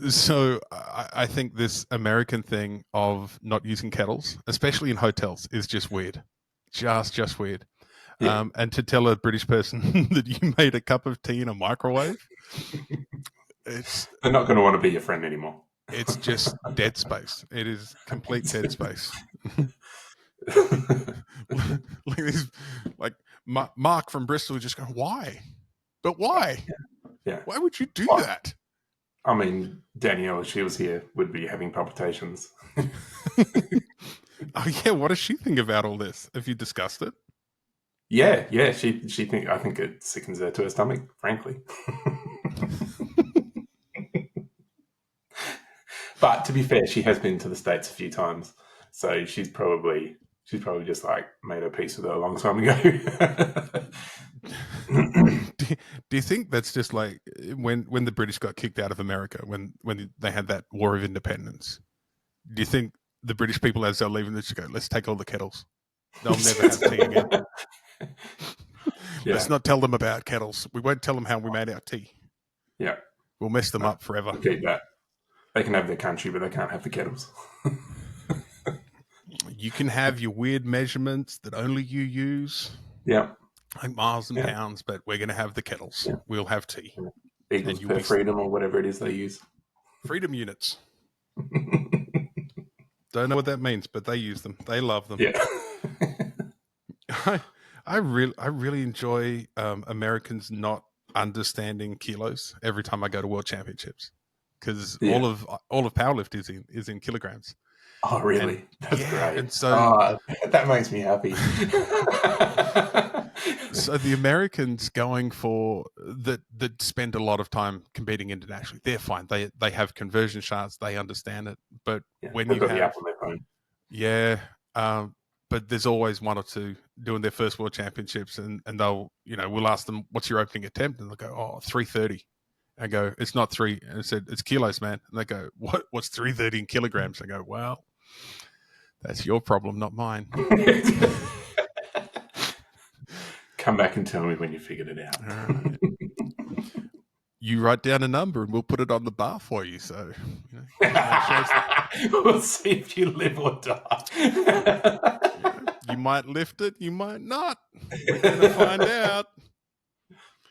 So I think this American thing of not using kettles, especially in hotels, is just weird. Just weird. Yeah. And to tell a British person that you made a cup of tea in a microwave, it's They're not going to want to be your friend anymore. it's just dead space. It is complete dead space. Like this, like Mark from Bristol just going, why? But why? Yeah. Why would you do Well, that? I mean, Danielle, if she was here, would be having palpitations. Oh yeah, what does she think about all this? Have you discussed it? Yeah. I think it sickens her to her stomach, frankly. But to be fair, she has been to the States a few times, so she's probably just like made her peace with it a long time ago. Do you think that's just like when the British got kicked out of America, when they had that War of Independence? Do you think the British people, as they're leaving, they just go, let's take all the kettles. They'll never have tea again. Yeah. Let's not tell them about kettles. We won't tell them how we made our tea. Yeah. We'll mess them up forever. We'll keep that. They can have their country, but they can't have the kettles. You can have your weird measurements that only you use. Yeah. Like miles and pounds, but we're going to have the kettles. Yeah. We'll have tea. Equals per freedom or whatever it is they use. Freedom units. Don't know what that means, but they use them. They love them. Yeah. I really enjoy Americans not understanding kilos every time I go to World Championships, because all of powerlift is in kilograms. Oh, really? That's great. And so that makes me happy. So the Americans going for that spend a lot of time competing internationally, they're fine. They have conversion charts, they understand it. But when you have the app on their phone. But there's always one or two doing their first World Championships, and they'll, we'll ask them, what's your opening attempt? And they'll go, 330. I go, it's not 3. And I said, it's kilos, man. And they go, what's 330 in kilograms? I go, well, that's your problem, not mine. Come back and tell me when you figured it out. Right. You write down a number and we'll put it on the bar for you. So we'll see if you live or die. You might lift it, you might not. We're going to find out.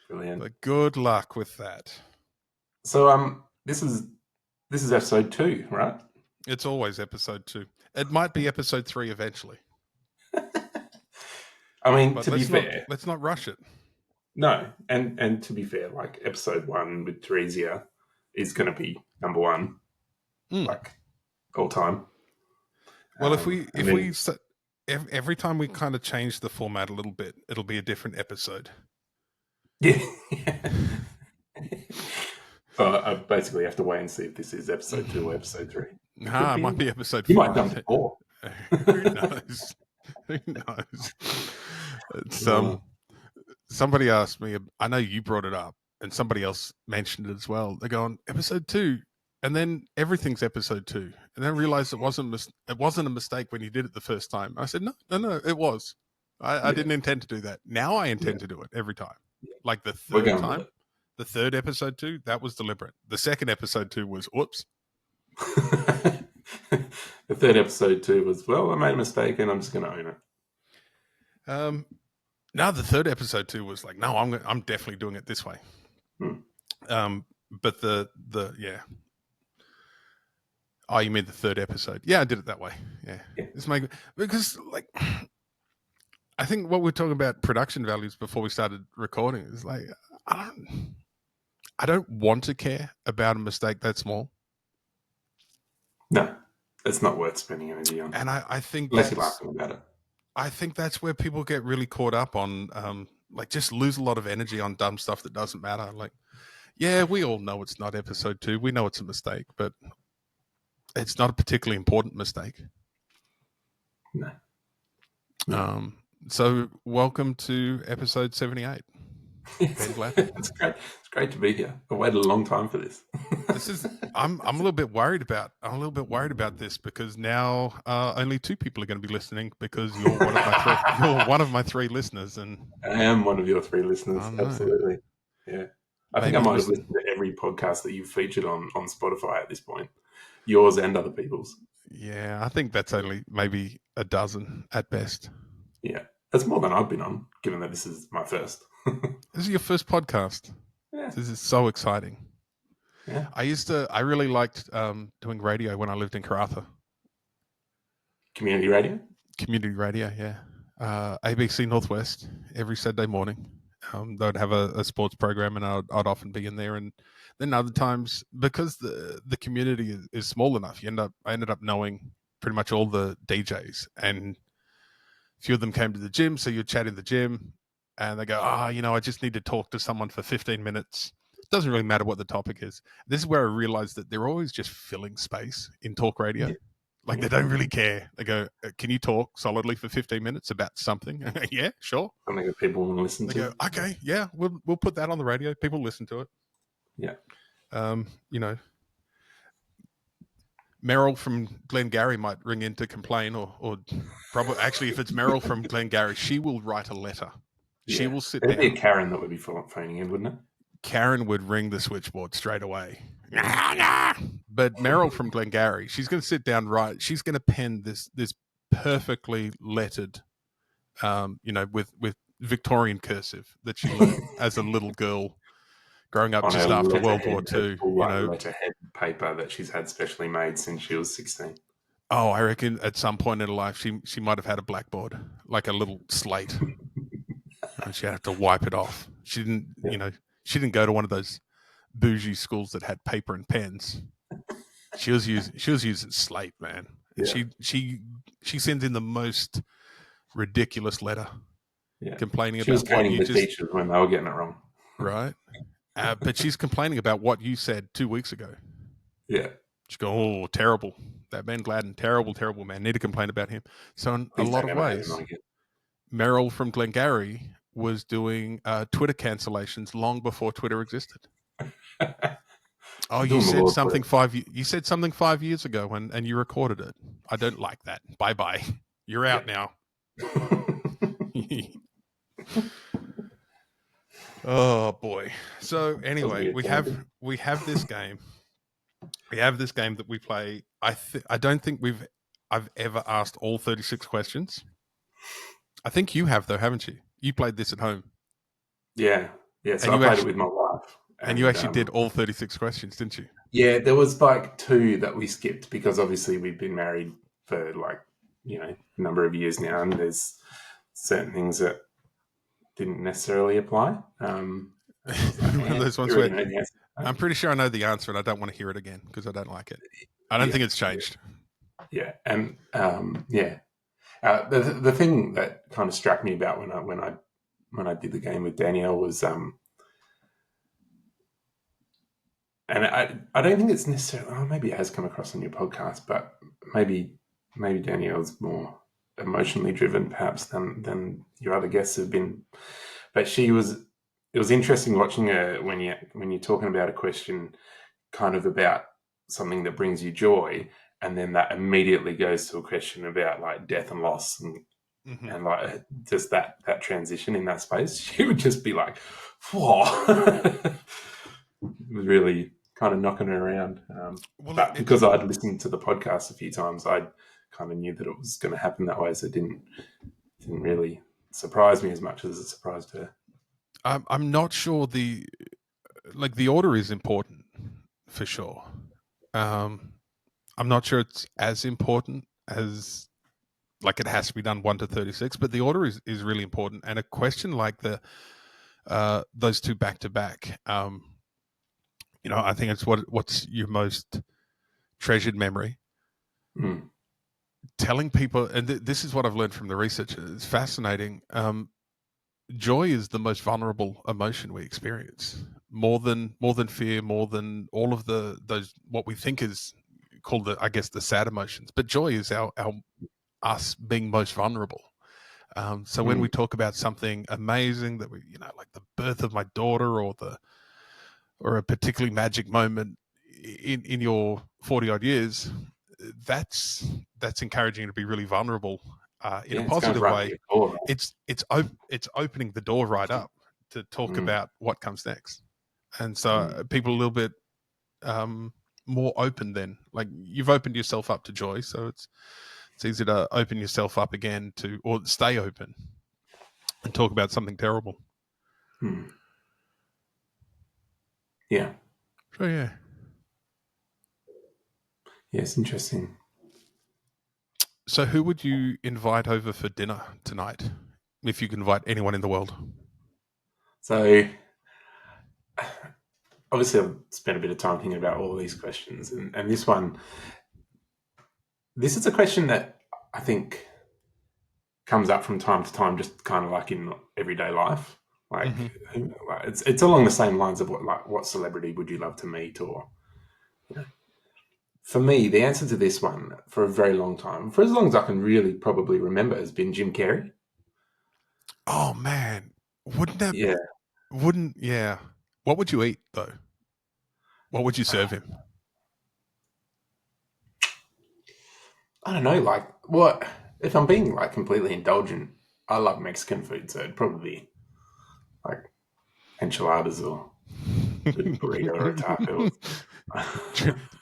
Brilliant. But good luck with that. So this is episode 2, right? It's always episode 2. It might be episode 3 eventually. I mean, but to be fair, let's not rush it. No, and to be fair, like episode 1 with Theresia is going to be number 1, like all time. Well, every time we kind of change the format a little bit, it'll be a different episode. Yeah. I basically have to wait and see if this is episode 2 or episode 3. It might be episode 4. You might jump to 4. Who knows? Who knows? It's, somebody asked me, I know you brought it up, and somebody else mentioned it as well. They're going, episode 2, and then everything's episode 2. And then realized it wasn't a mistake when you did it the first time. I said, no, it was. I didn't intend to do that. Now I intend to do it every time. Like the third time, the third episode 2, that was deliberate. The second episode 2 was, whoops. The third episode 2 was, well, I made a mistake and I'm just going to own it. Now the third episode 2 was like, no, I'm definitely doing it this way. But the oh, you mean the third episode? Yeah, I did it that way. Yeah. Because like, I think what we're talking about production values before we started recording is like, I don't want to care about a mistake that small. No, it's not worth spending energy on. And I think unless you're laughing about it. I think that's where people get really caught up on, like, just lose a lot of energy on dumb stuff that doesn't matter. Like, yeah, we all know it's not episode 2. We know it's a mistake, but it's not a particularly important mistake. No. So welcome to episode 78. Benn Gladden. It's great. It's great to be here. I waited a long time for this. I'm a little bit worried about this because now only 2 people are going to be listening because you're one of my 3 listeners, and I am one of your 3 listeners. Absolutely. Yeah. I think I might have listened to every podcast that you've featured on Spotify at this point, yours and other people's. Yeah, I think that's only maybe a dozen at best. Yeah, that's more than I've been on, given that this is my first. This is your first podcast. Yeah. This is so exciting. Yeah. I really liked doing radio when I lived in Karratha. Community radio? Community radio, yeah. ABC Northwest every Saturday morning. They'd have a sports program, and I'd often be in there. And then other times, because the community is small enough, I ended up knowing pretty much all the DJs, and a few of them came to the gym, so you'd chat in the gym, and they go, I just need to talk to someone for 15 minutes. It doesn't really matter what the topic is. This is where I realized that they're always just filling space in talk radio. Like, they don't really care. They go, can you talk solidly for 15 minutes about something? Yeah, sure. Something that people want to listen to. They go, okay, yeah, we'll put that on the radio. People listen to it. Yeah. Meryl from Glengarry might ring in to complain, or probably, actually, if it's Meryl from Glengarry, she will write a letter. Yeah. She will sit down. It'd be Karen that would be phoning in, wouldn't it? Karen would ring the switchboard straight away. But Meryl from Glengarry, she's going to sit down, she's going to pen this perfectly lettered, with Victorian cursive that she learned as a little girl growing up just after World War II. Letterhead paper that she's had specially made since she was 16. Oh, I reckon at some point in her life she might have had a blackboard, like a little slate, and she'd have to wipe it off. She didn't, she didn't go to one of those bougie schools that had paper and pens. She was using slate, man. And she sends in the most ridiculous letter, complaining she about was what you the teachers when they were getting it wrong, right? But she's complaining about what you said 2 weeks ago. Yeah, she's going, oh, terrible. That Benn Gladden, terrible man. Need to complain about him. So in a lot of ways, Meryl from Glengarry was doing Twitter cancellations long before Twitter existed. Oh, you said something 5 years ago and you recorded it. I don't like that. Bye. You're out now. Oh boy. So anyway, we have this game. We have this game that we play. I don't think I've ever asked all 36 questions. I think you have, though, haven't you? You played this at home. Yeah. So I played it with my wife. And you actually did all 36 questions, didn't you? Yeah, there was like 2 that we skipped because obviously we've been married for a number of years now, and there's certain things that didn't necessarily apply. One of those ones where I'm pretty sure I know the answer and I don't want to hear it again because I don't like it. I don't think it's changed. Yeah, and the thing that kind of struck me about when I did the game with Danielle was, and I don't think it's necessarily. Maybe it has come across on your podcast, but maybe Danielle's more emotionally driven, perhaps than your other guests have been. But she was. It was interesting watching her when you're talking about a question, kind of about something that brings you joy, and then that immediately goes to a question about like death and loss and like just that transition in that space. She would just be like, "Whoa!" It was really kind of knocking her around. But because I'd listened to the podcast a few times, I kind of knew that it was going to happen that way, so it didn't really surprise me as much as it surprised her. I'm not sure the order is important for sure. I'm not sure it's as important as like it has to be done 1 to 36, but the order is really important. And a question like those 2 back to back, I think it's what's your most treasured memory. Telling people, and this is what I've learned from the research. It's fascinating. Joy is the most vulnerable emotion we experience, more than fear, more than all of those what we think is called the sad emotions. But joy is our us being most vulnerable. So when we talk about something amazing that we, like the birth of my daughter or a particularly magic moment in your 40 odd years, that's encouraging you to be really vulnerable. In a positive way, it's opening the door right up to talk about what comes next. and so people a little bit more open then. Like, you've opened yourself up to joy, so it's easy to open yourself up again to, or stay open and talk about something terrible. Yeah. So yeah. Yeah, it's interesting. So who would you invite over for dinner tonight, if you can invite anyone in the world? So obviously I've spent a bit of time thinking about all these questions, and this one, this is a question that I think comes up from time to time, just kind of like in everyday life. Like, it's along the same lines of what celebrity would you love to meet, or for me, the answer to this one for a very long time, for as long as I can really probably remember, has been Jim Carrey. Oh man, wouldn't that? Yeah. Yeah. What would you eat though? What would you serve him? I don't know, like, what, if I'm being like completely indulgent, I love Mexican food, so it'd probably be like enchiladas or a burrito or a taco.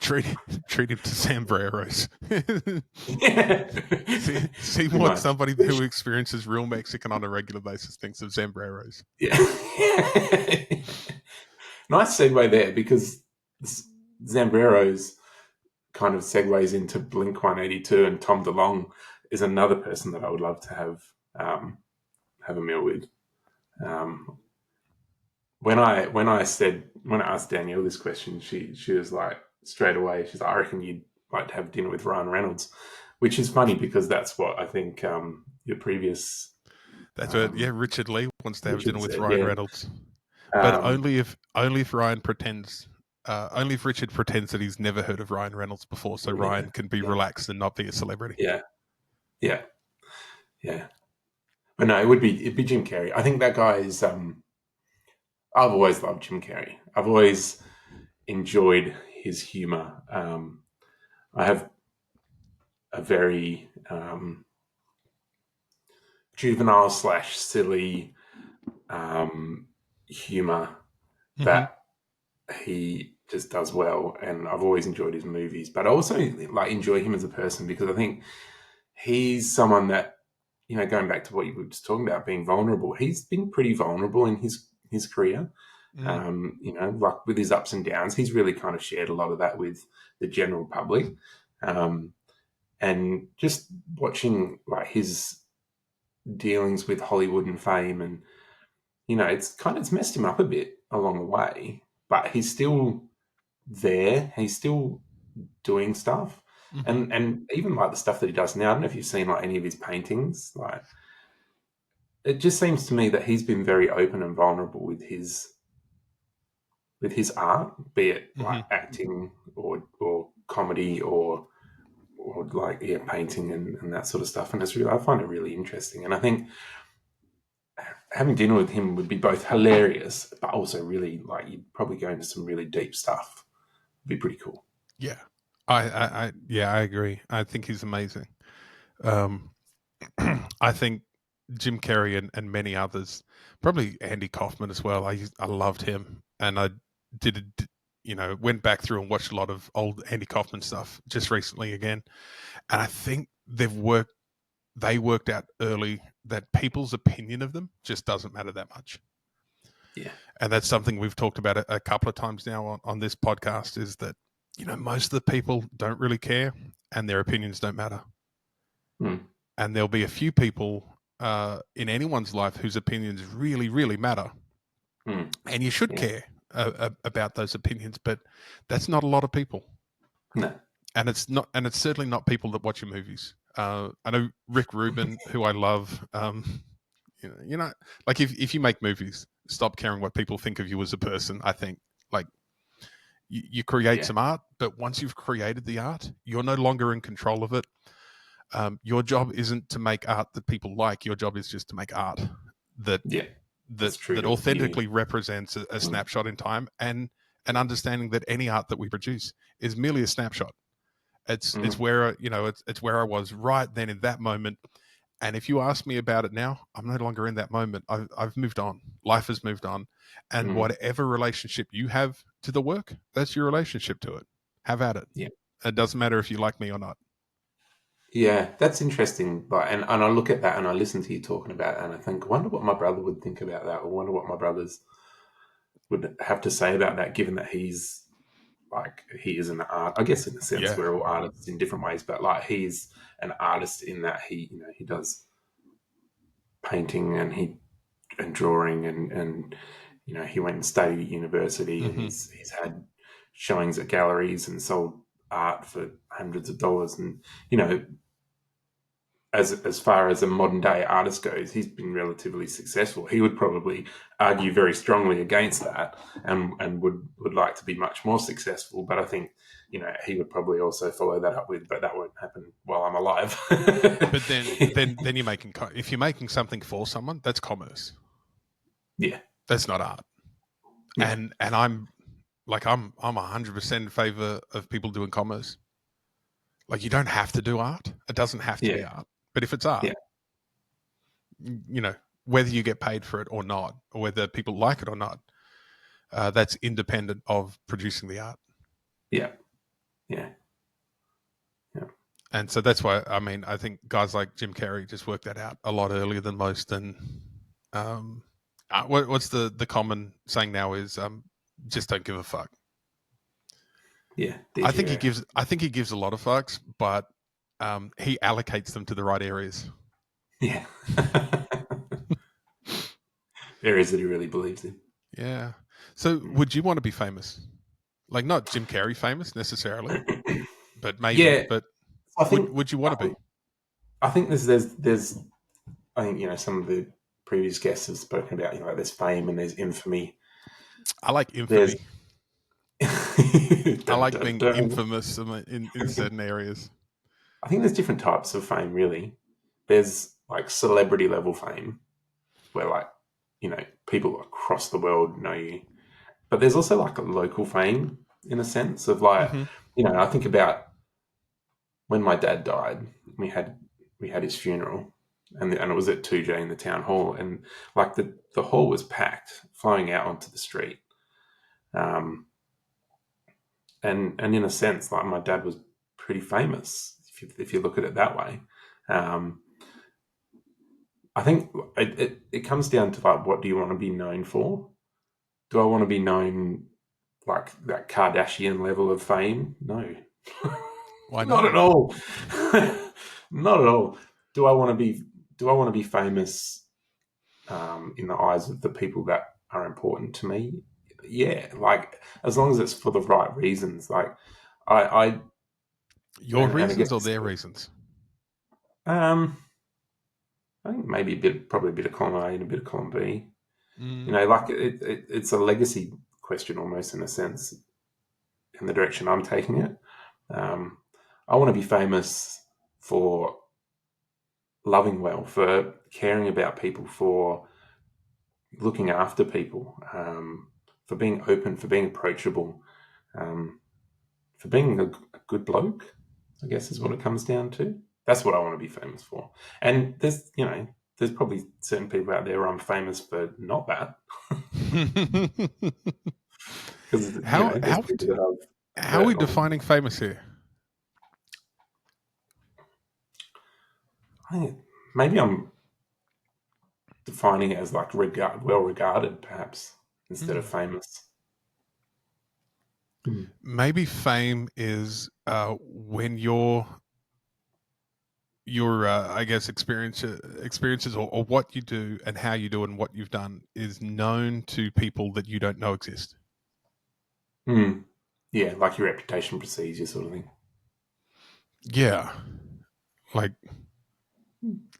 treat him to sombreros. Yeah. See Pretty what much. somebody who experiences real Mexican on a regular basis thinks of sombreros. Yeah. Nice segue there, because Zambrero's kind of segues into Blink 182, and Tom DeLonge is another person that I would love to have a meal with. When I asked Danielle this question, she was like, straight away, she's like, I reckon you'd like to have dinner with Ryan Reynolds, which is funny because that's what I think your previous That's what. Yeah, Richard Lee wants to have Richard dinner with said. Ryan Yeah. Reynolds, but only if Ryan pretends. Only if Richard pretends that he's never heard of Ryan Reynolds before, so Ryan can be relaxed and not be a celebrity. Yeah. Yeah. Yeah. But no, it'd be Jim Carrey. I think that guy is. I've always loved Jim Carrey. I've always enjoyed his humor. I have a very juvenile / silly humor that he just does well, and I've always enjoyed his movies. But I also like enjoy him as a person, because I think he's someone that, going back to what you were just talking about, being vulnerable. He's been pretty vulnerable in his career. Like with his ups and downs, he's really kind of shared a lot of that with the general public. And just watching like his dealings with Hollywood and fame, and it's messed him up a bit along the way, but he's still there. He's still doing stuff, and even like the stuff that he does now. I don't know if you've seen like any of his paintings. Like, it just seems to me that he's been very open and vulnerable with his art, be it like acting or comedy or like painting and that sort of stuff. And I find it really interesting. And I think having dinner with him would be both hilarious, but also really, like, you'd probably go into some really deep stuff. It'd be pretty cool. Yeah, I agree. I think he's amazing. I think Jim Carrey and many others, probably Andy Kaufman as well. I loved him, and I went back through and watched a lot of old Andy Kaufman stuff just recently again, and I think they worked out early that people's opinion of them just doesn't matter that much. Yeah, and that's something we've talked about a couple of times now on this podcast, is that most of the people don't really care, and their opinions don't matter. And there'll be a few people in anyone's life whose opinions really, really matter. And you should care about those opinions, but that's not a lot of people. No. And it's certainly not people that watch your movies. I know Rick Rubin, who I love. Like, if you make movies, stop caring what people think of you as a person. I think, like, you create some art, but once you've created the art, you're no longer in control of it. Your job isn't to make art that people like. Your job is just to make art that authentically represents a snapshot in time, and an understanding that any art that we produce is merely a snapshot. It's where it's where I was right then in that moment, And if you ask me about it now, I'm no longer in that moment. I've moved on. Life has moved on. And whatever relationship you have to the work, that's your relationship to it. Have at it. Yeah. It doesn't matter if you like me or not. Yeah, that's interesting. But and I look at that and I listen to you talking about it and I think, I wonder what my brother would think about that, or wonder what my brothers would have to say about that, given that he's like, he is an art. I guess in a sense Yeah. we're all artists in different ways, but like he's an artist in that he, you know, he does painting and drawing and you know, he went and studied at university and he's had showings at galleries and sold art for hundreds of dollars, and you know, as far as a modern day artist goes, he's been relatively successful. He would probably argue very strongly against that, and would like to be much more successful. But I think, you know, he would probably also follow that up with, but that won't happen while I'm alive. But then you're making, if you're making something for someone, that's commerce. Yeah, that's not art. Yeah. And I'm 100% in favor of people doing commerce. Like, you don't have to do art. It doesn't have to be art. But if it's art, you know, whether you get paid for it or not, or whether people like it or not, that's independent of producing the art. Yeah. And so that's why, I mean, I think guys like Jim Carrey just worked that out a lot earlier than most. And what's the common saying now is just don't give a fuck. Yeah, I think he gives a lot of fucks, but he allocates them to the right areas. Yeah. Areas that he really believes in. Yeah. So would you want to be famous? Like, not Jim Carrey famous necessarily, but maybe. Yeah, but I think, would you want to be? I think there's I think, you know, some of the previous guests have spoken about, you know, like there's fame and there's infamy. I like infamy. I like being infamous in certain areas. I think there's different types of fame, really. There's like celebrity level fame, where, like, you know, people across the world know you. But there's also like a local fame, in a sense of like, you know, I think about when my dad died. We had his funeral, and it was at 2J in the town hall, and like the hall was packed, flowing out onto the street. And in a sense, like, my dad was pretty famous if you look at it that way. I think it comes down to, like, what do you want to be known for? Do I want to be known like that Kardashian level of fame? No. Why not? Not at all. Not at all. Do I want to be famous in the eyes of the people that are important to me? Yeah, like, as long as it's for the right reasons. Like, your reasons again, or their reasons? I think maybe probably a bit of column A and a bit of column B. You know, like, it's a legacy question almost, in a sense, in the direction I'm taking it. I want to be famous for loving well, for caring about people, for looking after people, for being open, for being approachable, for being a good bloke, I guess is what it comes down to. That's what I want to be famous for. And there's probably certain people out there where I'm famous for not that. Because how are we defining famous here? Maybe I'm defining it as like well regarded, perhaps, instead of famous. Maybe fame is when your I guess experiences or what you do and how you do it and what you've done is known to people that you don't know exist. Yeah, like your reputation precedes you, sort of thing. Yeah, like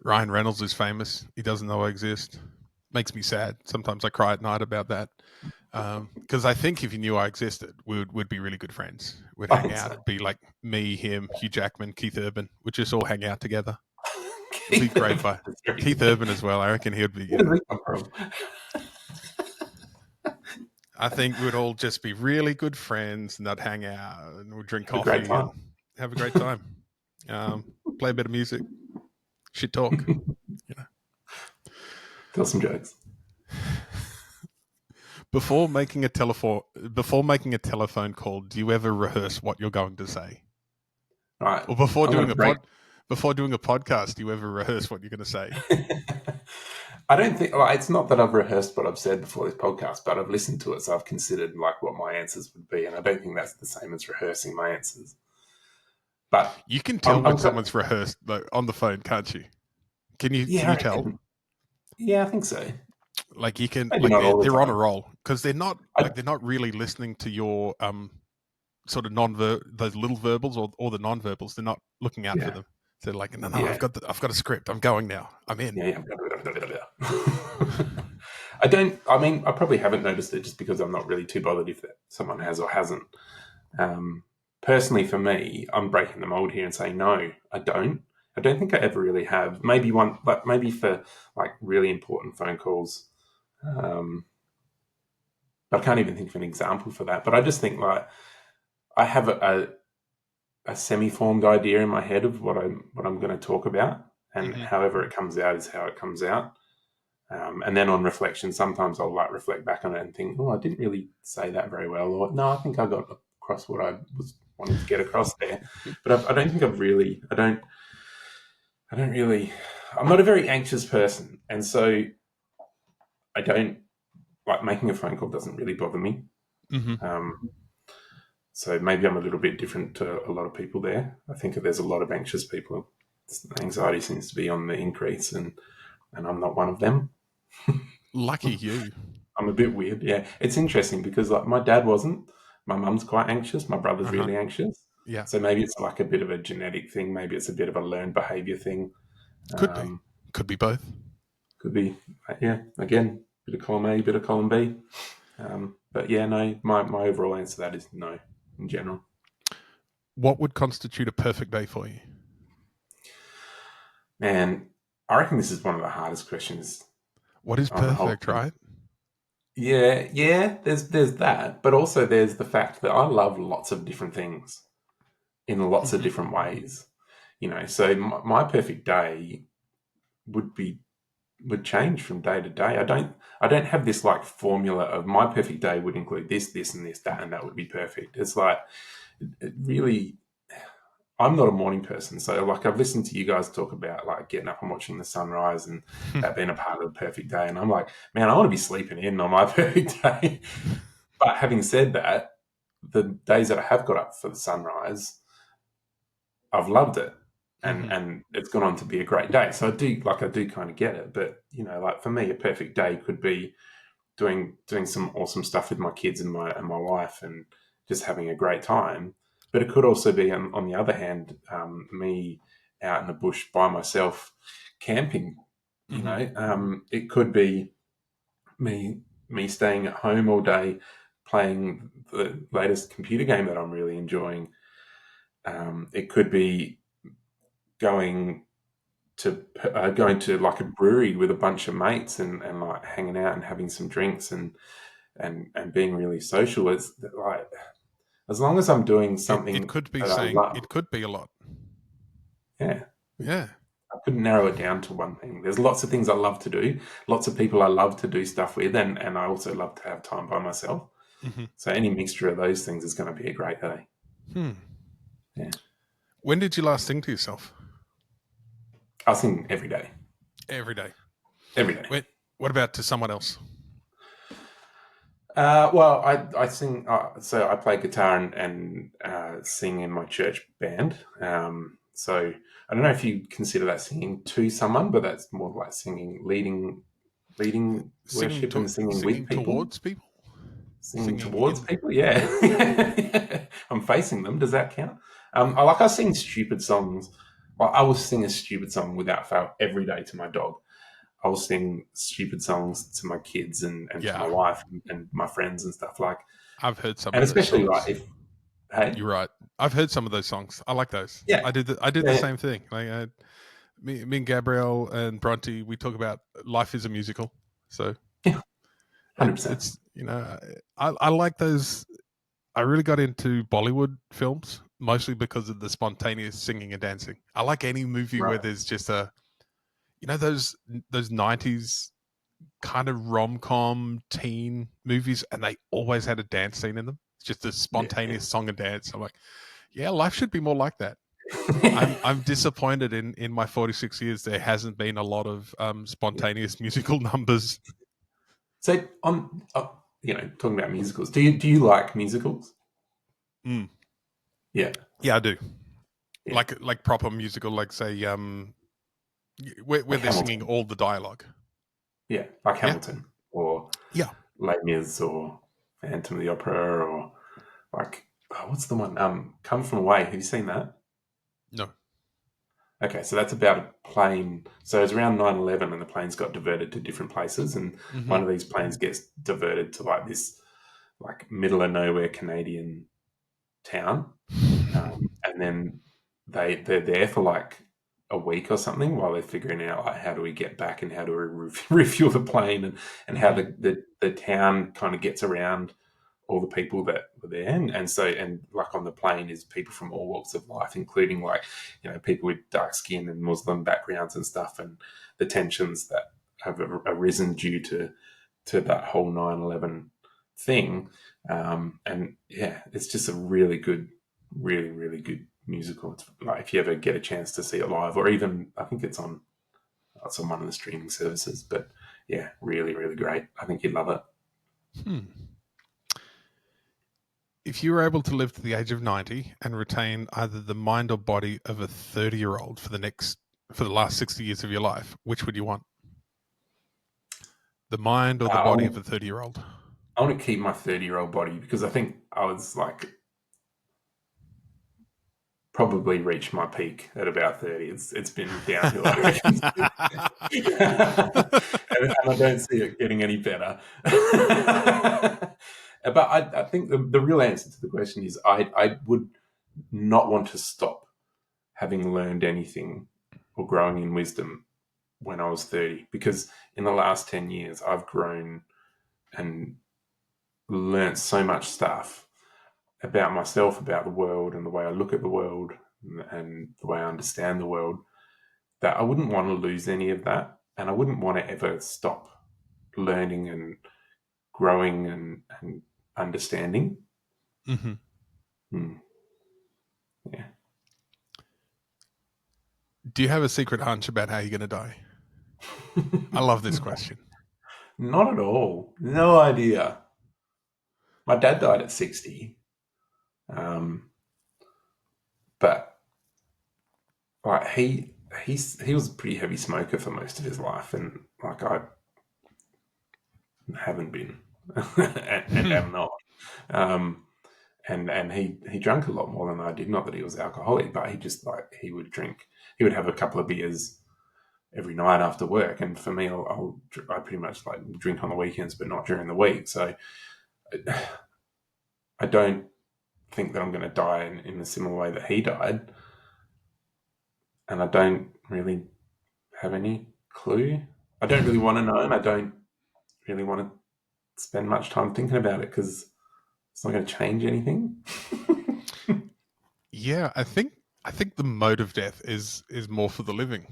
Ryan Reynolds is famous. He doesn't know I exist. Makes me sad. Sometimes I cry at night about that. Because I think if he knew I existed, we'd be really good friends. We'd hang out. It'd be like me, him, Hugh Jackman, Keith Urban. We'd just all hang out together. It'd be great fun. Keith Urban as well. I reckon he'd be. I think we'd all just be really good friends, and they'd hang out and we'd drink coffee and have a great time. Play a bit of music, shit talk. Tell some jokes. Before making a telephone call, do you ever rehearse what you're going to say? Right. Or before I'm doing going to break. before doing a podcast, do you ever rehearse what you're going to say? I don't think it's not that I've rehearsed what I've said before this podcast, but I've listened to it, so I've considered like what my answers would be, and I don't think that's the same as rehearsing my answers. But You can tell I'm when someone's rehearsed on the phone, can't you? Can you yeah, I tell? reckon. Yeah, I think so. Like you can, Maybe like not all the they're on a time. roll because they're I, not really listening to your sort of those little verbals or the non-verbals. They're not looking out for yeah, them. So they're like, no, yeah, I've got a script. I'm going now. I'm in. yeah. I don't. I mean, I probably haven't noticed it just because I'm not really too bothered if someone has or hasn't. Personally, for me, I'm breaking the mold here and saying no, I don't. I don't think I ever really have. Maybe one, but maybe for like really important phone calls. But I can't even think of an example for that. But I just think like I have a semi-formed idea in my head of what I'm going to talk about, and Mm-hmm. however it comes out is how it comes out. And then on reflection, sometimes I'll like reflect back on it and think, oh, I didn't really say that very well, or no, I think I got across what I was wanting to get across there. But I don't think I don't really. I'm not a very anxious person, and so I don't like making a phone call. Doesn't really bother me. Mm-hmm. So maybe I'm a little bit different to a lot of people there. I think there's a lot of anxious people. Anxiety seems to be on the increase, and I'm not one of them. Lucky you. I'm a bit weird. Yeah, it's interesting because like my dad wasn't. My mum's quite anxious. My brother's Uh-huh. really anxious. Yeah. So maybe it's like a bit of a genetic thing. Maybe it's a bit of a learned behavior thing. Could be. Could be both. Could be. Yeah. Again, bit of column A, bit of column B. But yeah, no. My overall answer to that is no. In general. What would constitute a perfect day for you? Man, I reckon this is one of the hardest questions What is on the whole perfect, thing. right? Yeah. There's that, but also there's the fact that I love lots of different things in lots of Mm-hmm. different ways. So my perfect day would change from day to day. I don't have this like formula of my perfect day would include this, and this, that, and that would be perfect. It's like it really. I'm not a morning person, so like I've listened to you guys talk about like getting up and watching the sunrise and that being a part of the perfect day, and I'm like, man, I want to be sleeping in on my perfect day. But having said that, the days that I have got up for the sunrise, I've loved it, Mm-hmm. and it's gone on to be a great day. So I do kind of get it. But like for me, a perfect day could be doing some awesome stuff with my kids and my wife, and just having a great time. But it could also be on the other hand, me out in the bush by myself, camping. It could be me staying at home all day, playing the latest computer game that I'm really enjoying. It could be going going to like a brewery with a bunch of mates and like hanging out and having some drinks and being really social. It's like as long as I'm doing It something could be that I saying love, it could be a lot. yeah. Yeah. I couldn't narrow it down to one thing. There's lots of things I love to do, lots of people I love to do stuff with, and I also love to have time by myself. Mm-hmm. So any mixture of those things is going to be a great day. Yeah. When did you last sing to yourself? I sing every day. Every day. Every day. What about to someone else? Well, I sing. So I play guitar and sing in my church band. So I don't know if you consider that singing to someone, but that's more like singing, leading worship and singing with Singing people, towards people? singing Singing towards in. people. Yeah, I'm facing them. Does that count? I sing stupid songs. Well, I will sing a stupid song without fail every day to my dog. I'll sing stupid songs to my kids and to my Yeah. wife and my friends and stuff like. I've heard some And of those especially like songs. if, hey, You're right. I've heard some of those songs. I like those. yeah, I did the yeah, same thing. Like me and Gabrielle and Bronte, we talk about life is a musical. So yeah, 100%. it's I like those. I really got into Bollywood films mostly because of the spontaneous singing and dancing. I like any movie where Right. there's just a those 90s kind of rom-com teen movies, and they always had a dance scene in them. It's just a spontaneous song and dance. I'm like, yeah, life should be more like that. I'm disappointed in my 46 years there hasn't been a lot of spontaneous musical numbers. So on, talking about musicals, do you like musicals? Mm. Yeah, I do. yeah. Like proper musical, like say where Like they're Hamilton. singing all the dialogue. Yeah, like Yeah, Hamilton or yeah. Les Mis or Phantom of the Opera or like what's the one? Come From Away. Have you seen that? No. Okay, so that's about a plane. So it's around 9/11 and the planes got diverted to different places, and Mm-hmm. one of these planes gets diverted to like this like middle of nowhere Canadian town, and then they're there for like a week or something while they're figuring out like how do we get back and how do we refuel the plane and how Mm-hmm. the town kind of gets around all the people that were there, and like on the plane is people from all walks of life, including like people with dark skin and Muslim backgrounds and stuff, and the tensions that have arisen due to that whole 9/11 thing. And yeah, it's just a really good, really, really good musical. It's like if you ever get a chance to see it live, or even I think it's on one of the streaming services. But yeah, really, really great. I think you'd love it. Hmm. If you were able to live to the age of 90 and retain either the mind or body of a 30-year-old for the last 60 years of your life, which would you want? The mind or the body of a 30-year-old? I want to keep my 30-year-old body because I think I was like probably reached my peak at about 30. It's been downhill, I reckon. and I don't see it getting any better. But I think the real answer to the question is I would not want to stop having learned anything or growing in wisdom when I was 30, because in the last 10 years I've grown and learned so much stuff about myself, about the world, and the way I look at the world, and the way I understand the world, that I wouldn't want to lose any of that, and I wouldn't want to ever stop learning and growing and understanding. Mm-hmm. Yeah. Do you have a secret hunch about how you're going to die? I love this question. Not at all. No idea. My dad died at 60. But like he was a pretty heavy smoker for most of his life, and like I haven't been and am not. And he drank a lot more than I did. Not that he was alcoholic, but he just like he would drink. He would have a couple of beers every night after work, and for me, I pretty much like drink on the weekends, but not during the week. So I don't think that I'm going to die in a similar way that he died, and I don't really have any clue. I don't really want to know, and I don't really want to spend much time thinking about it because it's not going to change anything. Yeah, I think the mode of death is more for the living,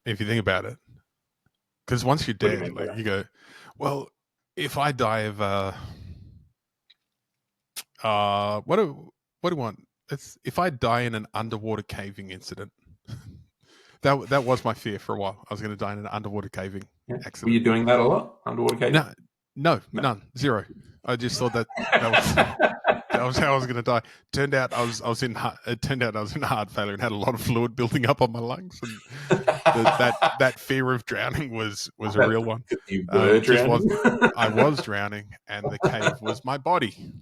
if you think about it. Because once you're What do you dead, mean by like that? you go, well, if I die of what do you want? It's if I die in an underwater caving incident. That was my fear for a while. I was going to die in an underwater caving Yeah. Were accident. you doing that a lot, underwater caving? No, No. none, zero. I just thought that was that was how I was going to die. Turned out I was in heart failure and had a lot of fluid building up on my lungs, and that fear of drowning was a real one. You were Just drowning. was I was drowning, and the cave was my body.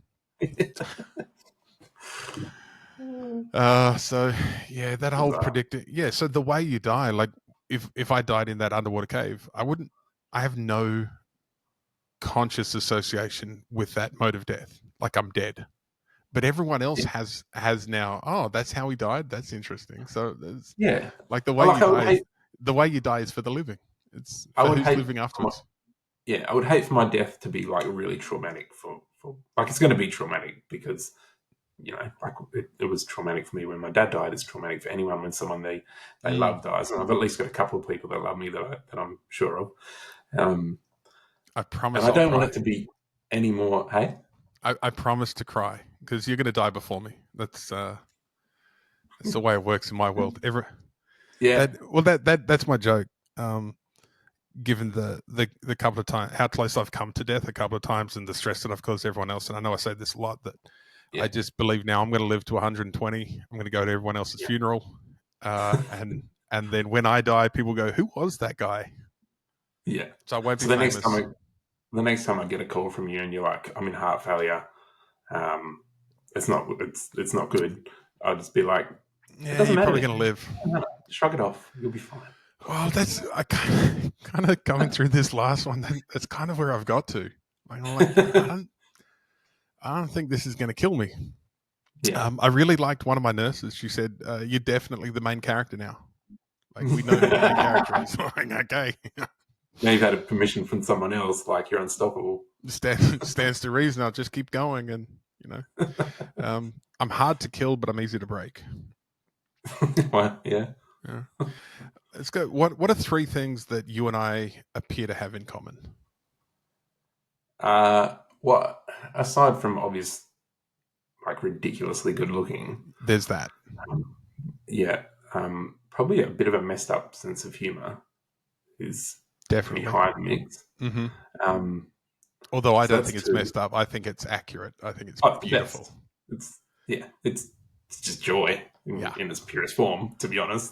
So yeah, that whole Bizarre. predicting. Yeah, so the way you die, like if I died in that underwater cave, I wouldn't. I have no conscious association with that mode of death. Like I'm dead, but everyone else has now. Oh, that's how he died. That's interesting. So there's Yeah. like the I way like. you die is the way you die is for the living. It's I for would who's hate. living For my, afterwards. yeah, I would hate for my death to be like really traumatic for like it's going to be traumatic because like it was traumatic for me when my dad died. It's traumatic for anyone when someone they Mm. love dies, and I've at least got a couple of people that love me that I'm sure of. I promise And I I'll don't want cry. it to be any more. Hey, I promise to cry because you're going to die before me. That's the way it works in my world. yeah, That's my joke. Given the couple of times how close I've come to death a couple of times and the stress that I've caused everyone else, and I know I say this a lot, that I yeah, just believe now I'm going to live to 120. I'm going to go to everyone else's yeah, funeral, and then when I die, people go, "Who was that guy?" yeah. So I won't be So the next famous. time I get a call from you and you're like, I'm in heart failure, um, it's not good. I'll just be like, it Yeah, doesn't you're matter, probably man. going to live. It doesn't matter. Shrug it off. You'll be fine. Well, that's I kind of going through this last one. That's kind of where I've got to. Like, I'm like, I don't think this is going to kill me. Yeah. I really liked one of my nurses. She said, "You're definitely the main character now. Like, we know who the main character is." I'm like, okay, Now you've had a permission from someone else, like you're unstoppable. stands to reason. I'll just keep going, and I'm hard to kill, but I'm easy to break. Well, yeah. Yeah. Let's go. What are three things that you and I appear to have in common? What aside from obvious, like ridiculously good looking, There's that. um, yeah, probably a bit of a messed up sense of humor is pretty Definitely. high in the mix. Hmm. Um, Although I so don't that's think it's two. messed up. I think it's accurate. I think it's Oh, it's the beautiful. best. It's yeah, it's just joy Yeah. in its purest form, to be honest.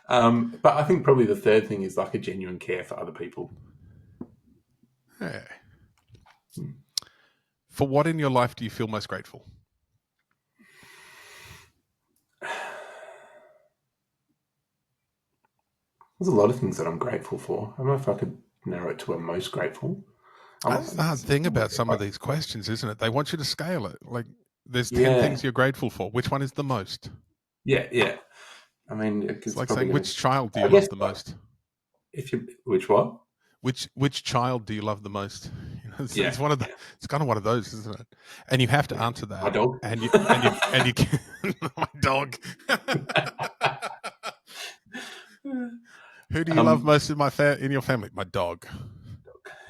But I think probably the third thing is like a genuine care for other people. Hey. Hmm. For what in your life do you feel most grateful? There's a lot of things that I'm grateful for. I don't know if I could narrow it to a most grateful. That's the hard thing about some of these questions, isn't it? They want you to scale it. Like, there's 10 Yeah, things you're grateful for. Which one is the most? yeah, yeah. I mean, It's it's like probably saying, going to. which child do I you guess love the most? if you which what? Which child do you love the most? Yeah, It's one of the. yeah, It's kind of one of those, isn't it? And you have to yeah. answer My that. dog. And you can, my dog. Who do you love um, most in your family? My dog.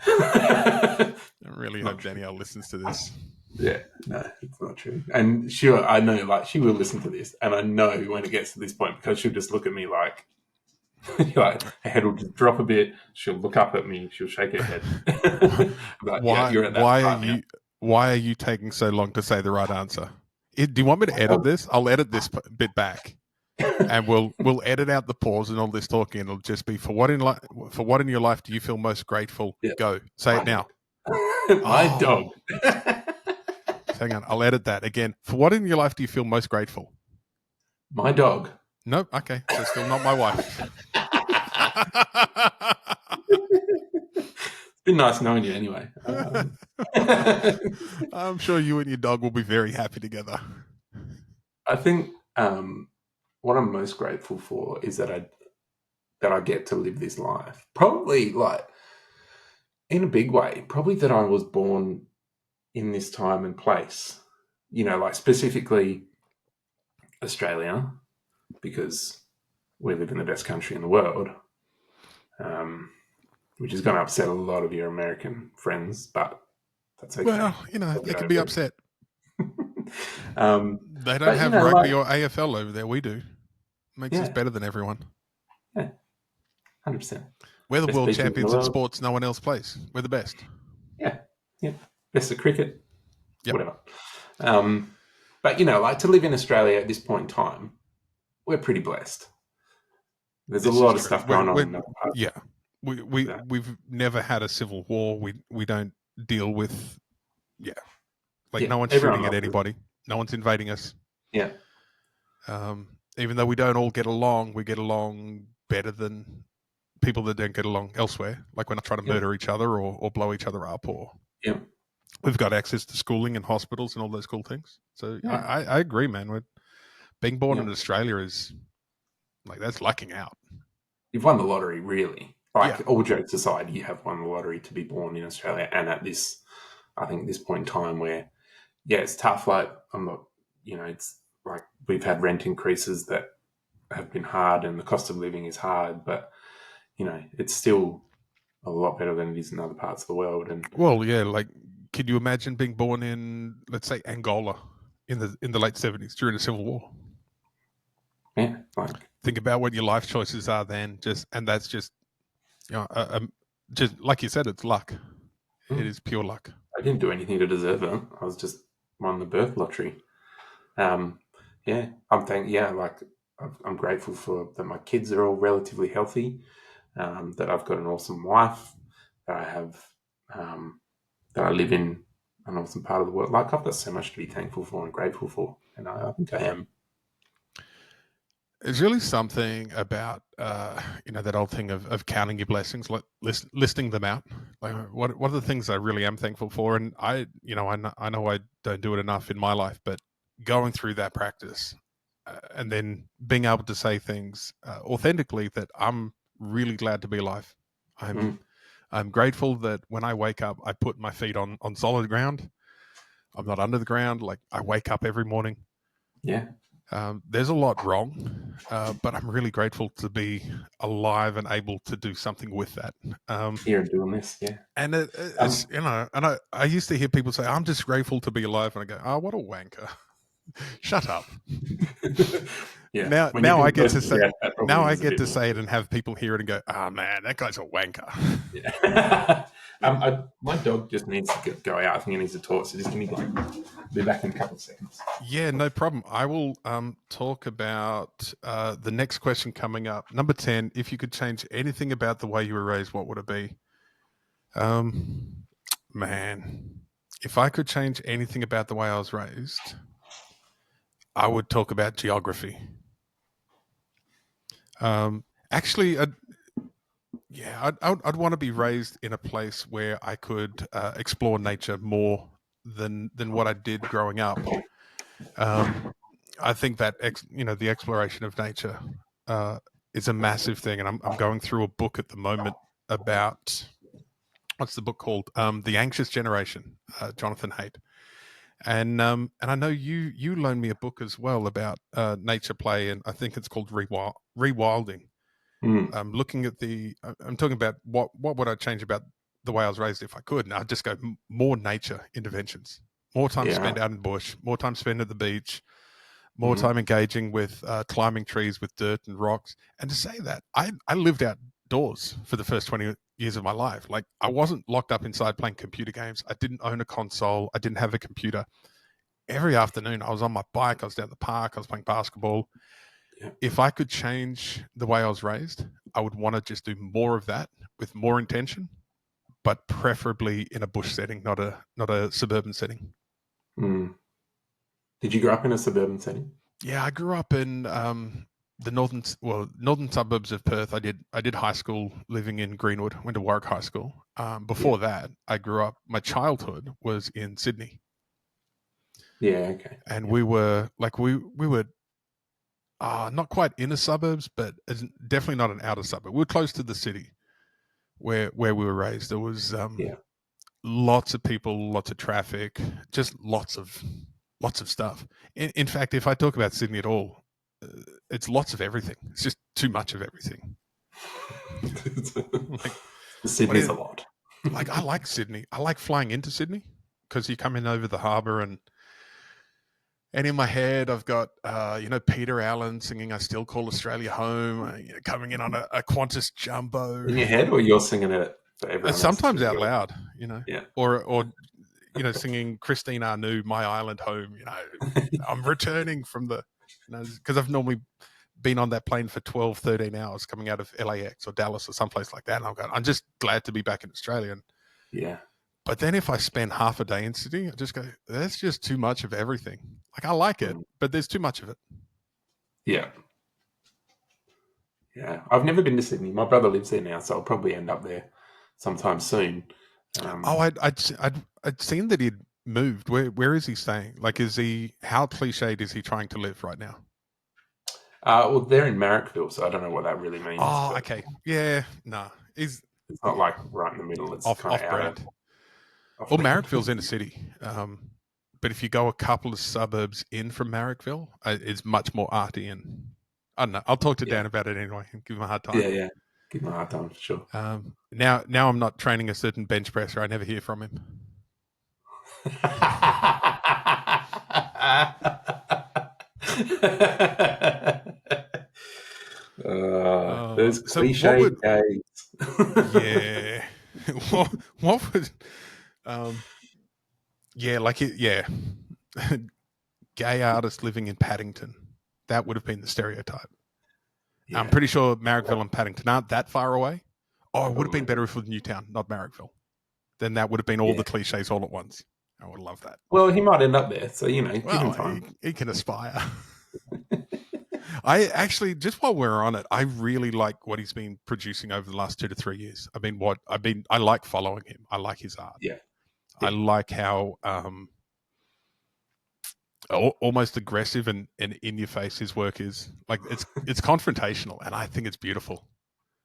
I really not hope true. Danielle listens to this. Yeah, no, it's not true. And I know, like, she will listen to this, and I know when it gets to this point because she'll just look at me like, like her head will just drop a bit. She'll look up at me. She'll shake her head. But yeah, why you're at that why are part now. you why are you taking so long to say the right answer? Do you want me to edit Um, this? I'll edit this bit back, and we'll edit out the pause and all this talking, and it'll just be for what in your life do you feel most grateful? yeah, Go say my it now. dog. My dog. Oh, hang on, I'll edit that again. For what in your life do you feel most grateful? My dog. Nope. Okay, so still not my wife. It's been nice knowing you anyway. I'm sure you and your dog will be very happy together. I think what I'm most grateful for is that I get to live this life. Probably like in a big way. Probably that I was born in this time and place. You know, like specifically Australia, because we live in the best country in the world, um, which is going to upset a lot of your American friends, but that's okay. Well, They'll they get can be over it. upset. um, They don't but you have know, like rugby or AFL over there. We do. Makes us yeah, better than everyone. yeah, 100%. We're the Best world beaches in the champions in world. sports no one else plays. We're the best. Yeah, yeah. Best of cricket, Yep. whatever. But you know, like to live in Australia at this point in time, we're pretty blessed. There's a This is lot of true. stuff going on in other parts Yeah. of that. We've never had a civil war. We don't deal with yeah. Like Yeah, no one's everyone shooting at loves it. anybody. No one's invading us. Yeah, Even though we don't all get along, we get along better than people that don't get along elsewhere. Like we're not trying to yeah, murder each other or blow each other up, or yeah, we've got access to schooling and hospitals and all those cool things. So yeah, I agree, man. Being born yeah. in Australia is like that's lucking out. You've won the lottery, really. Yeah. Like all jokes aside, you have won the lottery to be born in Australia, and at this, I think, this point in time where, yeah, it's tough. Like I'm not, you know, it's like we've had rent increases that have been hard, and the cost of living is hard, but you know, it's still a lot better than it is in other parts of the world. And well, yeah, like, could you imagine being born in, let's say, Angola in the late 70s during the Civil War? yeah, like Think about what your life choices are then. And that's just, just like you said, it's luck. It is pure luck. I didn't do anything to deserve it. I was just won the birth lottery. Yeah, I'm grateful for that. My kids are all relatively healthy. That I've got an awesome wife. That I have. That I live in an awesome part of the world. Like I've got so much to be thankful for and grateful for, and I think I am. There's really something about that old thing of counting your blessings, like listing them out. Like, what are the things I really am thankful for? And I know I don't do it enough in my life, but going through that practice and then being able to say things authentically that I'm really glad to be alive. Mm, I'm grateful that when I wake up, I put my feet on solid ground. I'm not under the ground. Like, I wake up every morning. yeah, There's a lot wrong, but I'm really grateful to be alive and able to do something with that. here and doing this, yeah. And it's, and I used to hear people say, I'm just grateful to be alive. And I go, oh, what a wanker. Shut up. Yeah, when you've Now I been get close to to say, death, that probably now I means a get bit to more. say it and have people hear it and go, oh man, that guy's a wanker. Yeah. My dog just needs to go out. I think he needs to talk. So just give me like, I'll be back in a couple of seconds. Yeah, no problem. I will talk about the next question coming up. Number 10, if you could change anything about the way you were raised, what would it be? Man, if I could change anything about the way I was raised, I would talk about geography. Actually, I'd want to be raised in a place where I could explore nature more than what I did growing up. I think that the exploration of nature uh, is a massive thing, and I'm going through a book at the moment about what's the book called? The Anxious Generation, Jonathan Haidt. And I know you loaned me a book as well about nature play, and I think it's called Rewilding. Mm, Looking at I'm talking about what would I change about the way I was raised if I could, and I'd just go more nature interventions, more time yeah. spent out in bush, more time spent at the beach, more Mm, time engaging with climbing trees with dirt and rocks. And to say that, I lived outdoors for the first 20 years of my life. Like, I wasn't locked up inside playing computer games. I didn't own a console. I didn't have a computer. Every afternoon, I was on my bike. I was down the park. I was playing basketball. yeah. If I could change the way I was raised, I would want to just do more of that with more intention, but preferably in a bush setting, not a suburban setting. Mm. Did you grow up in a suburban setting? Yeah, I grew up in the northern suburbs of Perth. I did high school living in Greenwood. Went to Warwick High School. Yeah. Before that, I grew up. My childhood was in Sydney, Yeah. Okay. and Yeah. we were not quite inner suburbs, but definitely not an outer suburb. We were close to the city where we were raised. There was Yeah. lots of people, lots of traffic, just lots of stuff. In fact, if I talk about Sydney at all, uh, it's lots of everything. It's just too much of everything. Like, what Sydney's is a lot. like? I like Sydney. I like flying into Sydney because you come in over the harbour and in my head I've got Peter Allen singing "I Still Call Australia Home," coming in on a Qantas jumbo. In your head, or you're singing it for everyone else to Sometimes out enjoy? loud, Yeah. or singing Christine Arnoux, "My Island Home." I'm returning from because I've normally been on that plane for 12, 13 hours coming out of LAX or Dallas or someplace like that. And I'm just glad to be back in Australia. Yeah. But then if I spend half a day in Sydney, I just go, that's just too much of everything. Like, I like it, Mm. but there's too much of it. Yeah. Yeah. I've never been to Sydney. My brother lives there now, so I'll probably end up there sometime soon. Oh, Um, I'd seen that he'd moved. Where is he staying? Like, how cliched is he trying to live right now? well, they're in Marrickville, so I don't know what that really means, Oh, but okay. Yeah, no. He's it's not like right in the middle. It's kind of off out of brand. off Well, brand. Marrickville's in the city. But if you go a couple of suburbs in from Marrickville, it's much more arty. And I don't know. I'll talk to Yeah. Dan about it anyway and give him a hard time. Yeah. Yeah. Give him a hard time for sure. Now I'm not training a certain bench presser. I never hear from him. Those So what cliche would days. yeah what would yeah like it yeah gay artist living in Paddington, that would have been the stereotype. I'm Yeah, pretty sure Marrickville and Paddington aren't that far away. Oh, it would have been probably. better if it was Newtown, not Marrickville. Then that would have been all Yeah. the cliches all at once. I would love that. Well, he might end up there, so give him Well, time. he can aspire. I actually, just while we're on it, I really like what he's been producing over the last 2 to 3 years. I like following him. I like his art. Yeah, I yeah, like how almost aggressive and in your face his work is. Like it's confrontational, and I think it's beautiful.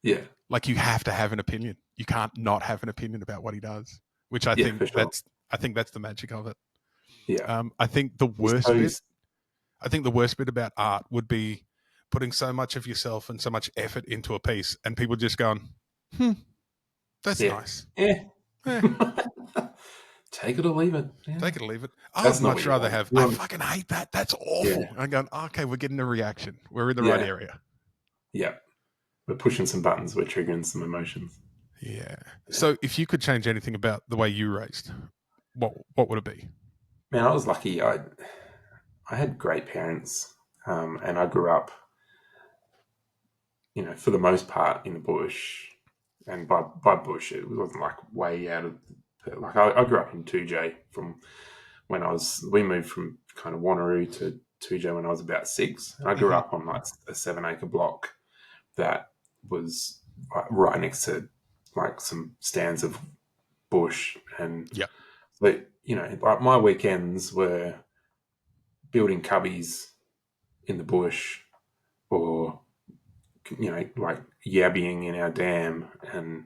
yeah, Like you have to have an opinion. You can't not have an opinion about what he does, which I yeah, think for sure. that's the magic of it. Yeah, I think the he's worst bit posed. I think the worst bit about art would be putting so much of yourself and so much effort into a piece, and people just going, that's Yeah, nice. yeah. Eh, Take it or leave it. Yeah, take it or leave it. I that's would not what much you rather want. have, You I want, fucking hate that. That's awful. yeah, And I'm going, okay, we're getting a reaction. We're in the right yeah, area. yeah. We're pushing some buttons. We're triggering some emotions. Yeah. Yeah. So if you could change anything about the way you raised, what would it be? Man, I was lucky. I had great parents, and I grew up, for the most part in the bush. And by bush, it wasn't like way out of like I grew up in 2J from we moved from kind of Wanneroo to 2J when I was about 6, and I grew Mm-hmm. up on like a 7 acre block that was right next to like some stands of bush, and Yep. but like my weekends were building cubbies in the bush, or like yabbying in our dam and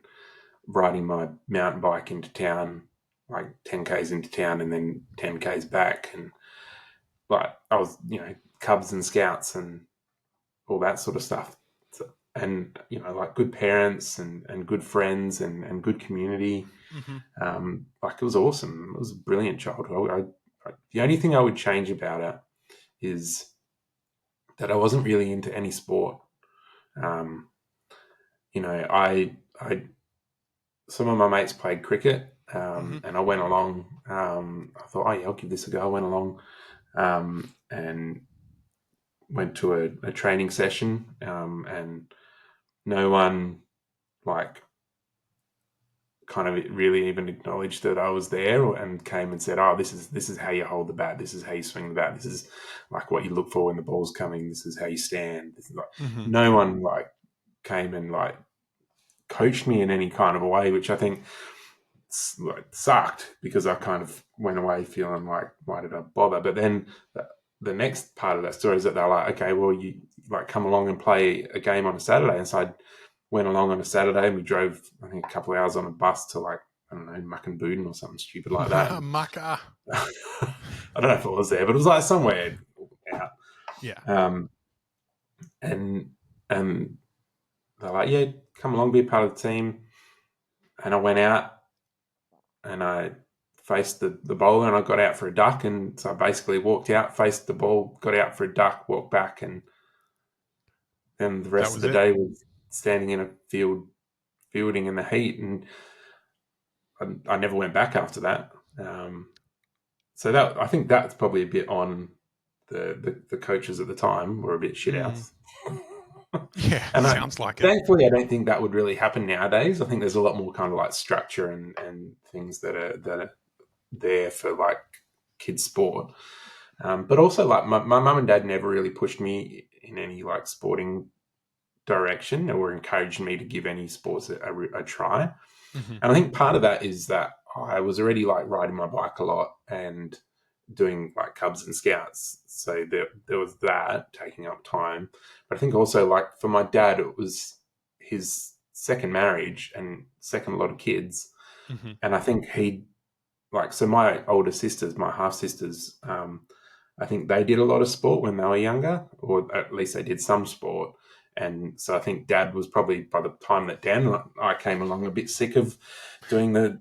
riding my mountain bike into town, like 10Ks into town and then 10Ks back. And like I was, Cubs and Scouts and all that sort of stuff. And, like good parents and good friends and good community. Mm-hmm. Like it was awesome. It was a brilliant childhood. The only thing I would change about it is that I wasn't really into any sport. Um, I some of my mates played cricket, Mm-hmm. and I went along. I thought, oh yeah, I'll give this a go. I went along and went to a training session, and no one like kind of really even acknowledged that I was there, and came and said, "Oh, this is how you hold the bat. This is how you swing the bat. This is like what you look for when the ball's coming. This is how you stand." This is like, Mm-hmm. no one like came and like coached me in any kind of a way, which I think like sucked, because I kind of went away feeling like, why did I bother? But then the next part of that story is that they're like, okay, well, you like come along and play a game on a Saturday. And so I went along on a Saturday, and we drove, I think, a couple of hours on a bus to like, I don't know, Muckenbooden or something stupid like that. And Mucker. I don't know if it was there, but it was like somewhere out. Yeah. And they're like, yeah, come along, be a part of the team. And I went out and I faced the bowler, and I got out for a duck. And so I basically walked out, faced the ball, got out for a duck, walked back, and then the That rest of was the it. day was standing in a field, fielding in the heat. And I never went back after that. So that, I think that's probably a bit on the coaches at the time, were a bit shit Mm. house. Yeah, And sounds like it. thankfully, I don't think that would really happen nowadays. I think there's a lot more kind of like structure and things that are there for like kids sport. But also, like my mum and dad never really pushed me in any like sporting direction, or encouraged me to give any sports a try. Mm-hmm. And I think part of that is that I was already like riding my bike a lot and doing like Cubs and Scouts. So there was that taking up time. But I think also, like for my dad, it was his second marriage and second lot of kids. Mm-hmm. And I think he like, so my older sisters, my half sisters, I think they did a lot of sport when they were younger, or at least they did some sport. And so I think Dad was probably, by the time that Dan and I came along, a bit sick of doing the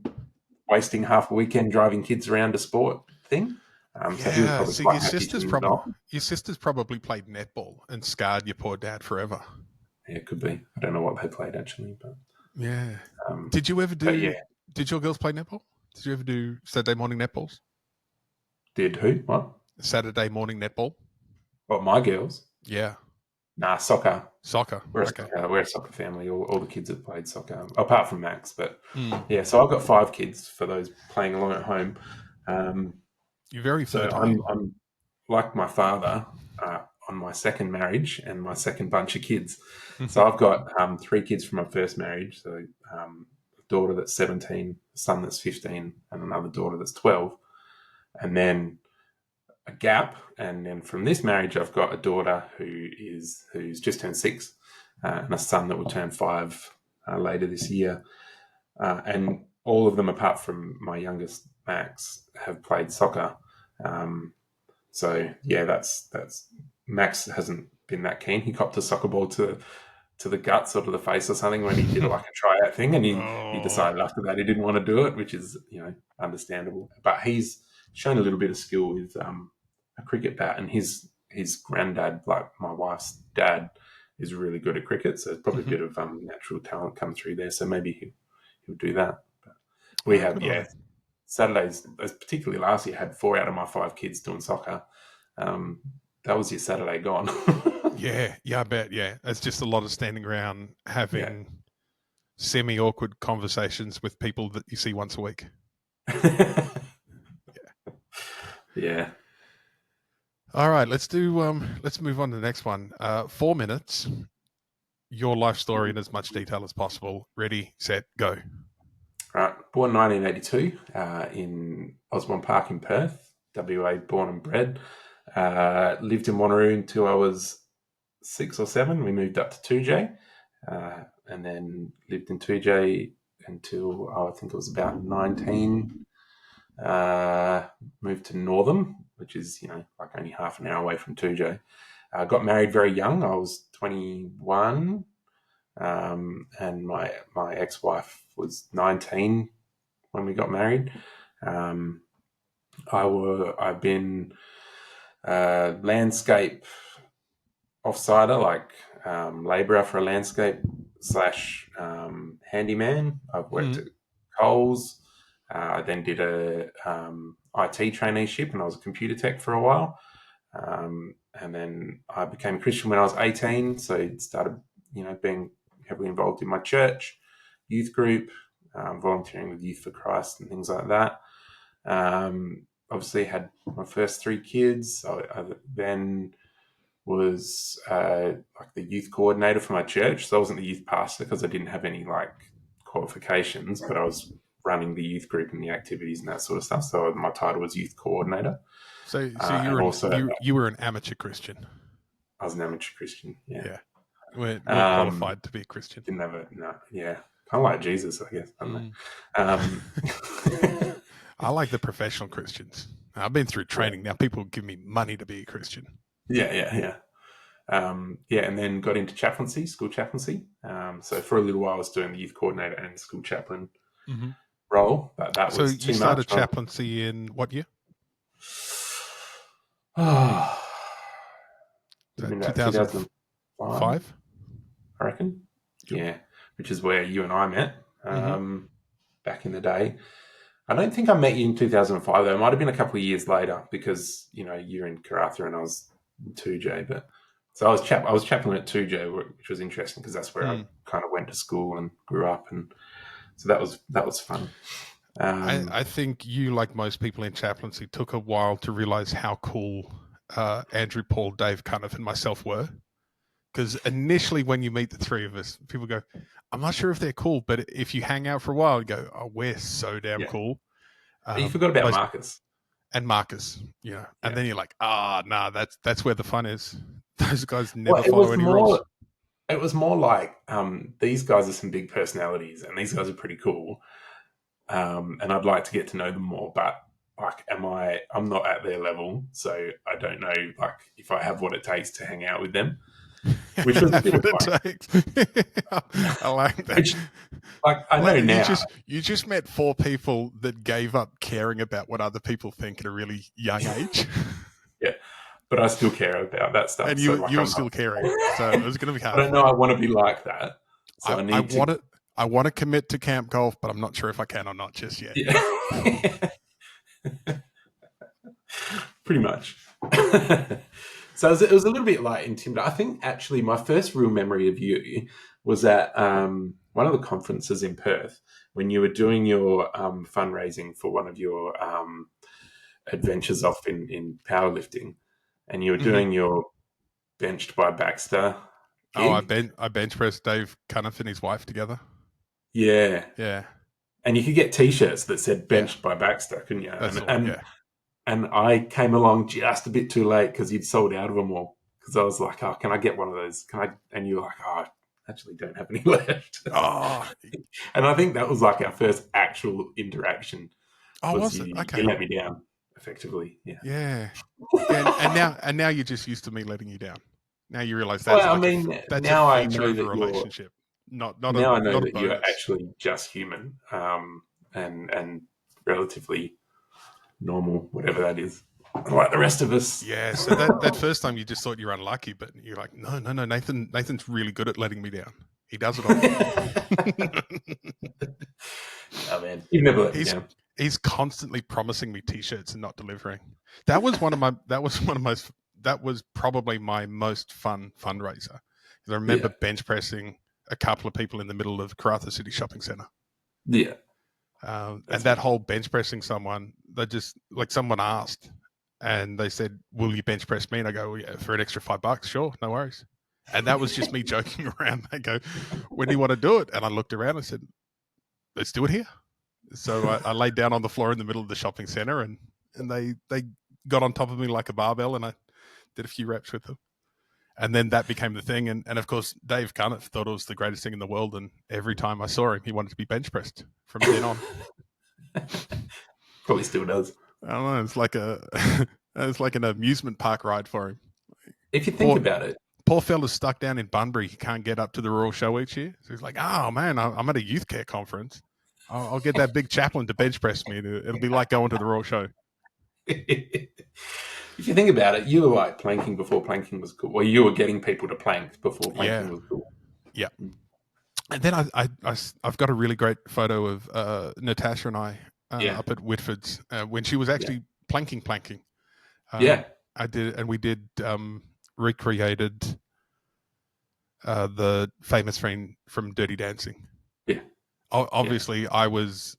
wasting half a weekend driving kids around to sport thing. So he was Yeah, probably so quite happy to move on. your sisters probably played netball and scarred your poor dad forever. Yeah, it could be. I don't know what they played actually, but Yeah. um, Did you ever but yeah, do? Did your girls play netball? Did you ever do Saturday morning netballs? did who? What? Saturday morning netball? What, my girls? Yeah. Nah, soccer. Soccer. Okay. We're a soccer family. All the kids have played soccer, apart from Max. But Mm. yeah, so I've got 5 kids for those playing along at home. You're very So fertile. I'm like my father on my second marriage and my second bunch of kids. So I've got 3 kids from my first marriage. So a daughter that's 17, a son that's 15, and another daughter that's 12. And then a gap, and then from this marriage, I've got a daughter who's just turned 6, and a son that will turn 5 later this year. And all of them, apart from my youngest Max, have played soccer. So yeah, that's Max hasn't been that keen. He copped a soccer ball to the guts or to the face or something when he did like a tryout thing, and he decided after that he didn't want to do it, which is understandable. But he's shown a little bit of skill with a cricket bat, and his granddad, like my wife's dad, is really good at cricket. So there's probably a bit of natural talent come through there. So maybe he'll do that. But we have Saturdays, particularly last year, had 4 out of my 5 kids doing soccer. That was your Saturday gone. Yeah, I bet. Yeah, it's just a lot of standing around having semi-awkward conversations with people that you see once a week. Yeah. All right, let's move on to the next one. 4 minutes. Your life story in as much detail as possible. Ready, set, go. Right. Born 1982 in Osborne Park in Perth, WA, born and bred. Lived in Wanneroo until I was 6 or 7. We moved up to 2J, and then lived in 2J until I think it was about 19. Moved to Northam, which is like only half an hour away from 2J. Got married very young. I was 21, and my ex-wife was 19 when we got married. I've been landscape offsider, like labourer for a landscape / handyman. I've worked at Coles. I then did a IT traineeship, and I was a computer tech for a while. And then I became a Christian when I was 18, so I started, being heavily involved in my church, youth group, volunteering with Youth for Christ and things like that. Obviously had my first 3 kids. I then was like the youth coordinator for my church. So I wasn't the youth pastor because I didn't have any qualifications, but I was running the youth group and the activities and that sort of stuff. So my title was youth coordinator. So you were an amateur Christian. I was an amateur Christian. Yeah. You weren't qualified to be a Christian. Didn't have it. No. Yeah. Kind of like Jesus, I guess. I like the professional Christians. I've been through training. Now people give me money to be a Christian. Yeah. And then got into chaplaincy, school chaplaincy. So for a little while, I was doing the youth coordinator and school chaplain role. But that was too much. So you started chaplaincy in what year? 2005, I reckon. Yeah, which is where you and I met back in the day. I don't think I met you in 2005 though. It might have been a couple of years later because you're in Karratha and I was in 2J. But so I was chaplain at 2J, which was interesting because that's where I kind of went to school and grew up, and so that was fun. I think you, like most people in chaplaincy, took a while to realize how cool Andrew, Paul, Dave, Cunniff, and myself were. Because initially, when you meet the 3 of us, people go, "I'm not sure if they're cool," but if you hang out for a while, you go, "Oh, we're so damn cool." You forgot about Marcus. And Marcus, and then you're like, nah, that's where the fun is. Those guys never follow any rules. It was more like these guys are some big personalities, and these guys are pretty cool. And I'd like to get to know them more, but I'm not at their level, so I don't know if I have what it takes to hang out with them. which was a Have bit of what fun. it takes. I like that. Which, like, I know now. You just met 4 people that gave up caring about what other people think at a really young age. Yeah, but I still care about that stuff. And So, like, you were I'm still not. caring. So it was going to be I hard don't for know. you. I want to be like that. So I need to. I want to commit to camp golf, but I'm not sure if I can or not just yet. Yeah. Pretty much. So it was a little bit like intimidating. I think actually my first real memory of you was at one of the conferences in Perth when you were doing your fundraising for one of your adventures off in powerlifting, and you were doing your Benched by Baxter gig. I bench pressed Dave Cuniff and his wife together. Yeah. Yeah. And you could get T-shirts that said Yeah. Benched by Baxter, couldn't you? That's the one, yeah. And I came along just a bit too late because you'd sold out of them all. Because I was like, oh, can I get one of those? Can I? And you were like, oh, I actually don't have any left. Oh. And I think that was like our first actual interaction. Oh, was it? Okay. You let me down, effectively. Yeah. Yeah. And now you're just used to me letting you down. Now you realize that's Well, that's now a I feature know of a that relationship. Not a you're bonus. actually just human, and relatively normal, whatever that is, like the rest of us. Yeah. So that first time you just thought you were unlucky, but you're like, no, Nathan's really good at letting me down. He does it all. Oh man, you've never let me down. He's constantly promising me T-shirts and not delivering. That was probably my most fun fundraiser. I remember bench pressing a couple of people in the middle of Karratha City Shopping Centre. Yeah. And that whole bench pressing someone, someone asked and they said, will you bench press me? And I go, well, yeah, for an extra $5, sure, no worries. And that was just me joking around. They go, when do you want to do it? And I looked around and I said, let's do it here. So I laid down on the floor in the middle of the shopping centre and they got on top of me like a barbell and I did a few reps with them. And then that became the thing. And of course, Dave Cuniff thought it was the greatest thing in the world. And every time I saw him, he wanted to be bench pressed from then on. Probably still does. I don't know. It's like an amusement park ride for him. If you think about it. Poor fella's stuck down in Bunbury. He can't get up to the Royal Show each year. So he's like, oh, man, I'm at a youth care conference. I'll get that big chaplain to bench press me. It'll be like going to the Royal Show. If you think about it, you were like planking before planking was cool. Well, you were getting people to plank before planking was cool. Yeah. And then I've got a really great photo of Natasha and I up at Whitford's when she was actually planking. I did, and we did recreated the famous scene from Dirty Dancing. Yeah. Obviously, I was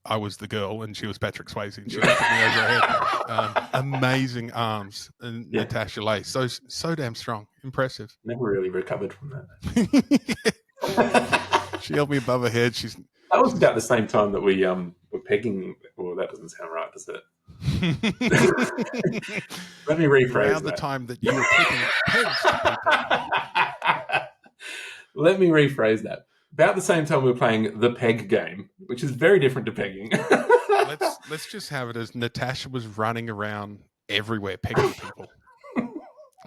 the girl, and she was Patrick Swayze. And she looked at me over her head. Amazing arms, and Natasha Leigh, so damn strong, impressive. Never really recovered from that. She held me above her head. That was about the same time that we were pegging. Well, that doesn't sound right, does it? Let me rephrase around the time that you were picking pegs to people. Let me rephrase that. About the same time we were playing the peg game, which is very different to pegging. let's just have it as Natasha was running around everywhere pegging people,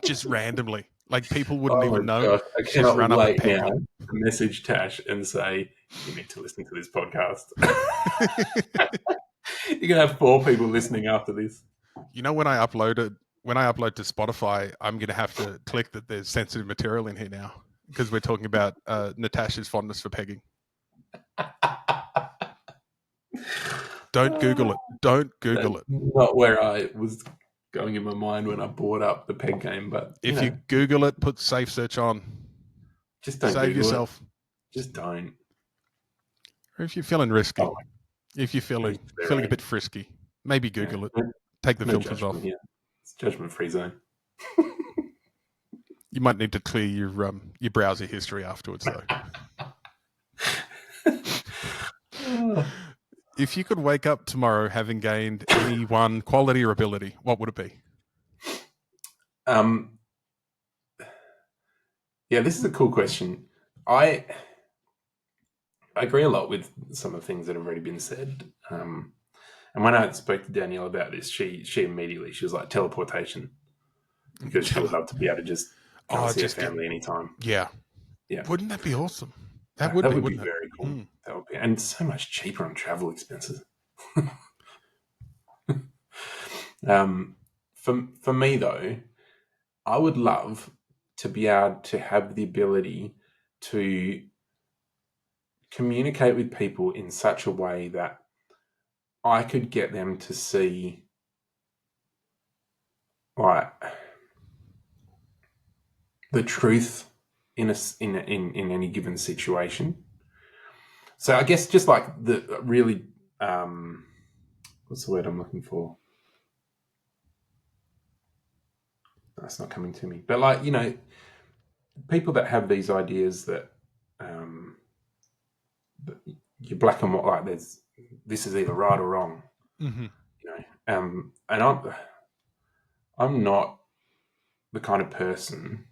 just randomly. Like people wouldn't even know. I cannot wait now to message Tash and say, you need to listen to this podcast. You're going to have 4 people listening after this. You know, when I upload to Spotify, I'm going to have to click that there's sensitive material in here now because we're talking about Natasha's fondness for pegging. Don't Google it. Don't Google it. Not where I was going in my mind when I brought up the peg game, but if you Google it, put safe search on. Just don't save Google yourself. It. Just don't. Or if you're feeling risky, if you're feeling a bit frisky, maybe Google it. Take the filters off. Yeah. It's judgment-free zone. You might need to clear your browser history afterwards, though. If you could wake up tomorrow having gained any one quality or ability, what would it be? Yeah, this is a cool question. I agree a lot with some of the things that have already been said. And when I spoke to Danielle about this, she immediately, she was like, teleportation. Because she would love to be able to just Go and see a just family anytime. yeah. Yeah. Wouldn't that be awesome? That That would be wouldn't it? very cool. That would be, and so much cheaper on travel expenses. For me though, I would love to be able to have the ability to communicate with people in such a way that I could get them to see, like, the truth in any given situation. So I guess just like the really, what's the word I'm looking for? That's not coming to me. But like, people that have these ideas that, that you're black and white, like this is either right or wrong. Mm-hmm. And I'm not the kind of person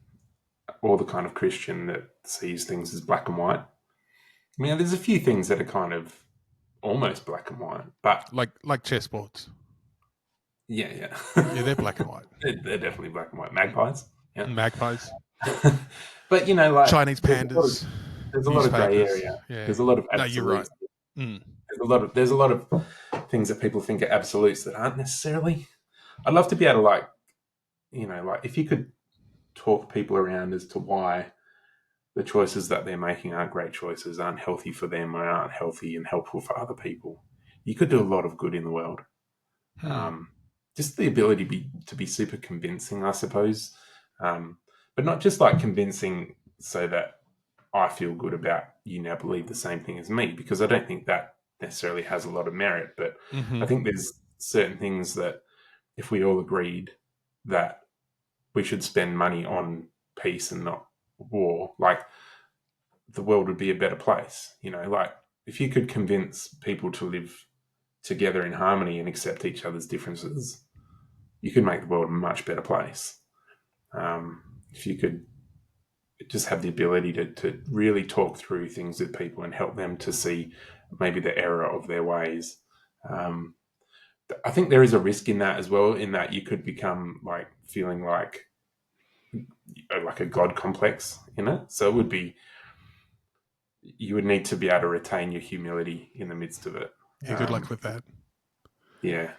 or the kind of Christian that sees things as black and white. I mean, there's a few things that are kind of almost black and white, but Like chessboards. yeah. Yeah, they're black and white. They're definitely black and white. Magpies, yeah. Magpies. But like Chinese pandas. there's a lot of grey Newspapers. area. Yeah. There's a lot of No, you're right. absolutes. There's a lot of things that people think are absolutes that aren't necessarily. I'd love to be able to like if you could talk people around as to why the choices that they're making aren't great choices, aren't healthy for them, or aren't healthy and helpful for other people. You could do a lot of good in the world. Just the ability to be super convincing, I suppose, but not just like convincing so that I feel good about you now believe the same thing as me, because I don't think that necessarily has a lot of merit. But I think there's certain things that if we all agreed that we should spend money on peace and not war, like the world would be a better place. Like if you could convince people to live together in harmony and accept each other's differences, you could make the world a much better place. If you could just have the ability to really talk through things with people and help them to see maybe the error of their ways. I think there is a risk in that as well, in that you could become like feeling like a God complex in it. So it would be, you would need to be able to retain your humility in the midst of it. Yeah, good luck with that. Yeah.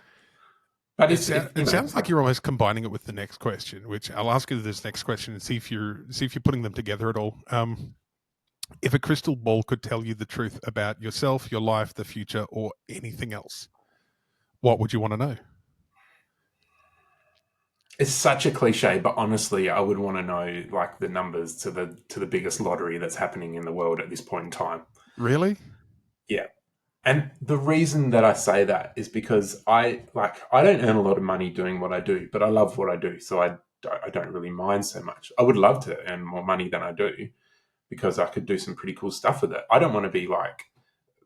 But it sounds like you're almost combining it with the next question, which I'll ask you this next question and see if you're putting them together at all. If a crystal ball could tell you the truth about yourself, your life, the future, or anything else, what would you want to know? It's such a cliche, but honestly, I would want to know like the numbers to the biggest lottery that's happening in the world at this point in time. Really? Yeah. And the reason that I say that is because I don't earn a lot of money doing what I do, but I love what I do. So I don't really mind so much. I would love to earn more money than I do because I could do some pretty cool stuff with it. I don't want to be like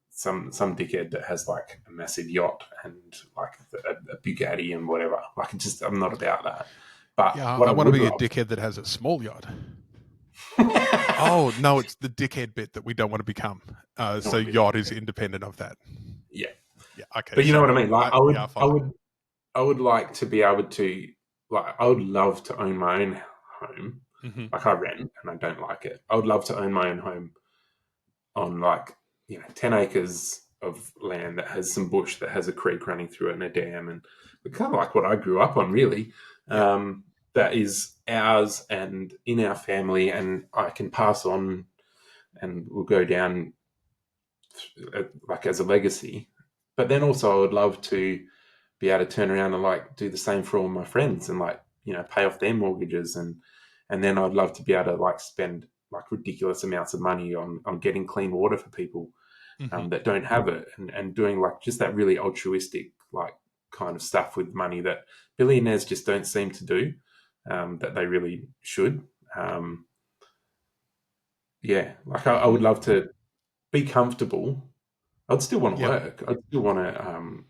some dickhead that has like a massive yacht and like a Bugatti and whatever. Like I'm not about that. But yeah, I want to be a dickhead that has a small yacht. Oh no, it's the dickhead bit that we don't want to become. So yacht is independent of that. Yeah. Okay. But you know what I mean? Like I would like to be able to, like, I would love to own my own home. Mm-hmm. Like I rent and I don't like it. I would love to own my own home on 10 acres of land that has some bush, that has a creek running through it and a dam, and kind of like what I grew up on, really. Yeah. That is ours and in our family, and I can pass on and will go down like as a legacy. But then also I would love to be able to turn around and like do the same for all my friends and pay off their mortgages, and then I'd love to be able to like spend like ridiculous amounts of money on getting clean water for people that don't have it, and doing like just that really altruistic like kind of stuff with money that billionaires just don't seem to do, that they really should. Like I would love to be comfortable. I'd still want to work. I'd still want to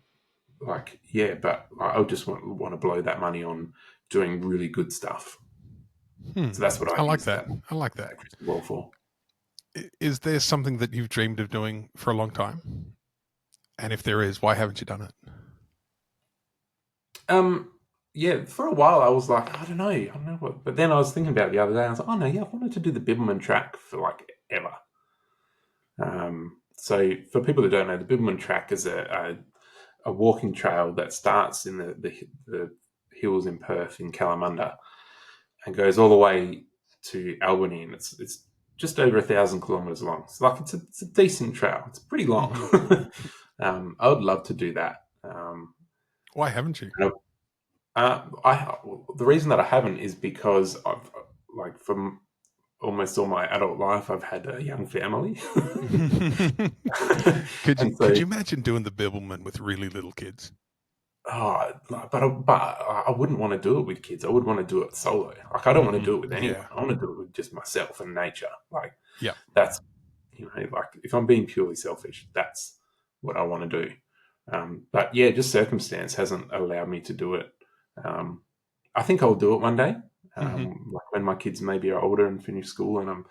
but I just want to blow that money on doing really good stuff. So that's what I like that. I like that. Crystal ball for. Is there something that you've dreamed of doing for a long time? And if there is, why haven't you done it? yeah, for a while I was like, I don't know what. But then I was thinking about it the other day. I was like, oh no, yeah, I wanted to do the Bibbulmun track for like ever. So for people that don't know, the Bibbulmun track is a walking trail that starts in the hills in Perth in Kalamunda and goes all the way to Albany, and it's just over 1,000 kilometers long. So like it's a decent trail. It's pretty long. Hmm. I would love to do that. Why haven't you? The reason that I haven't is because I've like from almost all my adult life I've had a young family, could you and could so you imagine doing the Bibbulmun with really little kids? but I wouldn't want to do it with kids. I would want to do it solo. Like I don't want to Hmm. do it with anyone. Yeah. I want to do it with just myself and nature. Like Yeah. that's like if I'm being purely selfish, that's what I want to do. But yeah, just circumstance hasn't allowed me to do it. Um, I think I'll do it one day, Hmm. like when my kids maybe are older and finish school, and I'm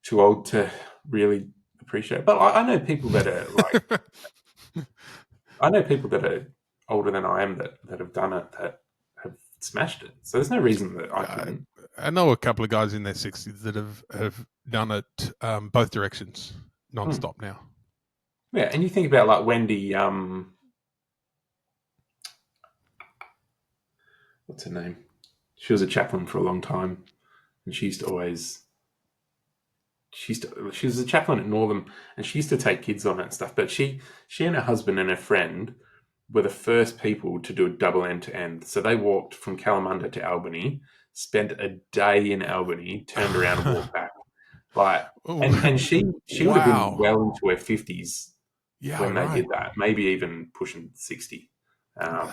too old to really appreciate it. But I know people that are like, I know people that are older than I am that have done it that have smashed it. So there's no reason that I I, couldn't. I know a couple of guys in their 60s that have done it both directions Hmm. non-stop now. Yeah, and you think about like Wendy, what's her name? She was a chaplain for a long time, and she was a chaplain at Northern, and she used to take kids on it and stuff. But she and her husband and her friend were the first people to do a double end to end. So they walked from Kalamunda to Albany, spent a day in Albany, turned around and walked back. Like, and she would have been Wow. well into her 50s Yeah, when they right. did that, maybe even pushing 60. Um,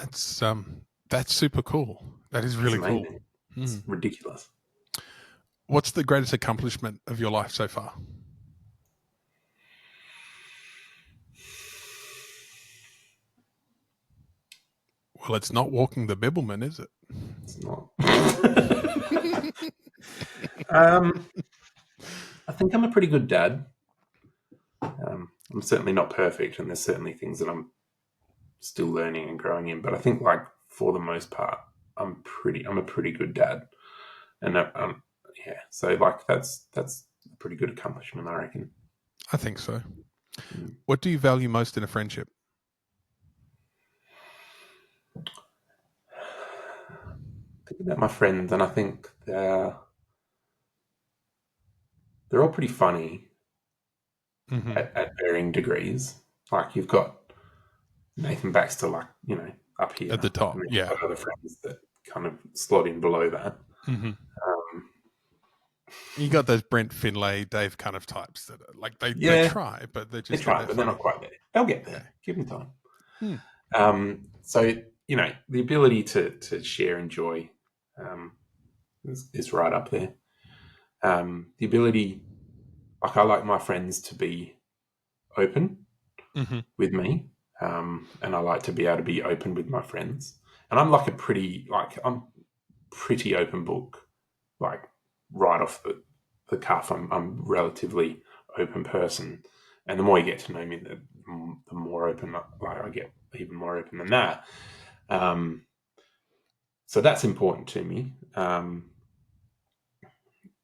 That's super cool. That is it's really cool. amazing. Hmm. It's ridiculous. What's the greatest accomplishment of your life so far? Well, it's not walking the Bibbulmun, is it? It's not. um, I think I'm a pretty good dad. I'm certainly not perfect, and there's certainly things that I'm still learning and growing in. But I think, like for the most part, I'm a pretty good dad, and yeah. So like that's a pretty good accomplishment, I reckon. I think so. Mm. What do you value most in a friendship? Think about my friends, and I think they're all pretty funny Hmm. at varying degrees. Like you've got Nathan Baxter, like up here, At the top, and then you've yeah. got other friends that kind of slot in below that. Hmm. Um, You got those Brent Finlay, Dave kind of types that are like they yeah, try, but they're they just in try, there but they're funny. not quite there. They'll get Yeah. there. Give them time. Hmm. So the ability to share and joy um, is right up there. The ability, like I like my friends to be open Hmm. with me, and I like to be able to be open with my friends. And I'm like I'm pretty open book, like right off the cuff. I'm relatively open person, and the more you get to know me, the more open like I get, even more open than that. Um, so that's important to me.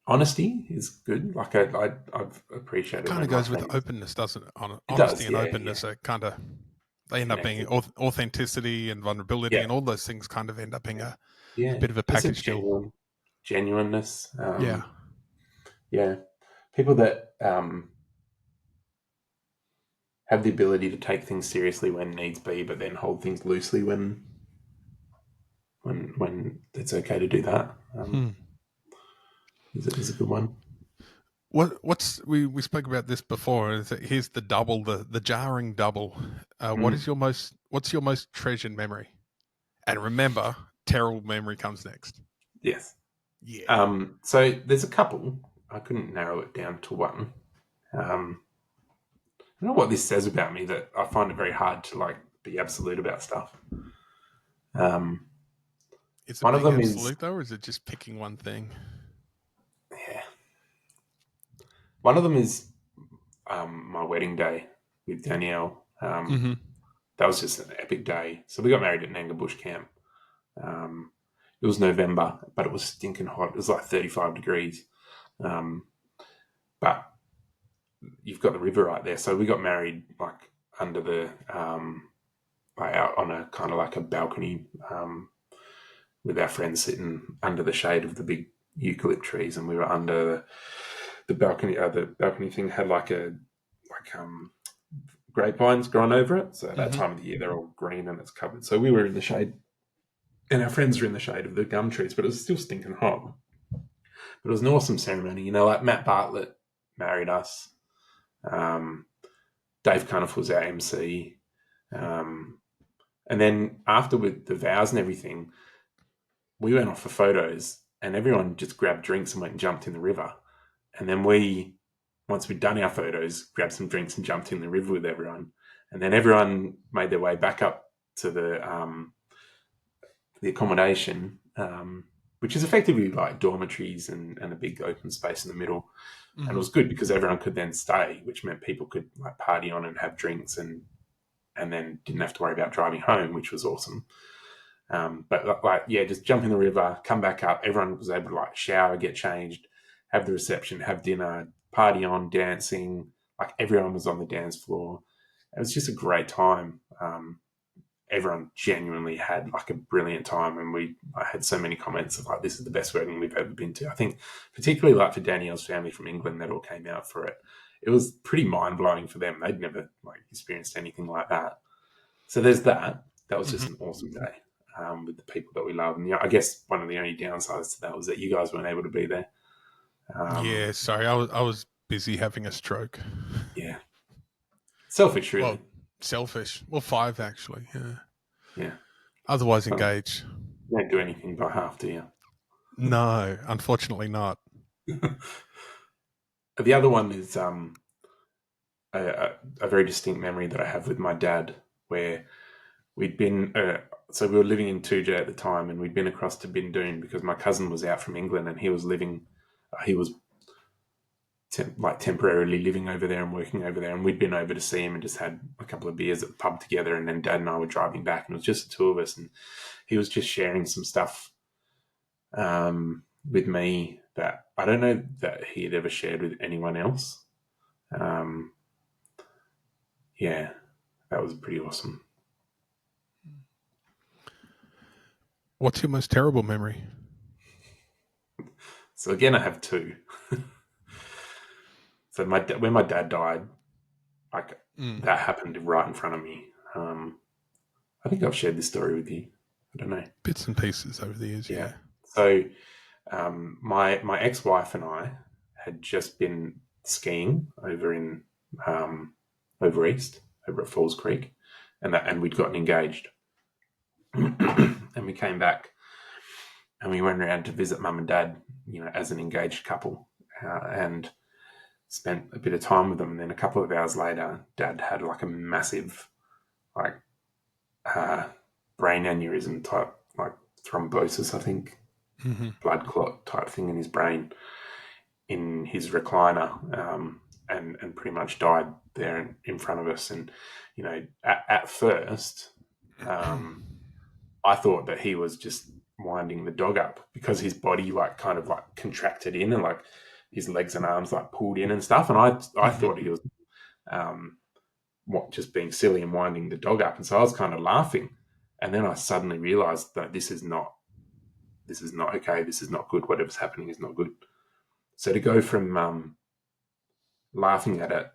Honesty is good. Like I've It appreciated kind of when my goes with friends. openness, doesn't it? It Honesty does, and yeah, openness yeah, are kind of they end up being connected, authenticity and vulnerability, yeah, and all those things kind of end up being yeah, a yeah. bit of a Just a package deal. genuineness. Yeah, Yeah, people that have the ability to take things seriously when needs be, but then hold things loosely when it's okay to do that. hmm. Is a good one. What's we spoke about this before? Is that here's the double, the jarring double. Mm, What's your most treasured memory? And remember, terrible memory comes next. yes. Yeah. So there's a couple. I couldn't narrow it down to one. I don't know what this says about me that I find it very hard to like be absolute about stuff. Um, Is it one of being them is absolute though, or is it just picking one thing? yeah. One of them is my wedding day with Danielle. Hmm. That was just an epic day. So we got married at Nanga Bush Camp. It was November, but it was stinking hot. It was like 35 degrees. But you've got the river right there. So we got married like under the, like out on a kind of like a balcony with our friends sitting under the shade of the big eucalypt trees, and we were under the balcony. The balcony thing had like grapevines growing over it. So at that time of the year, they're all green and it's covered. So we were in the shade, and our friends were in the shade of the gum trees, but it was still stinking hot. But it was an awesome ceremony. You know, like Matt Bartlett married us. Dave Cuniff was our MC. And then after with the vows and everything, we went off for photos, and everyone just grabbed drinks and went and jumped in the river. And then once we'd done our photos, grabbed some drinks and jumped in the river with everyone. And then everyone made their way back up to the accommodation, which is effectively like dormitories and a big open space in the middle. And it was good because everyone could then stay, which meant people could like party on and have drinks and then didn't have to worry about driving home, which was awesome. But like, yeah, just jump in the river, come back up. Everyone was able to like shower, get changed, have the reception, have dinner, party on, dancing. Like everyone was on the dance floor. It was just a great time. Everyone genuinely had like a brilliant time, and I had so many comments of like, this is the best wedding we've ever been to. I think particularly like for Danielle's family from England that all came out for it. It was pretty mind-blowing for them. They'd never like experienced anything like that. So there's that. That was just an awesome day with the people that we love. And yeah, I guess one of the only downsides to that was that you guys weren't able to be there. Yeah, sorry, I was busy having a stroke. Yeah. Selfish, really. Well, selfish. Well, 5 actually. Yeah. Yeah. Otherwise engaged. You don't do anything by half, do you? No, unfortunately not. The other one is a very distinct memory that I have with my dad, where we'd been, so we were living in Tuja at the time, and we'd been across to Bindoon because my cousin was out from England, and he was temporarily living over there and working over there, and we'd been over to see him and just had a couple of beers at the pub together, and then Dad and I were driving back, and it was just the two of us, and he was just sharing some stuff with me that I don't know that he had ever shared with anyone else. Yeah, that was pretty awesome. What's your most terrible memory? So again, I have 2. So when my dad died, like that happened right in front of me. I think I've shared this story with you. I don't know. Bits and pieces over the years. Yeah. So my ex-wife and I had just been skiing over in over east, over at Falls Creek, and we'd gotten engaged. And we came back and we went around to visit Mum and Dad, you know, as an engaged couple, and spent a bit of time with them. And then a couple of hours later, Dad had like a massive, like, brain aneurysm type, like thrombosis, I think, blood clot type thing in his brain, in his recliner, and pretty much died there in front of us. And, you know, at first, I thought that he was just winding the dog up because his body like kind of like contracted in and like his legs and arms like pulled in and stuff. And I thought he was just being silly and winding the dog up. And so I was kind of laughing. And then I suddenly realized that this is not okay. This is not good. Whatever's happening is not good. So to go from laughing at it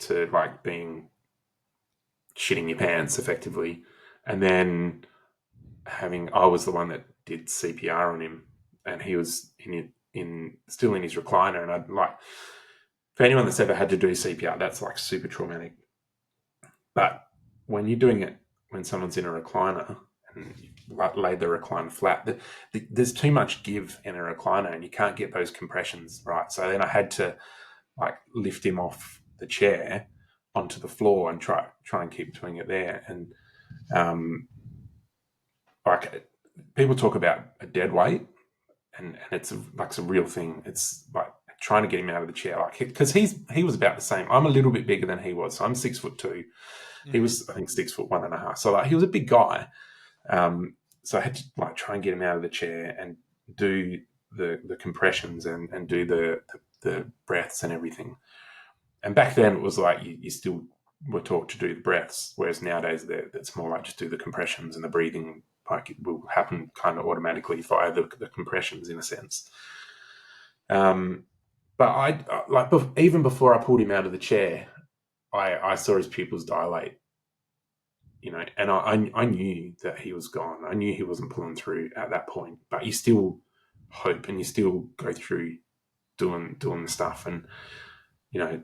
to like being shitting your pants effectively, and then I was the one that did CPR on him, and he was still in his recliner. And I'd like, for anyone that's ever had to do CPR, that's like super traumatic. But when you're doing it when someone's in a recliner and you lay the recliner flat, there's too much give in a recliner, and you can't get those compressions right. So then I had to like lift him off the chair onto the floor and try and keep doing it there. And like people talk about a dead weight, and it's a real thing. It's like trying to get him out of the chair, like because he was about the same. I'm a little bit bigger than he was, so I'm 6'2". He was, I think, 6'1.5". So like he was a big guy. so I had to like try and get him out of the chair and do the compressions and do the breaths and everything. And back then it was like you still were taught to do the breaths, whereas nowadays it's more like just do the compressions, and the breathing like it will happen kind of automatically via the compressions in a sense. But I like even before I pulled him out of the chair, I saw his pupils dilate, you know, and I knew that he was gone. I knew he wasn't pulling through at that point, but you still hope and you still go through doing the stuff. And you know,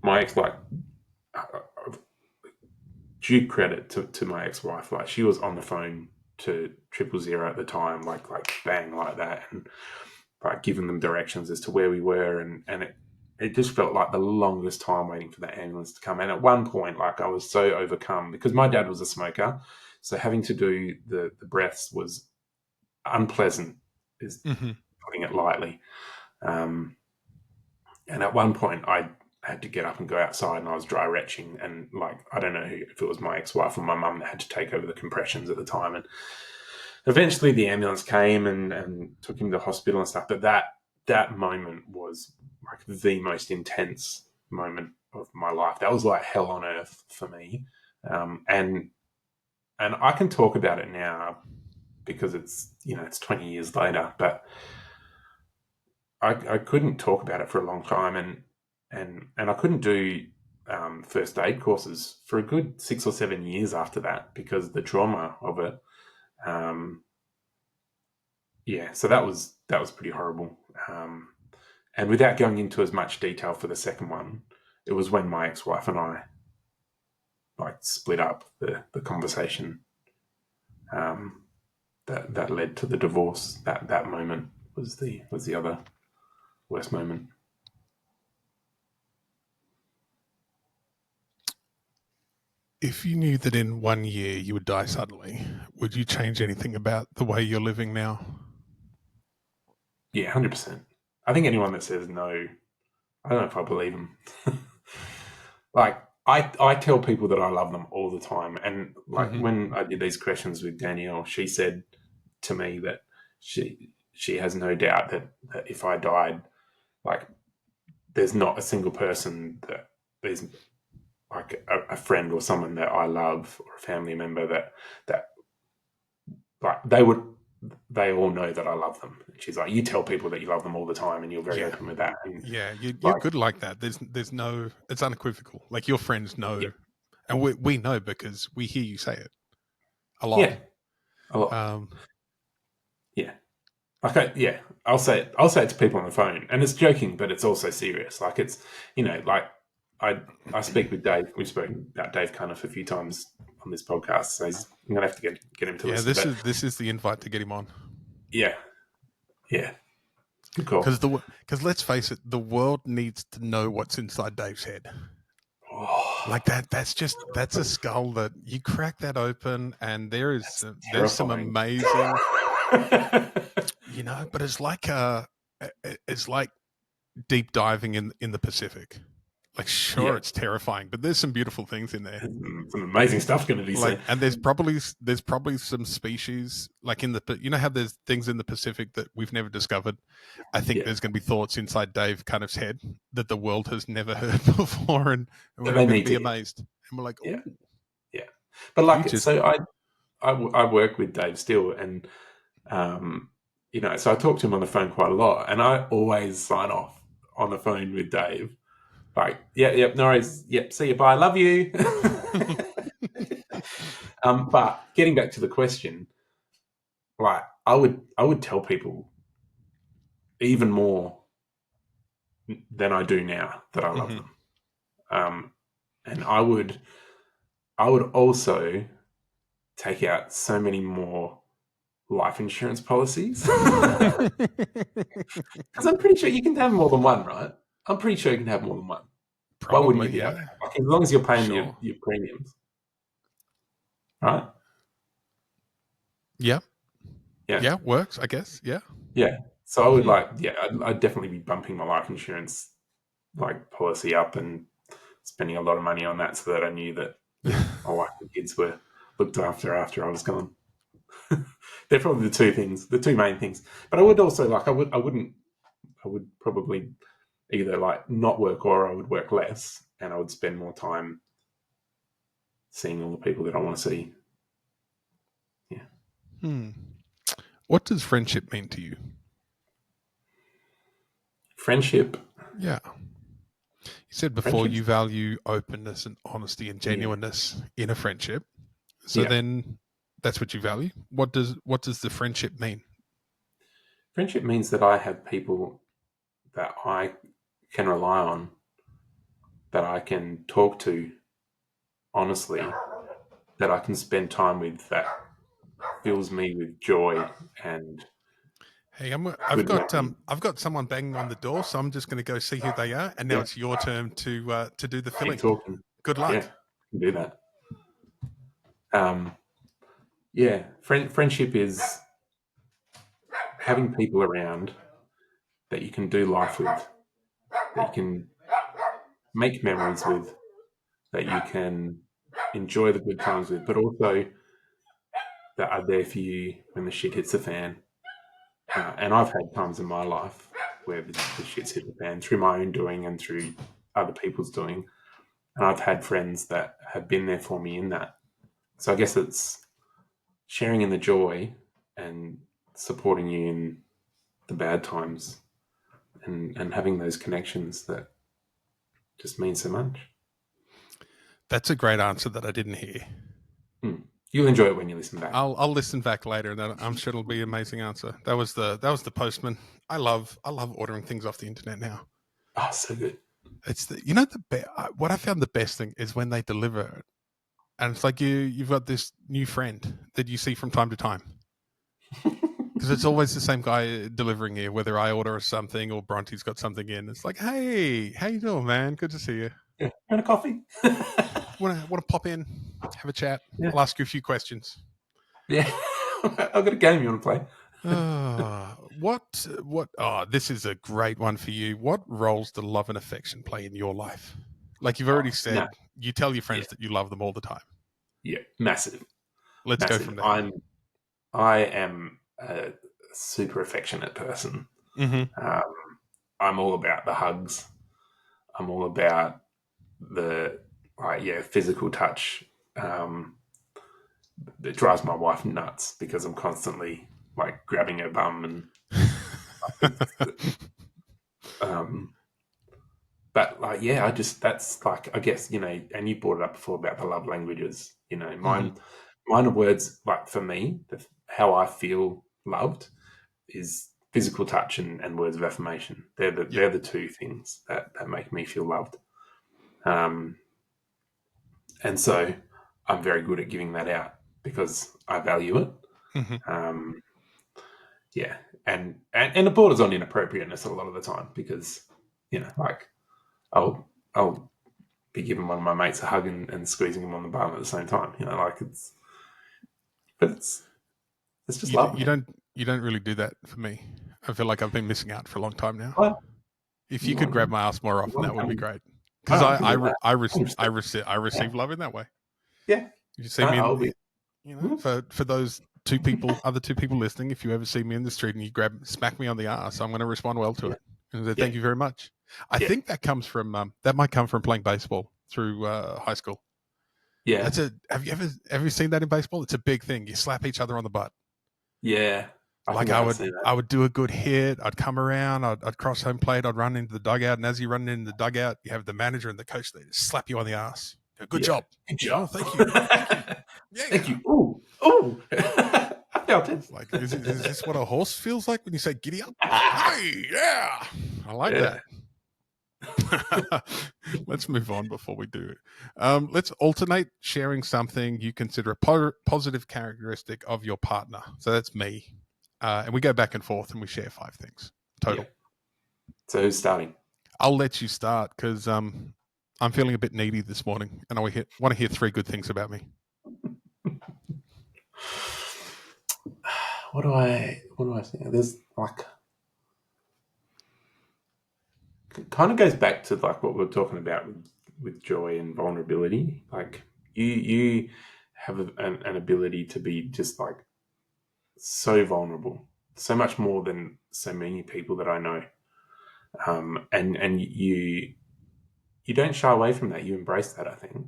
my ex, like, due credit to my ex-wife, like she was on the phone to 000 at the time, like bang, like that, and like giving them directions as to where we were, and it just felt like the longest time waiting for that ambulance to come. And at one point, like I was so overcome because my dad was a smoker, so having to do the breaths was unpleasant, is putting it lightly. And at one point, I had to get up and go outside, and I was dry retching, and like I don't know if it was my ex-wife or my mum that had to take over the compressions at the time. And eventually, the ambulance came and took him to the hospital and stuff. But that moment was like the most intense moment of my life. That was like hell on earth for me, and I can talk about it now because it's, you know, it's 20 years later, but I couldn't talk about it for a long time, and I couldn't do first aid courses for a good 6 or 7 years after that because the trauma of it. Yeah, so that was pretty horrible. And without going into as much detail for the second one, it was when my ex-wife and I like split up the conversation that led to the divorce. That moment was the other worst moment. If you knew that in 1 year you would die suddenly, would you change anything about the way you're living now? Yeah, 100%. I think anyone that says no, I don't know if I believe them. Like, I tell people that I love them all the time. And like when I did these questions with Danielle, she said to me that she has no doubt that if I died, like there's not a single person that there's like a friend or someone that I love or a family member that like they all know that I love them. And she's like, you tell people that you love them all the time and you're very open with that. And yeah, you're like, good like that. There's no, it's unequivocal. Like your friends know, yeah, and we know because we hear you say it a lot. yeah, a lot. Yeah. Okay, yeah, I'll say it to people on the phone, and it's joking, but it's also serious. Like it's, you know, like I speak with Dave. We've spoken about Dave Cuniff a few times on this podcast, so I'm gonna have to get him to Yeah, listen. But this is the invite to get him on. yeah, good call. Because let's face it, the world needs to know what's inside Dave's head. Oh, Like that's a skull that you crack that open, and there's some terrifying. amazing, you know. But it's like deep diving in the Pacific. Like, sure, Yeah, it's terrifying, but there's some beautiful things in there. some amazing stuff going to be Like, seen. and there's probably some species like you know how there's things in the Pacific that we've never discovered. I think Yeah, there's going to be thoughts inside Dave Cuniff's head that the world has never heard before, and we're they all going to need be to hear. amazed. And we're like, Yeah, oh, yeah. But you like, just so I work with Dave still, and you know, so I talk to him on the phone quite a lot, and I always sign off on the phone with Dave like, yeah, no worries, yep, see you, bye, love you. But getting back to the question, like, I would tell people even more than I do now that I love them, and I would also take out so many more life insurance policies because I'm pretty sure you can have more than one, right? I'm pretty sure you can have more than one. Why wouldn't probably, you be able to? yeah, Like, as long as you're paying sure, your premiums, right? yeah, Yeah, yeah, works, I guess, yeah. yeah. So I would like, yeah, I'd definitely be bumping my life insurance like policy up and spending a lot of money on that so that I knew that, you know, my wife and kids were looked after I was gone. They're probably the two main things. But I would also I would probably either like not work or I would work less, and I would spend more time seeing all the people that I want to see. Yeah. What does friendship mean to you? Friendship. Yeah. You said before Friendships. you value openness and honesty and Yeah. genuineness in a friendship. So Yeah. then that's what you value. What does the friendship mean? Friendship means that I have people that I can rely on, that I can talk to honestly, that I can spend time with, that fills me with joy and Hey, good memories. I've got someone banging on the door, so I'm just going to go see who they are. And now Yeah. it's your turn to do the Keep filling. talking. Good Yeah. luck. Can do that. Yeah. Friendship is having people around that you can do life with, that you can make memories with, that you can enjoy the good times with, but also that are there for you when the shit hits the fan. And I've had times in my life where the shit's hit the fan through my own doing and through other people's doing. And I've had friends that have been there for me in that. So I guess it's sharing in the joy and supporting you in the bad times, and having those connections that just mean so much. That's a great answer that I didn't hear. You'll enjoy it when you listen back. I'll listen back later, and I'm sure it'll be an amazing answer. That was the postman. I love ordering things off the internet now. Oh, so good. It's what I found the best thing is when they deliver it, and it's like you've got this new friend that you see from time to time, because it's always the same guy delivering here. Whether I order something or Bronte's got something in, it's like, hey, how you doing, man? Good to see you. Yeah. Want a coffee? Want to pop in, have a chat? Yeah. I'll ask you a few questions. Yeah. I've got a game you want to play. What oh, this is a great one for you. What roles do love and affection play in your life? Like you've already No. said, you tell your Yeah. friends that you love them all the time. Yeah. Massive. Let's go Massive. from there. I am a super affectionate person. Mm-hmm. Um, I'm all about the hugs. I'm all about the physical touch. It drives my wife nuts because I'm constantly like grabbing her bum and um, but like I just that's like I guess and you brought it up before about the love languages. Mm-hmm. Mine are words like for me, how I feel loved is physical touch and words of affirmation. Yep. They're the two things that make me feel loved. Um, and so I'm very good at giving that out because I value it. Mm-hmm. Um, yeah, and it borders on inappropriateness a lot of the time because like I'll be giving one of my mates a hug and squeezing him on the bum at the same time. Like it's just You love, you man. don't really do that for me. I feel like I've been missing out for a long time now. Well, If you you could want grab to my ass more you often, want that to would be come? great. Because Oh, I can do that. I 100%. receive love in that way. Yeah, You see me I'll in, be. Hmm? for those other two people listening, if you ever see me in the street and you smack me on the ass, I'm going to respond well to Yeah, it and say yeah, thank you very much. I yeah, think that comes from that might come from playing baseball through high school. yeah, Have you ever seen that in baseball? It's a big thing. You slap each other on the butt. yeah. I Like think I have seen that. I would do a good hit. I'd come around. I'd cross home plate. I'd run into the dugout, and as you run into the dugout, you have the manager and the coach. They just slap you on the ass. Go, good Yeah, job. good Oh, job. thank you, thank you. Thank Yeah. you. Ooh, ooh. I felt it. It's like, is this what a horse feels like when you say giddy up? Hey, yeah. I like Yeah, that. Let's move on before we do it. Let's alternate sharing something you consider a positive characteristic of your partner. So that's me. And we go back and forth and we share 5 things yeah. total. So who's starting? I'll let you start because I'm feeling a bit needy this morning and I want to hear 3 good things about me. What do I think? There's like it kind of goes back to like what we are talking about with joy and vulnerability. Like you have an ability to be just like so vulnerable, so much more than so many people that I know. And you don't shy away from that. You embrace that, I think.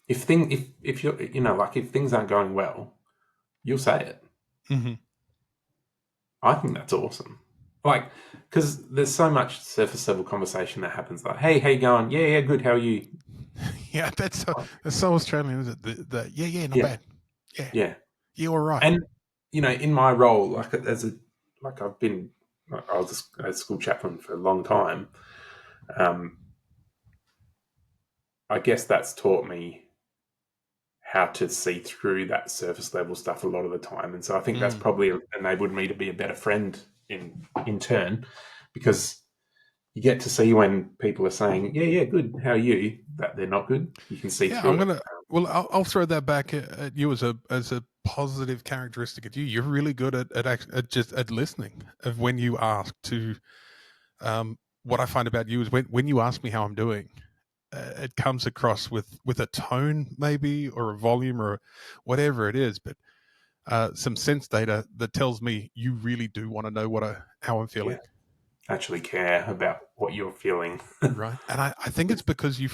If you're, like if things aren't going well, you'll say it. Mm-hmm. I think that's awesome. Like, because there's so much surface level conversation that happens. Like, hey, how you going? Yeah, good. How are you? Yeah, that's so Australian, is it? Not Yeah, bad. Yeah, yeah. you're all right. And in my role, like I've been, I was a school chaplain for a long time. I guess that's taught me how to see through that surface level stuff a lot of the time, and so I think that's probably enabled me to be a better friend in turn, because you get to see when people are saying, yeah, good, how are you, that they're not good. You can see Yeah, through it. I'll throw that back at you as a positive characteristic of you. You're really good at listening. Of when you ask to, what I find about you is when you ask me how I'm doing, it comes across with a tone maybe, or a volume, or whatever it is, but some sense data that tells me you really do want to know how I'm feeling. Yeah, actually care about what you're feeling. Right. And I think it's because you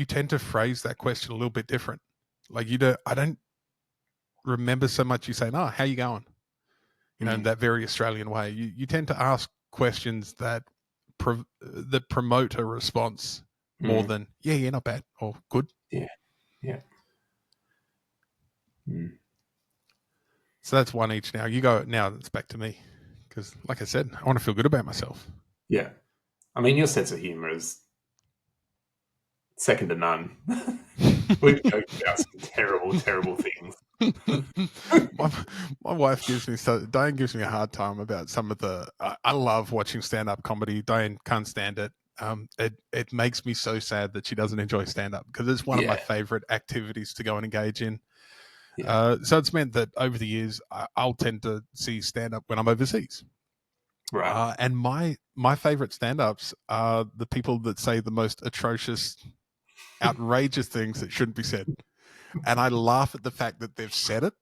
tend to phrase that question a little bit different. Like I don't remember so much you saying, "Oh, how you going?" In that very Australian way. You tend to ask questions that promote a response more than yeah, not bad or good. Yeah, yeah. So that's one each now. You go now. It's back to me because, like I said, I want to feel good about myself. Yeah. I mean, your sense of humor is second to none. We've joked about some terrible, terrible things. my wife Diane gives me a hard time about some of the. I love watching stand up comedy. Diane can't stand it. It makes me so sad that she doesn't enjoy stand up, because it's one of my favorite activities to go and engage in. Yeah. So it's meant that over the years I'll tend to see stand up when I'm overseas. Right. And my favorite stand ups are the people that say the most atrocious, outrageous things that shouldn't be said. And I laugh at the fact that they've said it.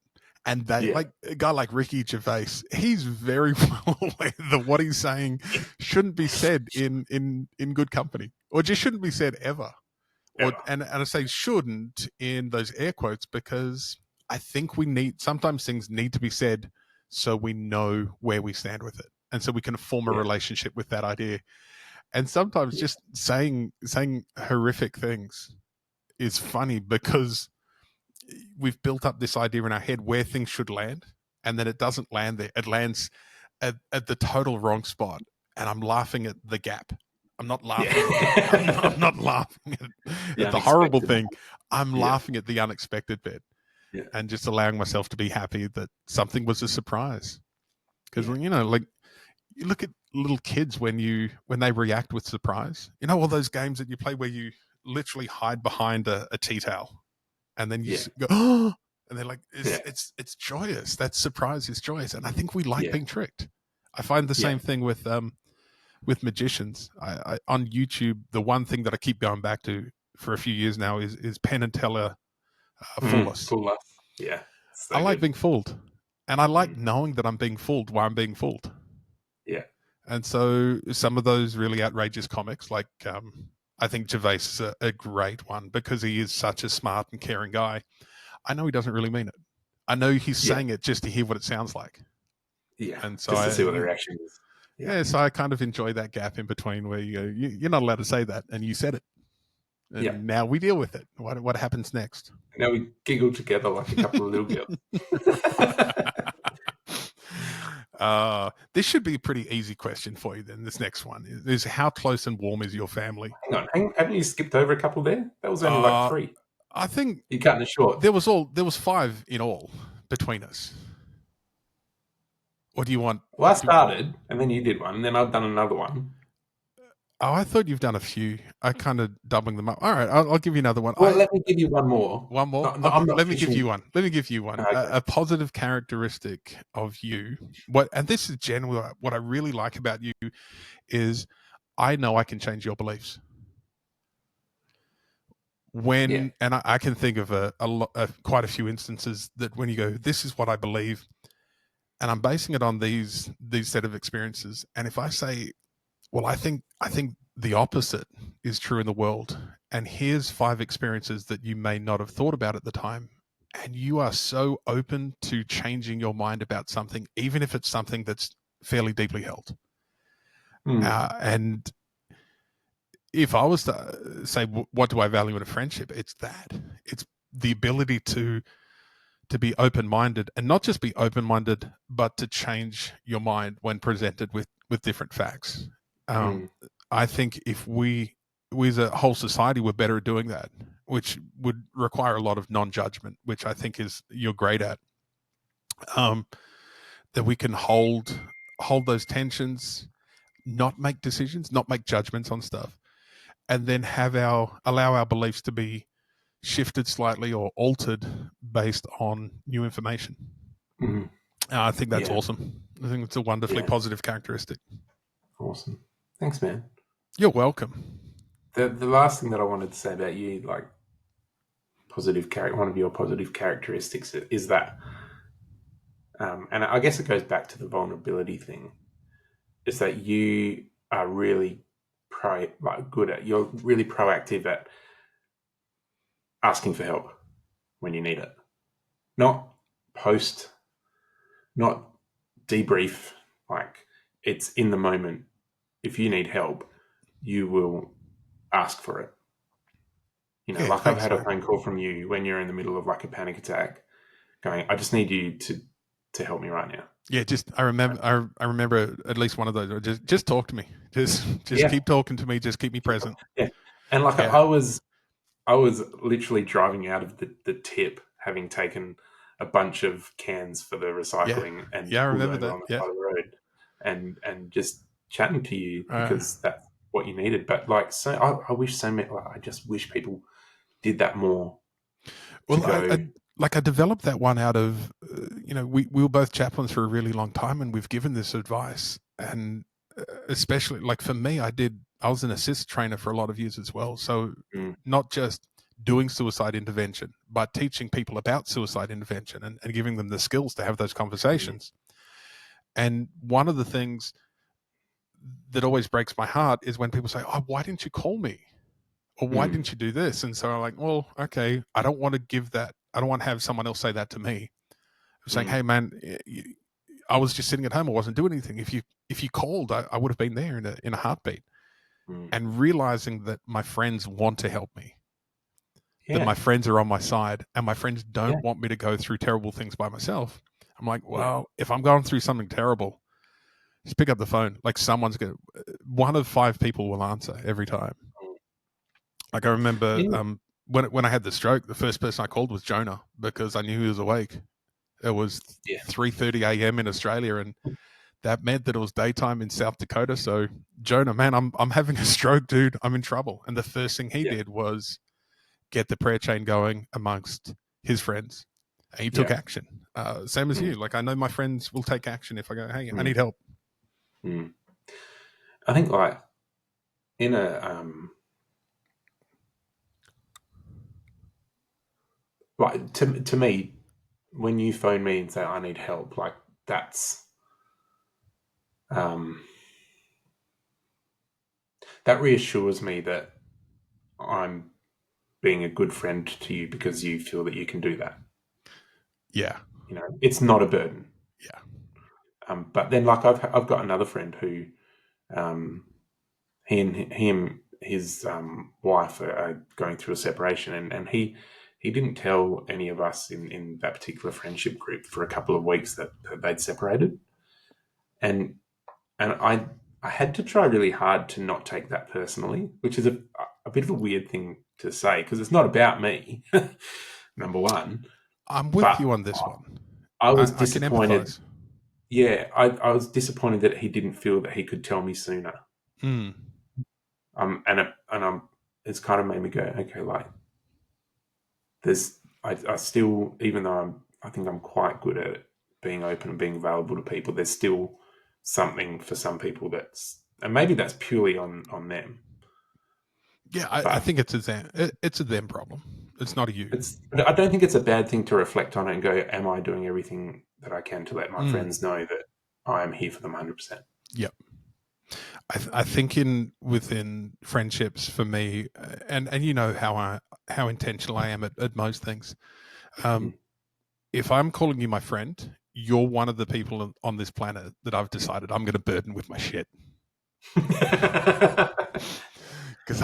And they, Yeah. like a guy like Ricky Gervais, he's very well aware that what he's saying shouldn't be said in good company, or just shouldn't be said ever. And I say shouldn't in those air quotes, because I think sometimes things need to be said so we know where we stand with it, and so we can form a relationship with that idea. And sometimes just saying horrific things is funny, because we've built up this idea in our head where things should land, and then it doesn't land there. It lands at the total wrong spot, and I'm laughing at the gap. I'm not laughing. I'm not laughing at the horrible thing. I'm laughing at the unexpected bit, and just allowing myself to be happy that something was a surprise. Because like, you look at little kids when they react with surprise. All those games that you play where you literally hide behind a tea towel, and then you go, oh, and they're like, it's joyous. That surprise is joyous, and I think we like being tricked. I find the same thing with magicians. I on YouTube, the one thing that I keep going back to for a few years now is Penn and Teller Fool Us. Fool us. Yeah. So I like good. being fooled, and I like knowing that I'm being fooled while I'm being fooled. Yeah. And so some of those really outrageous comics, like I think Gervais is a great one, because he is such a smart and caring guy. I know he doesn't really mean it. I know he's saying it just to hear what it sounds like. Yeah. And so Just to see what the reaction is. Yeah, so I kind of enjoy that gap in between where you're not allowed to say that, and you said it. And now we deal with it. What happens next? Now we giggle together like a couple of little girls. This should be a pretty easy question for you then. This next one is how close and warm is your family? Hang on, haven't you skipped over a couple there? That was only like 3. I think you're cutting it short. There was 5 in all between us. What do you want? Well, I started, and then you did one, and then I've done another one. Oh, I thought you've done a few. I kind of doubling them up. All right, I'll give you another one. Well, let me give you one more. One more? No, I'm not let me give you one. Let me give you one. Okay. A positive characteristic of you. And this is generally what I really like about you, is I know I can change your beliefs. Yeah. And I can think of quite a few instances that when you go, this is what I believe, and I'm basing it on these set of experiences. And if I say, well, I think the opposite is true in the world, and here's 5 experiences that you may not have thought about at the time, and you are so open to changing your mind about something, even if it's something that's fairly deeply held. And if I was to say, what do I value in a friendship? It's that. It's the ability to be open-minded, and not just be open-minded, but to change your mind when presented with different facts. I think if we as a whole society were better at doing that, which would require a lot of non-judgment, which I think is you're great at, that we can hold those tensions, not make decisions, not make judgments on stuff, and then allow our beliefs to be shifted slightly or altered based on new information. I think that's Yeah. awesome. I think it's a wonderfully Yeah. positive characteristic. Awesome. Thanks, man. You're welcome. The last thing that I wanted to say about you, like one of your positive characteristics is that, and I guess it goes back to the vulnerability thing, is that you are really you're really proactive at asking for help when you need it. Not post, not debrief, like it's in the moment. If you need help, you will ask for it. Yeah, Like I've thanks, had a man. phone call from you when you're in the middle of like a panic attack going, I just need you to help me right now. Yeah, I remember at least one of those. Just talk to me. Just Yeah. keep talking to me. Just keep me present. Yeah. And like Yeah, I was literally driving out of the tip, having taken a bunch of cans for the yeah, recycling and yeah. I pulled remember over that. on the Yeah. side of the road and just chatting to you Uh, because that's what you needed. But like, so I wish so many, like, I just wish people did that more to well, go, I developed that one out of we were both chaplains for a really long time, and we've given this advice, and especially like for me, I was an assist trainer for a lot of years as well. So not just doing suicide intervention, but teaching people about suicide intervention and giving them the skills to have those conversations. And one of the things that always breaks my heart is when people say, "Oh, why didn't you call me?" Or why didn't you do this? And so I'm like, well, okay, I don't want to give that. I don't want to have someone else say that to me. I'm saying, hey, man, I was just sitting at home. I wasn't doing anything. If you called, I would have been there in a heartbeat. And realizing that my friends want to help me, that my yeah, friends are on my side, and my friends yeah, don't want me to go through terrible things by myself. I'm like, yeah, well, if I'm going through something terrible, just pick up the phone. Like one of 5 people will answer every time. Like I remember yeah, when I had the stroke, the first person I called was Jonah because I knew he was awake. It was yeah, 3:30 a.m. in Australia, and that meant that it was daytime in South Dakota. So Jonah, man, I'm having a stroke, dude. I'm in trouble. And the first thing he yeah, did was get the prayer chain going amongst his friends. And he took yeah. action. Same as Mm, you. Like I know my friends will take action if I go, hey, I mm, need help. mm. I think like in a like to me, when you phone me and say I need help, like that's um that reassures me that I'm being a good friend to you because you feel that you can do that. Yeah, It's not a burden. yeah, But then, like I've got another friend who um, he and his wife are going through a separation, and he didn't tell any of us in that particular friendship group for a couple of weeks that they'd separated, and I had to try really hard to not take that personally, which is a bit of a weird thing to say because it's not about me, number one. I'm with But you on this one. I was I can disappointed. empathize. Yeah, I was disappointed that he didn't feel that he could tell me sooner. Mm. It's kind of made me go, okay, like I still, even though I think I'm quite good at being open and being available to people, there's still something for some people and maybe that's purely on them. Yeah, I But think it's a them problem. It's not a you. I don't think it's a bad thing to reflect on it and go, am I doing everything that I can to let my Mm, friends know that I am here for them 100%? yep. I think within friendships for me, and you know how intentional I am at most things. Um, Mm. if I'm calling you my friend, you're one of the people on this planet that I've decided I'm going to burden with my shit. Because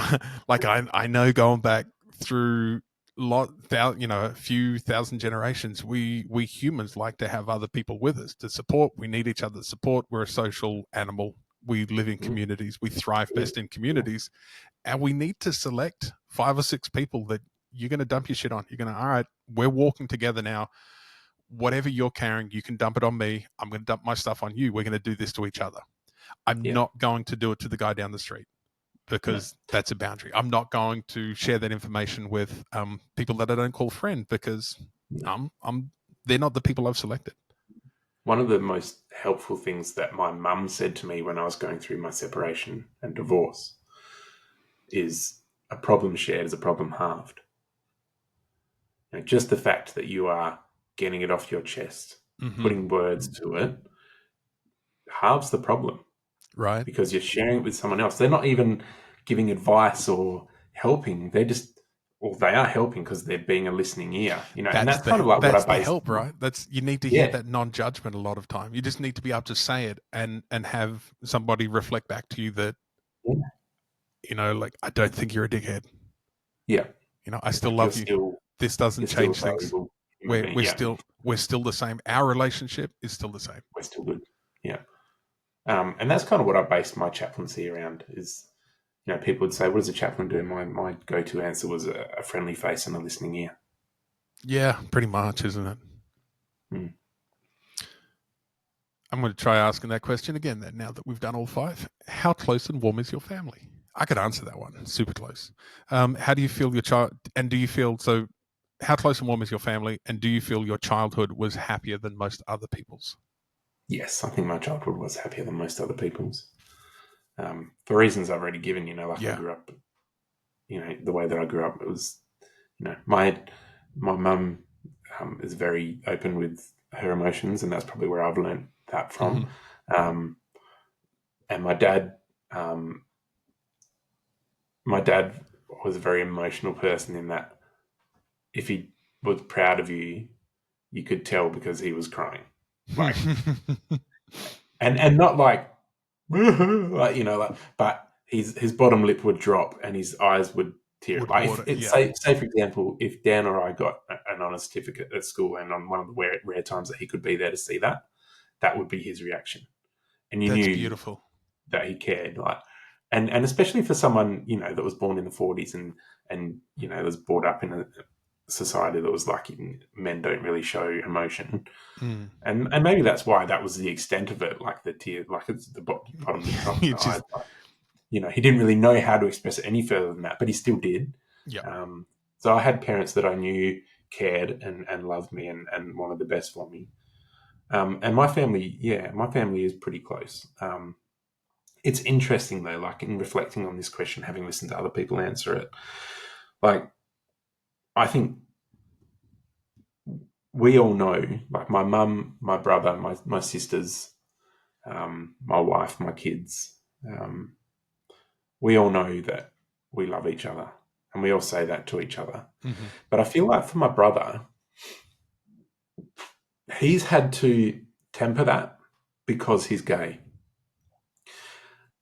I know going back through a few thousand generations, we humans like to have other people with us to support. We need each other's support. We're a social animal. We live in Mm. communities. We thrive best in Yeah. communities, and we need to select 5 or 6 people that you're going to dump your shit on. You're going to, all right, we're walking together now. Whatever you're carrying, you can dump it on me. I'm going to dump my stuff on you. We're going to do this to each other. I'm Yeah. not going to do it to the guy down the street No. because that's a boundary. I'm not going to share that information with people that I don't call friend because No. they're not the people I've selected. One of the most helpful things that my mum said to me when I was going through my separation and divorce is a problem shared is a problem halved. You know, just the fact that you are getting it off your chest, putting Mm-hmm. words to it, halves the problem Right. because you're sharing it with someone else. They're not even giving advice or helping. They are helping because they're being a listening ear, and that's kind of like what I That's the based. help, right? That's you need to hear Yeah, that non-judgment a lot of time. You just need to be able to say it and have somebody reflect back to you that yeah, like I don't think you're a dickhead. yeah. I still Like love you. This doesn't you're still change a things. valuable human We're being. we're Yeah, still the same. Our relationship is still the same. we're still good. Yeah, and that's kind of what I based my chaplaincy around. Is people would say, "What does a chaplain do?" My go to answer was a friendly face and a listening ear. Yeah, pretty much, isn't it? Mm. I'm going to try asking that question again then, now that we've done all 5. How close and warm is your family? I could answer that one. Super close. How do you feel your child, and do you feel so? How close and warm is your family, and do you feel your childhood was happier than most other people's? Yes, I think my childhood was happier than most other people's. For reasons I've already given, like I Yeah. grew up, the way that I grew up, it was, my mum is very open with her emotions, and that's probably where I've learned that from. Mm-hmm. Um, and um, my dad was a very emotional person in that if he was proud of you, you could tell because he was crying, like, and not like, like but his bottom lip would drop and his eyes would tear. Would Like if water. it's Yeah. say for example, if Dan or I got an honor certificate at school, and on one of the rare times that he could be there to see that, that would be his reaction, and you That's knew beautiful. that he cared. Like, and especially for someone that was born in the 40s and was brought up in a society that was like men don't really show emotion, Mm. and maybe that's why that was the extent of it, like the tear, like it's the bottom lip drop in You the eyes. just, Like, he didn't really know how to express it any further than that, but he still did. yeah. So I had parents that I knew cared and loved me and wanted the best for me. And my family is pretty close. It's interesting though, like in reflecting on this question, having listened to other people answer it, like I think we all know, like my mum, my brother, my sisters, my wife, my kids, we all know that we love each other and we all say that to each other. Mm-hmm. But I feel like for my brother, he's had to temper that because he's gay.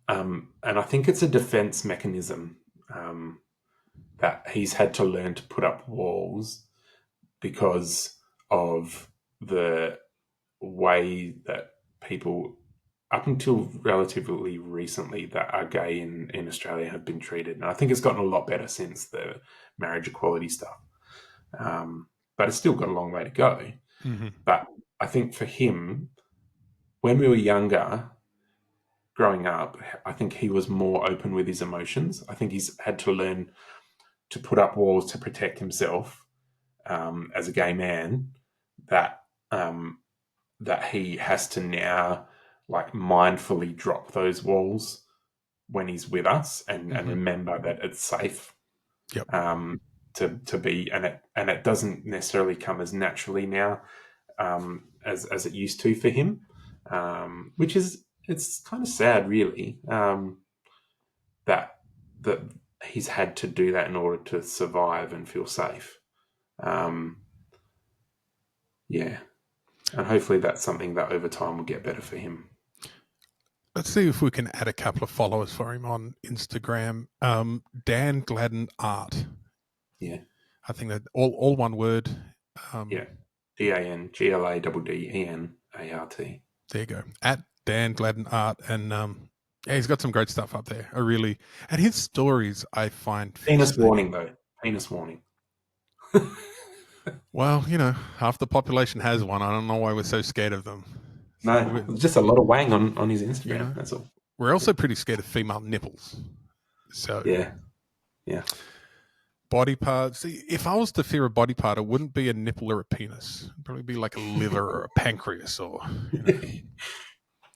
And I think it's a defense mechanism um, that he's had to learn to put up walls because of the way that people, up until relatively recently, that are gay in Australia have been treated. And I think it's gotten a lot better since the marriage equality stuff. But it's still got a long way to go. Mm-hmm. But I think for him, when we were younger, growing up, I think he was more open with his emotions. I think he's had to learn to put up walls to protect himself as a gay man. That um, that he has to now like mindfully drop those walls when he's with us, and remember that it's safe. Yep. To be, and it doesn't necessarily come as naturally now as it used to for him, which is, it's kind of sad, really, that he's had to do that in order to survive and feel safe. Yeah, and hopefully that's something that over time will get better for him. Let's see if we can add a couple of followers for him on Instagram. Benn Gladden Art. Yeah, I think that all one word. yeah, DANGLADDENART. There you go. At Benn Gladden Art, and yeah, he's got some great stuff up there. And his stories I find Penis warning, though. Penis warning. Well, you know, half the population has one. I don't know why we're so scared of them. No, just a lot of wang on his Instagram. You know, that's all. We're also pretty scared of female nipples. So yeah. Body parts. See, if I was to fear a body part, it wouldn't be a nipple or a penis. It'd probably be like a liver or a pancreas, or a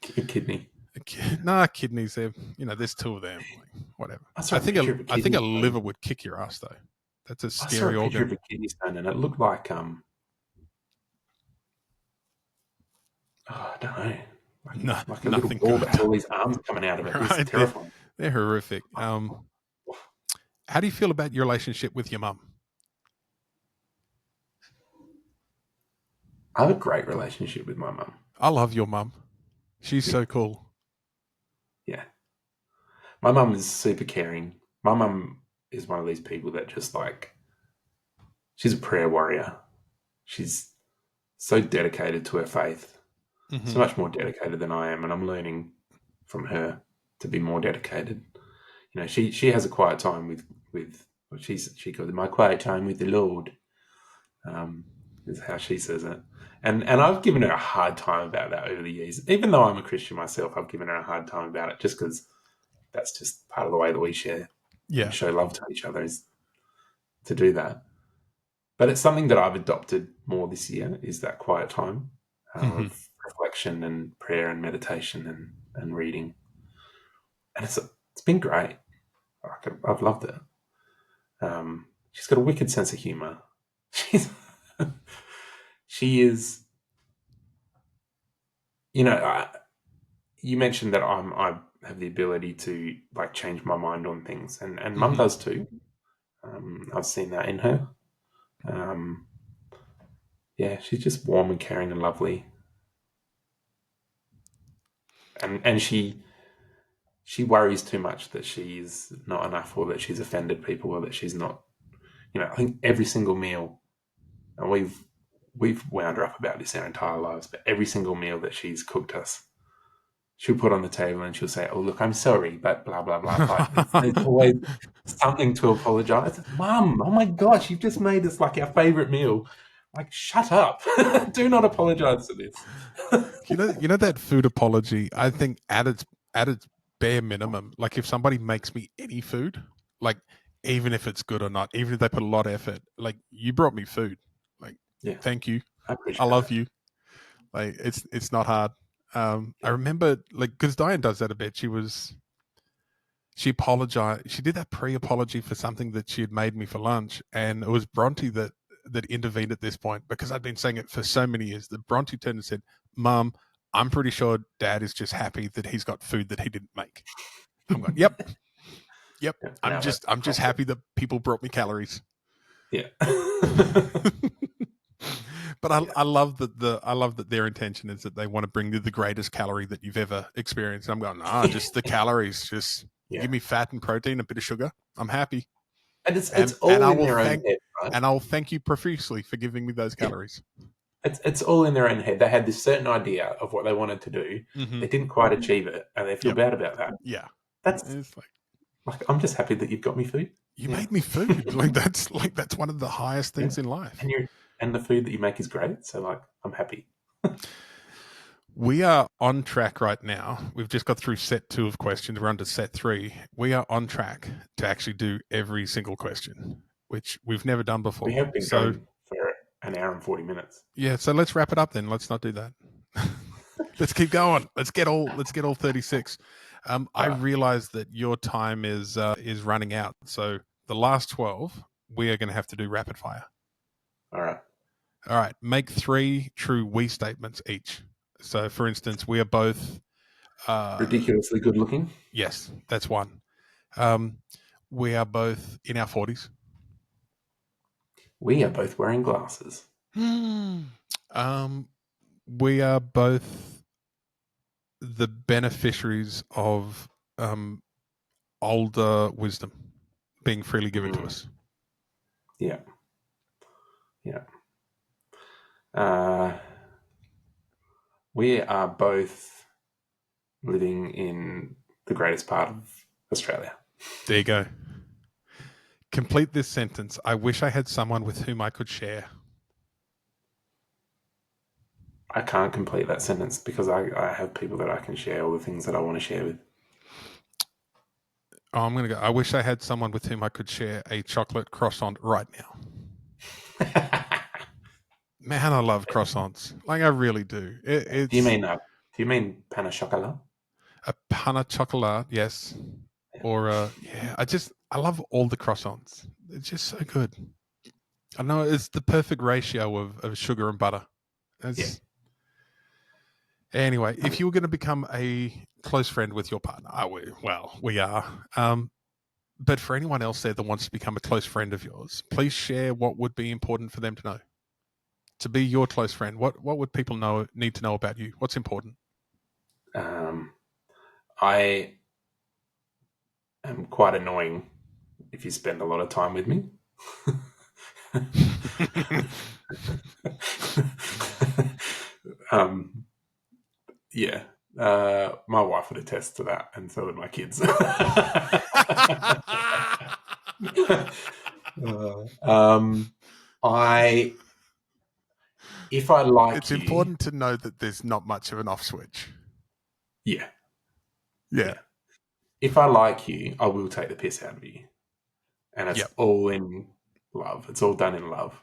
kidney. Kidneys. There's two of them. Like, whatever. I think a liver would kick your ass, though. That's a scary organ. I saw a picture of a kidney stone, and it looked like I don't know. Like a little ball that has all these arms coming out of it. Right, it's terrifying. They're horrific. How do you feel about your relationship with your mum? I have a great relationship with my mum. I love your mum. She's so cool. Yeah. My mum is super caring. My mum is one of these people that just she's a prayer warrior. She's so dedicated to her faith. Mm-hmm. So much more dedicated than I am, and I'm learning from her to be more dedicated. You know, she has a quiet time with what she calls it, my quiet time with the Lord. Is how she says it, and I've given her a hard time about that over the years. Even though I'm a Christian myself, I've given her a hard time about it, just because that's just part of the way that we share, show love to each other, is to do that. But it's something that I've adopted more this year, is that quiet time of reflection and prayer and meditation and reading. And it's been great. I've loved it. She's got a wicked sense of humor. She is, you mentioned that I have the ability to change my mind on things, and Mum does too. I've seen that in her. She's just warm and caring and lovely. And she worries too much that she's not enough, or that she's offended people, or that she's not, I think every single meal, and we've wound her up about this our entire lives, but every single meal that she's cooked us, she'll put on the table and she'll say, "Oh, look, I'm sorry, but blah, blah, blah." There's always something to apologize. Mum, oh my gosh, you've just made this our favorite meal. Shut up. Do not apologize for this. you know that food apology, I think at its bare minimum, if somebody makes me any food, even if it's good or not, even if they put a lot of effort, you brought me food, thank you, I love you. It's not hard. I remember because Diane does that a bit. She apologized. She did that pre-apology for something that she had made me for lunch, and it was Bronte that intervened at this point, because I'd been saying it for so many years. That Bronte turned and said, "Mum, I'm pretty sure Dad is just happy that he's got food that he didn't make." I'm going, yep. I'm just happy that people brought me calories. Yeah. But I love that their intention is that they want to bring you the greatest calorie that you've ever experienced. I'm going, just the calories, just give me fat and protein, a bit of sugar. I'm happy. And it's all in their own head, right? And I'll thank you profusely for giving me those calories. It's all in their own head. They had this certain idea of what they wanted to do. Mm-hmm. They didn't quite achieve it, and they feel bad about that. Yeah. That's I'm just happy that you've got me food. You made me food. That's one of the highest things in life. And the food that you make is great. So I'm happy. We are on track right now. We've just got through set 2 of questions. We're on to set 3. We are on track to actually do every single question, which we've never done before. We have been going for an hour and 40 minutes. Yeah, so let's wrap it up then. Let's not do that. Let's keep going. Let's get all 36. I realize that your time is running out. So the last 12, we are going to have to do rapid fire. All right. All right. Make 3 true we statements each. So, for instance, we are both ridiculously good looking. Yes, that's one. We are both in our 40s. We are both wearing glasses. We are both the beneficiaries of older wisdom being freely given to us. Yeah. Yeah. We are both living in the greatest part of Australia. There you go. Complete this sentence. I wish I had someone with whom I could share. I can't complete that sentence because I have people that I can share all the things that I want to share with. Oh, I'm going to go. I wish I had someone with whom I could share a chocolate croissant right now. Man, I love croissants. Like, I really do. Do you mean pain au chocolat? A pain au chocolat, yes. Or, I love all the croissants. It's just so good. I know it's the perfect ratio of sugar and butter. Anyway, if you were going to become a close friend with your partner, we are. But for anyone else there that wants to become a close friend of yours, please share what would be important for them to know. To be your close friend, what would people need to know about you? What's important? I am quite annoying if you spend a lot of time with me. Yeah. My wife would attest to that, and so would my kids. If I like it's you, important to know that there's not much of an off switch. Yeah. Yeah. If I like you, I will take the piss out of you. And it's all in love. It's all done in love.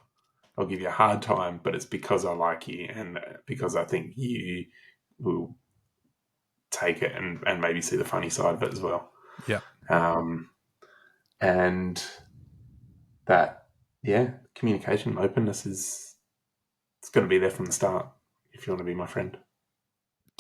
I'll give you a hard time, but it's because I like you and because I think you will take it and maybe see the funny side of it as well. Yeah. And that, communication, openness it's going to be there from the start if you want to be my friend.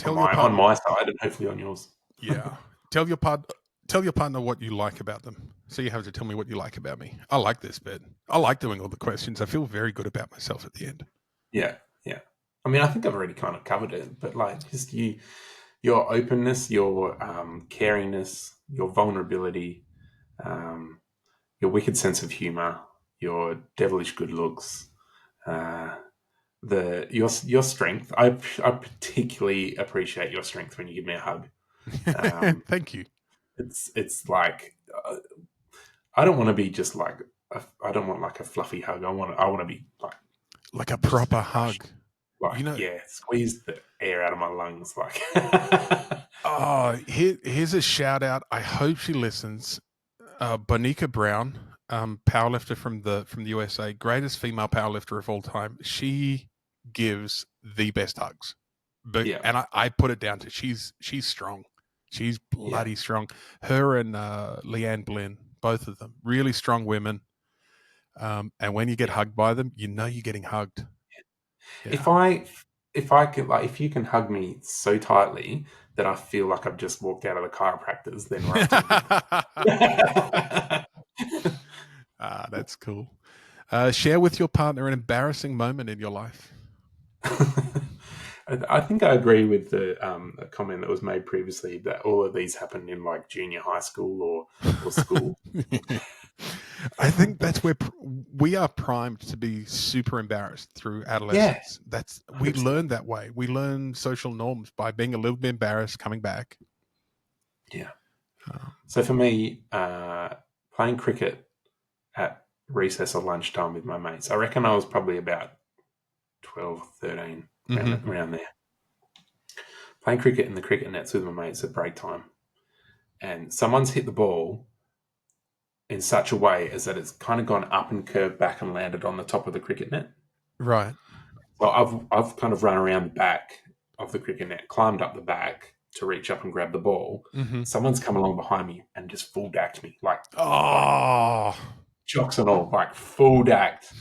On my side and hopefully on yours. Yeah. Tell your partner what you like about them. So you have to tell me what you like about me. I like this bit. I like doing all the questions. I feel very good about myself at the end. Yeah. I mean, I think I've already kind of covered it, but like just your openness, your caringness, your vulnerability, your wicked sense of humor, your devilish good looks, your strength. I particularly appreciate your strength when you give me a hug. Thank you. It's like I don't want to be just like I don't want like a fluffy hug. I want to be like a proper hug. Like, squeeze the air out of my lungs. Like, here's a shout out. I hope she listens. Bonica Brown, powerlifter from the USA, greatest female powerlifter of all time. She gives the best hugs, and I put it down to she's strong. She's bloody strong. Her and Leanne Blinn, both of them, really strong women. And when you get hugged by them, you know you're getting hugged. Yeah. If you can hug me so tightly that I feel like I've just walked out of the chiropractor's, then we're up to that's cool. Share with your partner an embarrassing moment in your life. I think I agree with the comment that was made previously that all of these happened in like junior high school or school. I think that's where we are primed to be super embarrassed through adolescence. We learn that way. We learn social norms by being a little bit embarrassed, coming back. Yeah. So for me, playing cricket at recess or lunchtime with my mates, I reckon I was probably about 12, 13, around there. Playing cricket in the cricket nets with my mates at break time. And someone's hit the ball in such a way as that it's kind of gone up and curved back and landed on the top of the cricket net. Right. Well, I've kind of run around the back of the cricket net, climbed up the back, to reach up and grab the ball, Mm-hmm. someone's come along behind me and just full dacked me, like Oh, jocks and all, like full dacked.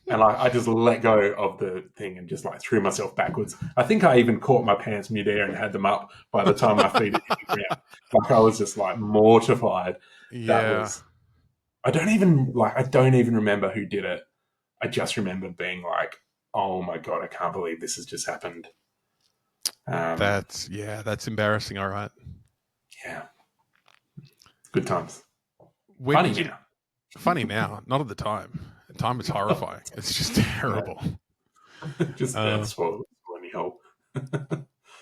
And I just let go of the thing and just like threw myself backwards. I think I even caught my pants midair and had them up by the time my feet had hit the ground. Like I was just like mortified. That yeah. was. I don't even remember who did it. I just remember being like, "Oh my god, I can't believe this has just happened." That's embarrassing. All right. Yeah, good times. When Funny did you? now. Funny now, not at the time. The time was horrifying. It's just terrible. Just that's what anyhow.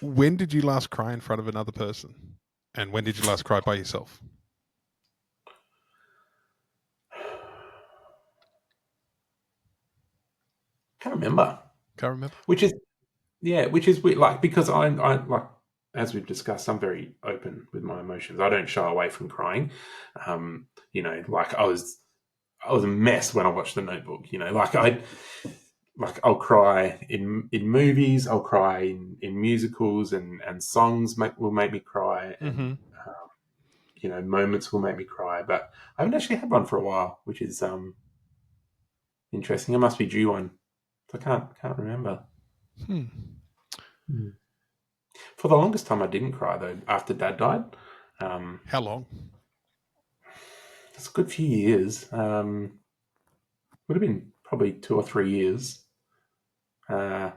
When did you last cry in front of another person? And when did you last cry by yourself? Can't remember. Can't remember. Which is weird. Like because I like as we've discussed, I'm very open with my emotions. I don't shy away from crying. Like I was a mess when I watched The Notebook. I'll cry in movies. I'll cry in musicals and songs will make me cry, Mm-hmm. and moments will make me cry. But I haven't actually had one for a while, which is interesting. I must be due one. I can't remember. Hmm. Hmm. For the longest time, I didn't cry though. After Dad died, How long? it's a good few years. Would have been probably 2 or 3 years. And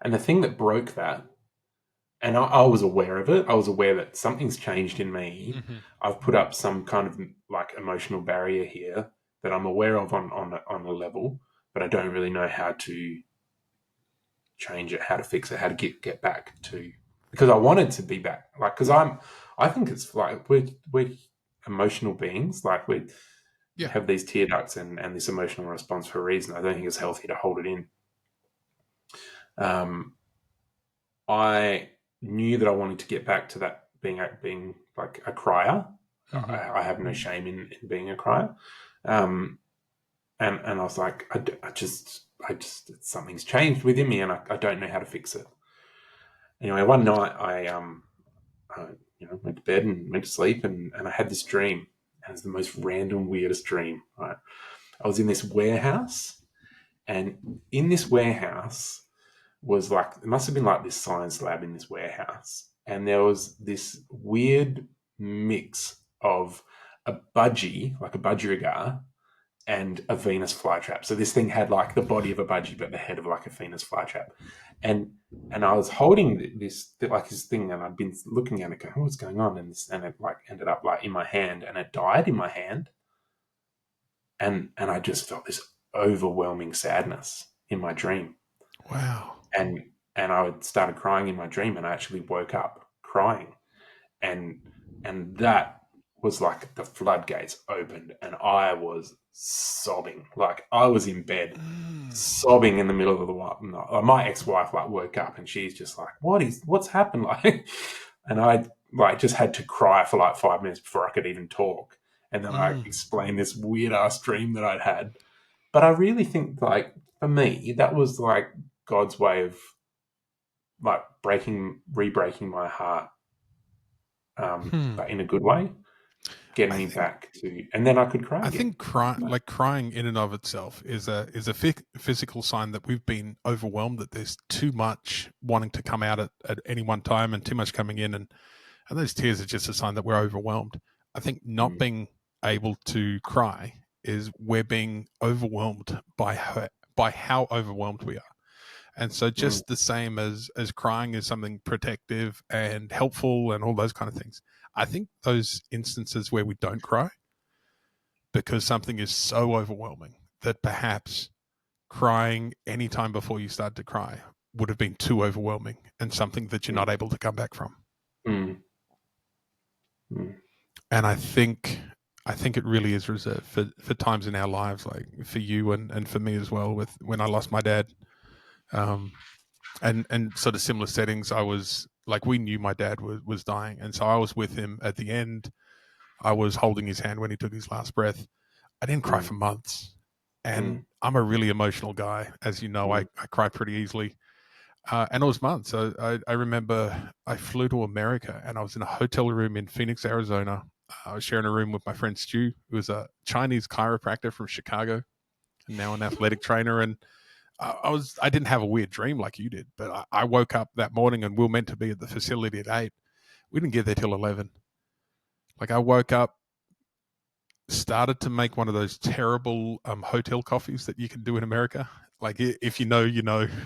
the thing that broke that, and I was aware of it. I was aware that something's changed in me. Mm-hmm. I've put up some kind of like emotional barrier here that I'm aware of on a level, but I don't really know how to change it, how to fix it, how to get back to, because I wanted to be back. Like, because I think it's like we're emotional beings. Like we Yeah. have these tear ducts and this emotional response for a reason. I don't think it's healthy to hold it in. I knew that I wanted to get back to that being like a crier. Mm-hmm. I have no shame in being a crier. And I was like, I just something's changed within me, and I don't know how to fix it. Anyway, one night I went to bed and went to sleep, and I had this dream, and it's the most random, weirdest dream. Right, I was in this warehouse, and in this warehouse was like, it must have been like this science lab in this warehouse, and there was this weird mix of a budgie, like a budgerigar, and a Venus flytrap. So this thing had like the body of a budgie, but the head of like a Venus flytrap. And I was holding this thing, and I'd been looking at it, going, "What's going on?" And it like ended up like in my hand, and it died in my hand. And I just felt this overwhelming sadness in my dream. Wow. And I started crying in my dream, and I actually woke up crying, and that was like the floodgates opened, and I was sobbing. Like I was in bed sobbing in the middle of the night. My ex-wife like woke up, and she's just like, what's happened?" Like, and I like just had to cry for like 5 minutes before I could even talk. And then I explained this weird ass dream that I'd had. But I really think, like, for me, that was like God's way of like re-breaking my heart, but in a good way, getting I me think back to, and then I could cry I again. think crying in and of itself is a physical sign that we've been overwhelmed, that there's too much wanting to come out at any one time and too much coming in, and those tears are just a sign that we're overwhelmed. I think not Mm, being able to cry is we're being overwhelmed by how overwhelmed we are. And so mm, just the same as crying is something protective and helpful and all those kind of things. I think those instances where we don't cry because something is so overwhelming that perhaps crying any time before you start to cry would have been too overwhelming and something that you're mm, not able to come back from. mm, mm, And I think it really is reserved for times in our lives, like for you and for me as well, with when I lost my dad. Um, and sort of similar settings. I was like, we knew my dad was dying, and so I was with him at the end. I was holding his hand when he took his last breath. I didn't cry mm, for months, and mm, I'm a really emotional guy, as you know. I mm, cry pretty easily. And it was months. So I remember I flew to America and I was in a hotel room in Phoenix, Arizona. I was sharing a room with my friend Stu, who was a Chinese chiropractor from Chicago and now an athletic trainer. And I didn't have a weird dream like you did, but I woke up that morning and we were meant to be at the facility at 8. We didn't get there till 11. Like I woke up, started to make one of those terrible hotel coffees that you can do in America. Like if you know,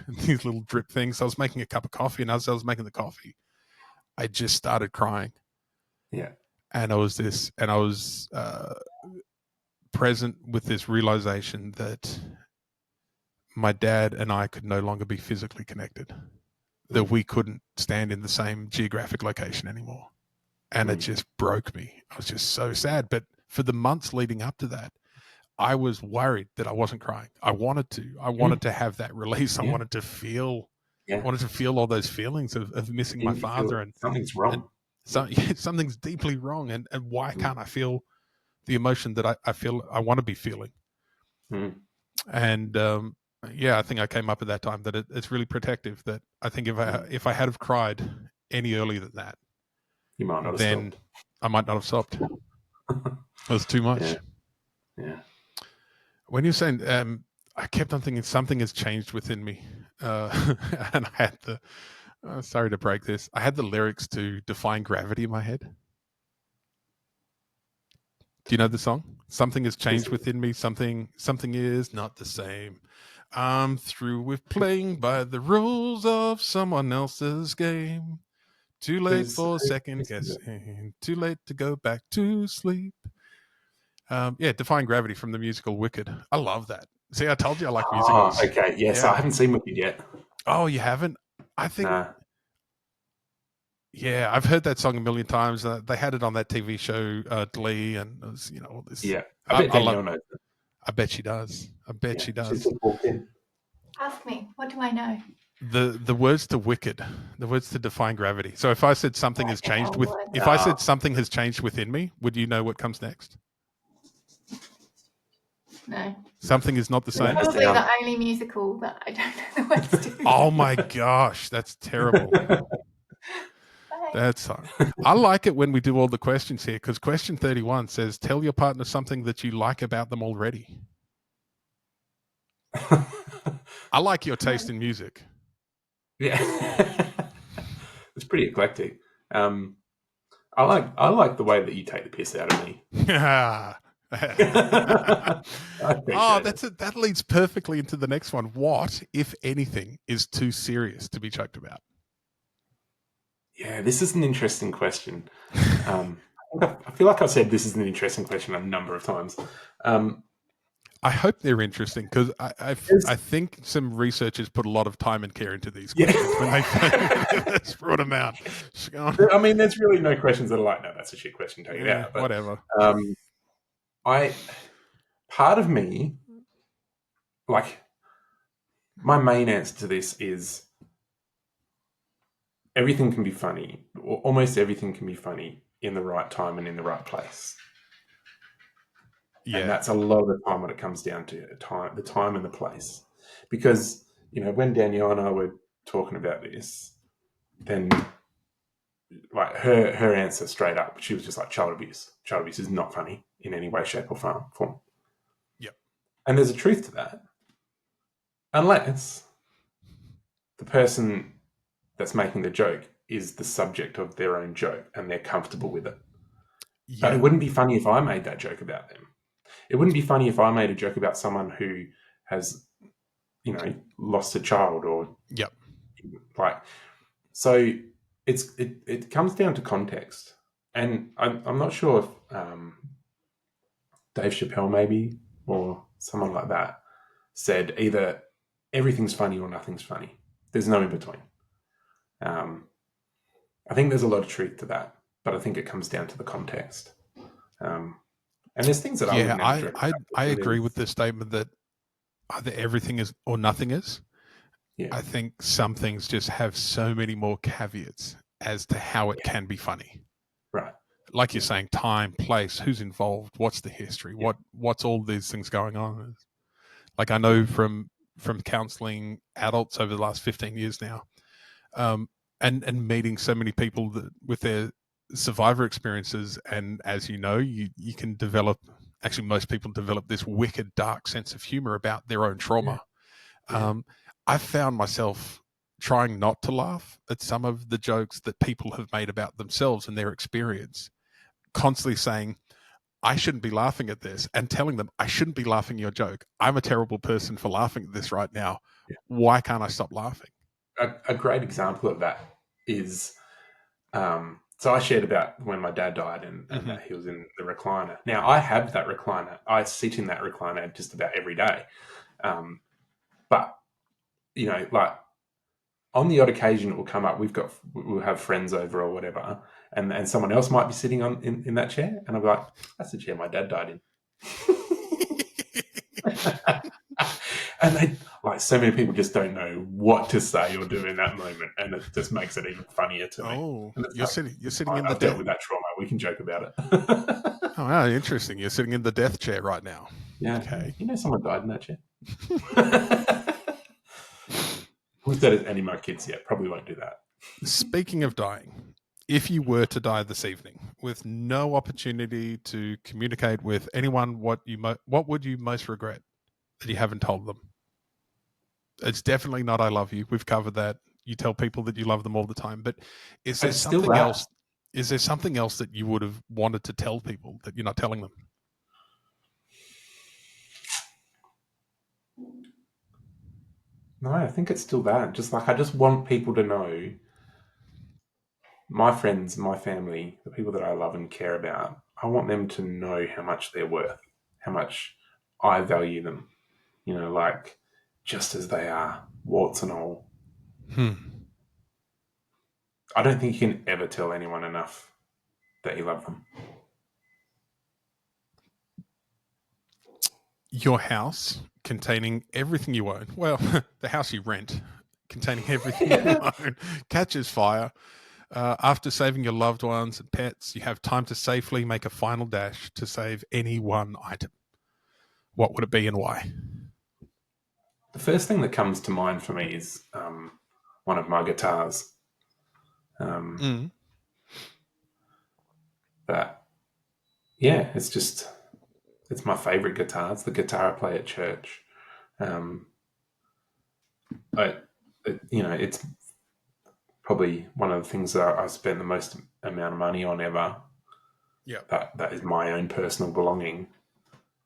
these little drip things. I was making a cup of coffee, and as I was making the coffee, I just started crying. Yeah. And I was present with this realization that my dad and I could no longer be physically connected, that we couldn't stand in the same geographic location anymore. And it just broke me. I was just so sad. But for the months leading up to that, I was worried that I wasn't crying. I wanted to have that release. I wanted to feel all those feelings of missing my father, and something's wrong. Something's deeply wrong. And why can't I feel the emotion that I feel I want to be feeling? And I think I came up at that time that it's really protective. That I think if I had have cried any earlier than that, you might not have then stopped. I might not have stopped. It was too much. Yeah. When you're saying, I kept on thinking something has changed within me, and I had sorry to break this, I had the lyrics to Defying Gravity in my head. Do you know the song? Something has changed within me. Something is not the same. I'm through with playing by the rules of someone else's game. Too late for second guessing. Too late to go back to sleep. Defying Gravity from the musical Wicked. I love that. See, I told you I like musicals. Oh, okay. Yes, I haven't seen Wicked yet. Oh, you haven't? I think... Nah. Yeah, I've heard that song a million times. They had it on that TV show, Glee, and it was, all this... Yeah, I bet Danielle knows it. I bet she does. She does. She's just walked in. Ask me. What do I know? The words to Wicked, the words to Defying Gravity. So if I said something has changed I said something has changed within me, would you know what comes next? No. Something is not the same. Probably the only musical that I don't know the words to. Oh my gosh, that's terrible. That's hard. I like it when we do all the questions here, because question 31 says, tell your partner something that you like about them already. I like your taste in music. Yeah. It's pretty eclectic. I like the way that you take the piss out of me. That leads perfectly into the next one. What, if anything, is too serious to be joked about? Yeah, this is an interesting question. I feel like I've said this is an interesting question a number of times. I hope they're interesting, because I think some researchers put a lot of time and care into these questions when they brought them out. I mean, there's really no questions that are like, no, that's a shit question, take it out. But, whatever. Part of me, like, my main answer to this is everything can be funny, or almost everything can be funny in the right time and in the right place. Yeah. And that's a lot of the time when it comes down to the time and the place. Because, when Danielle and I were talking about this, then like her answer straight up, she was just like, child abuse. Child abuse is not funny in any way, shape or form. Yep. And there's a truth to that. Unless the person that's making the joke is the subject of their own joke and they're comfortable with it. Yeah. But it wouldn't be funny if I made that joke about them. It wouldn't be funny if I made a joke about someone who has, lost a child or... Yep. So it comes down to context. And I'm not sure if Dave Chappelle maybe or someone like that said either everything's funny or nothing's funny. There's no in between. I think there's a lot of truth to that, but I think it comes down to the context. And there's things that I agree with the statement that either everything is or nothing is. Yeah. I think some things just have so many more caveats as to how it can be funny. Right. Like you're saying, time, place, who's involved, what's the history, what's all these things going on. Like I know from from counselling adults over the last 15 years now, and meeting so many people that with their survivor experiences, and as you know, you can develop. Actually, most people develop this wicked, dark sense of humour about their own trauma. Yeah. I've found myself trying not to laugh at some of the jokes that people have made about themselves and their experience, constantly saying, I shouldn't be laughing at this, and telling them, I shouldn't be laughing at your joke. I'm a terrible person for laughing at this right now. Yeah. Why can't I stop laughing? A great example of that is, so I shared about when my dad died and that he was in the recliner. Now, I have that recliner. I sit in that recliner just about every day. But, you know, like on the odd occasion it will come up, we'll have friends over or whatever, and someone else might be sitting in that chair, and I'll be like, that's the chair my dad died in. And they, like, so many people just don't know what to say or do in that moment, and it just makes it even funnier to me. Oh, And it's you're sitting in the I've dealt with that trauma. We can joke about it. Oh, wow, interesting. You're sitting in the death chair right now. Yeah. Okay. You know, someone died in that chair. Haven't said it any of my kids yet. Probably won't do that. Speaking of dying, if you were to die this evening with no opportunity to communicate with anyone, what would you most regret that you haven't told them? It's definitely not I love you. We've covered that. You tell people that you love them all the time. But is there It's still something that. else? Is there something else that you would have wanted to tell people that you're not telling them? No, I think it's still that. Just like, I just want people to know, my friends, my family, the people that I love and care about, I want them to know how much they're worth, how much I value them, you know, like just as they are, warts and all. I don't think you can ever tell anyone enough that you love them. Your house containing everything you own. Well, the house you rent containing everything you own catches fire. After saving your loved ones and pets, you have time to safely make a final dash to save any one item. What would it be and why? The first thing that comes to mind for me is one of my guitars. But yeah, it's my favorite guitar. It's the guitar I play at church. It's probably one of the things that I spent the most amount of money on ever. Yeah, that is my own personal belonging,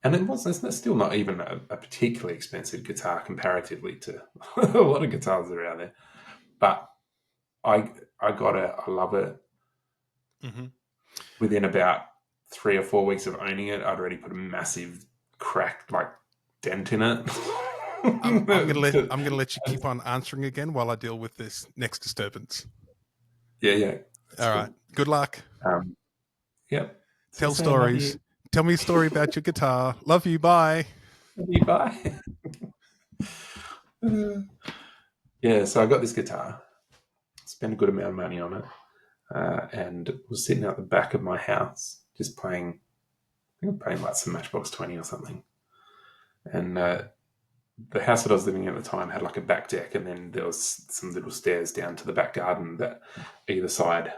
and it's still not even a particularly expensive guitar comparatively to a lot of guitars that are out there. But I got it. I love it. Within about 3 or 4 weeks of owning it, I'd already put a massive cracked dent in it. I'm gonna let you keep on answering again while I deal with this next disturbance. Yeah. All right. Good luck. Yep. Tell stories. Tell me a story about your guitar. Love you. Bye. Love you. Bye. Yeah. So I got this guitar. Spent a good amount of money on it, and was sitting out the back of my house just playing. I think I'm playing like some Matchbox 20 or something. And the house that I was living in at the time had like a back deck, and then there was some little stairs down to the back garden that either side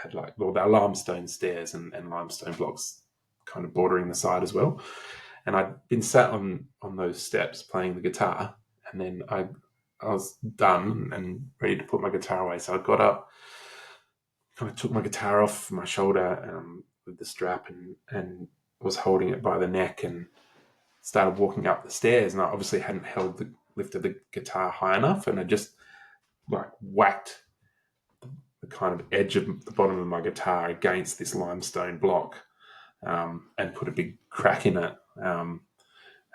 had they're limestone stairs and limestone blocks kind of bordering the side as well. And I'd been sat on those steps playing the guitar, and then I was done and ready to put my guitar away. So I got up, kind of took my guitar off my shoulder with the strap and was holding it by the neck and started walking up the stairs. And I obviously hadn't lifted the guitar high enough, and I just whacked the kind of edge of the bottom of my guitar against this limestone block and put a big crack in it.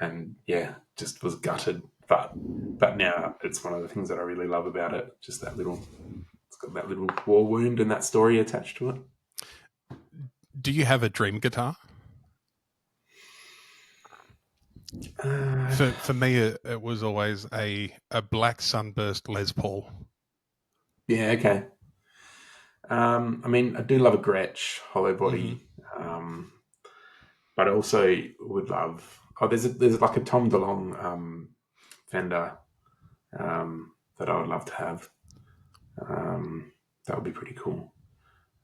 And yeah, just was gutted. But now it's one of the things that I really love about it. Just it's got that little war wound and that story attached to it. Do you have a dream guitar? For me, it was always a black sunburst Les Paul. Yeah, okay. I mean, I do love a Gretsch hollow body, but I also would love. There's like a Tom DeLonge Fender that I would love to have. That would be pretty cool.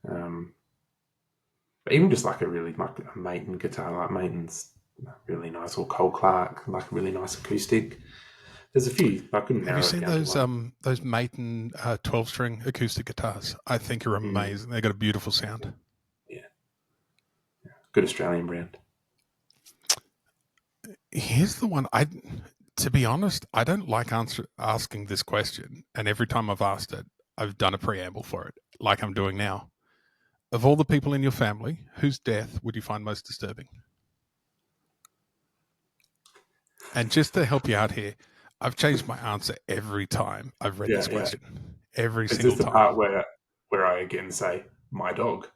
But even just like a really like a Maiden guitar, like Maiden's really nice, or Cole Clark, like a really nice acoustic. There's a few. I couldn't narrow Have you it seen down to one. those Maiden 12-string acoustic guitars? I think are amazing. They've got a beautiful sound. Yeah. Good Australian brand. Here's the one. To be honest, I don't like asking this question, and every time I've asked it, I've done a preamble for it, like I'm doing now. Of all the people in your family, whose death would you find most disturbing? And just to help you out here, I've changed my answer every time I've read this question. Every Is single this the time. part where I again say my dog?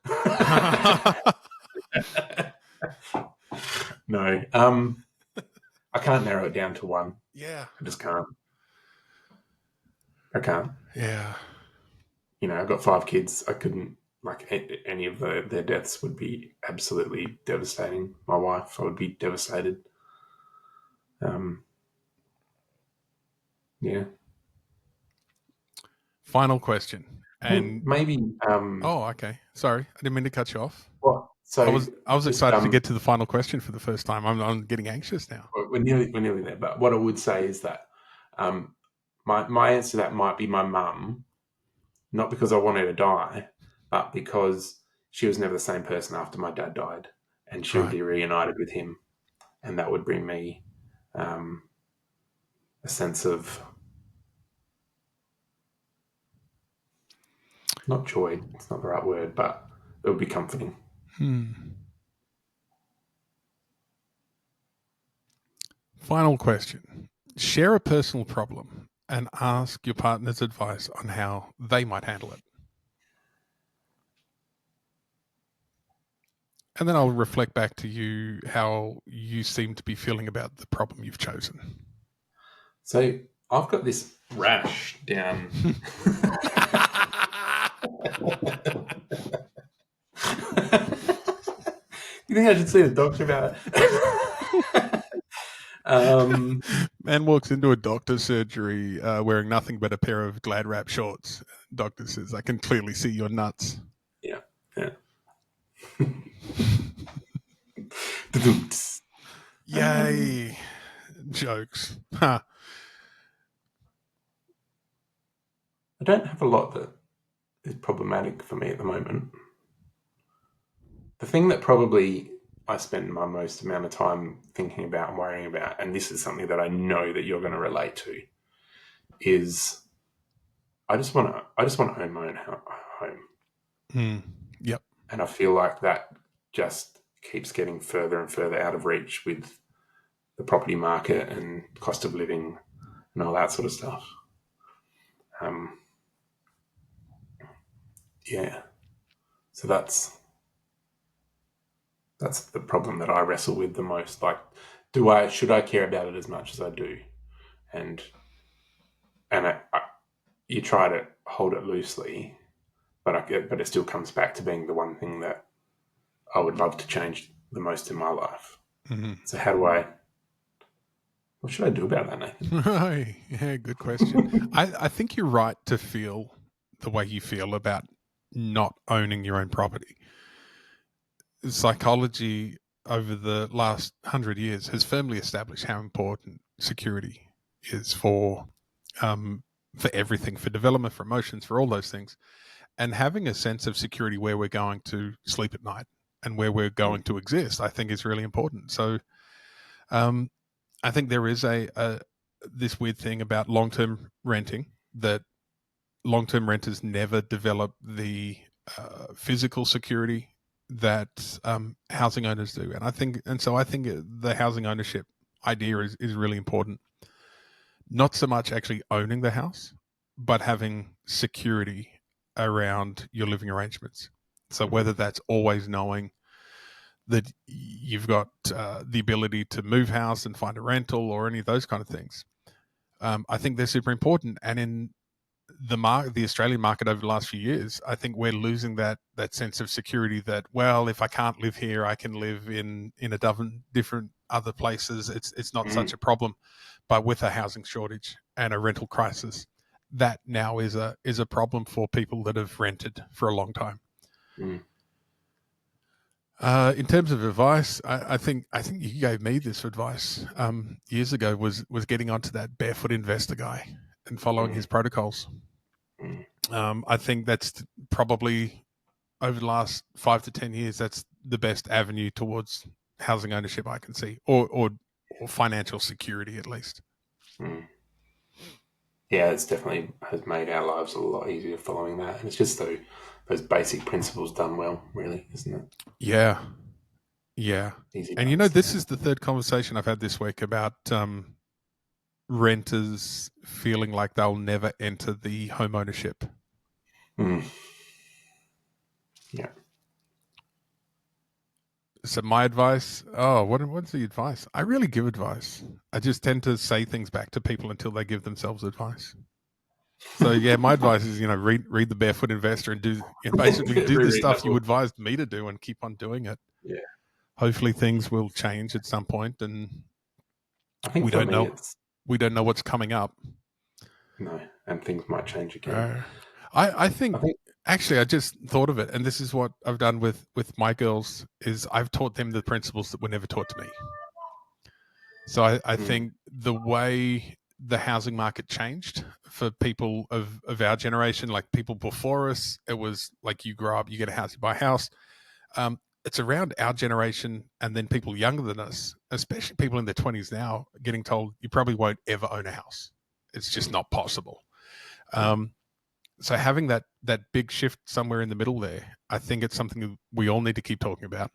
No. I can't narrow it down to one. Yeah. I just can't. I can't. Yeah. You know, I've got 5 kids. I couldn't, like, any of their deaths would be absolutely devastating. My wife, I would be devastated. Yeah. Final question. And maybe. oh, okay. Sorry, I didn't mean to cut you off. What? So I was excited to get to the final question for the first time. I'm getting anxious now. We're nearly there. But what I would say is that my answer to that might be my mum, not because I want her to die, but because she was never the same person after my dad died, and she would be reunited with him, and that would bring me a sense of not joy. It's not the right word, but it would be comforting. Final question. Share a personal problem and ask your partner's advice on how they might handle it. And then I'll reflect back to you how you seem to be feeling about the problem you've chosen. So I've got this rash down. You think I should see a doctor about it? Man walks into a doctor's surgery wearing nothing but a pair of Glad wrap shorts. Doctor says, "I can clearly see your nuts." Yeah. Yay. Jokes. Huh. I don't have a lot that is problematic for me at the moment. The thing that probably I spend my most amount of time thinking about and worrying about, and this is something that I know that you're going to relate to, is I just want to own my own home. Yep. And I feel like that just keeps getting further and further out of reach with the property market and cost of living and all that sort of stuff. Yeah. So that's the problem that I wrestle with the most. Like, should I care about it as much as I do? And you try to hold it loosely, but it still comes back to being the one thing that I would love to change the most in my life. Mm-hmm. So what should I do about that, Nathan? Yeah, good question. I think you're right to feel the way you feel about not owning your own property. Psychology over the last 100 years has firmly established how important security is for everything, for development, for emotions, for all those things. And having a sense of security where we're going to sleep at night and where we're going to exist, I think is really important. So I think there is this weird thing about long-term renting, that long-term renters never develop the physical security that housing owners do. And I think the housing ownership idea is really important. Not so much actually owning the house, but having security around your living arrangements. So whether that's always knowing that you've got the ability to move house and find a rental or any of those kind of things, I think they're super important. And in the Australian market over the last few years, I think we're losing that sense of security that, well, if I can't live here, I can live in a dozen different other places, it's not such a problem. But with a housing shortage and a rental crisis, that now is a problem for people that have rented for a long time. In terms of advice, I think you gave me this advice years ago, was getting onto that barefoot investor guy and following his protocols. I think that's probably, over the last 5 to 10 years, that's the best avenue towards housing ownership I can see, or financial security at least. Yeah, it's definitely has made our lives a lot easier following that. And it's just those basic principles done well, really, isn't it? Yeah. Easy. And this is the third conversation I've had this week about renters feeling like they'll never enter the home ownership. Yeah. So my advice, what's the advice? I really give advice. I just tend to say things back to people until they give themselves advice. So yeah, my advice is, read the Barefoot Investor and basically do the stuff you advised me to do and keep on doing it. Yeah. Hopefully things will change at some point, and I think we don't know what's coming up. No, and things might change again. I think actually, I just thought of it, and this is what I've done with my girls, is I've taught them the principles that were never taught to me. So I think the way the housing market changed for people of our generation, like people before us, it was like you grow up, you get a house, you buy a house. It's around our generation, and then people younger than us, especially people in their 20s now, getting told you probably won't ever own a house. It's just not possible. So having that big shift somewhere in the middle there, I think it's something that we all need to keep talking about,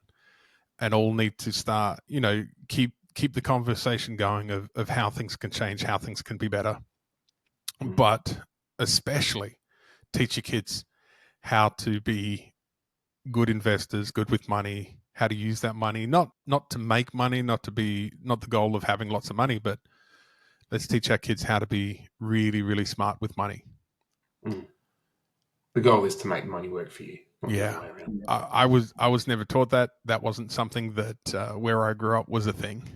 and all need to start, keep the conversation going of how things can change, how things can be better. But especially teach your kids how to be good investors, good with money, how to use that money, not to make money, not the goal of having lots of money, but let's teach our kids how to be really, really smart with money. The goal is to make money work for you. Yeah. I was never taught that. That wasn't something that where I grew up was a thing.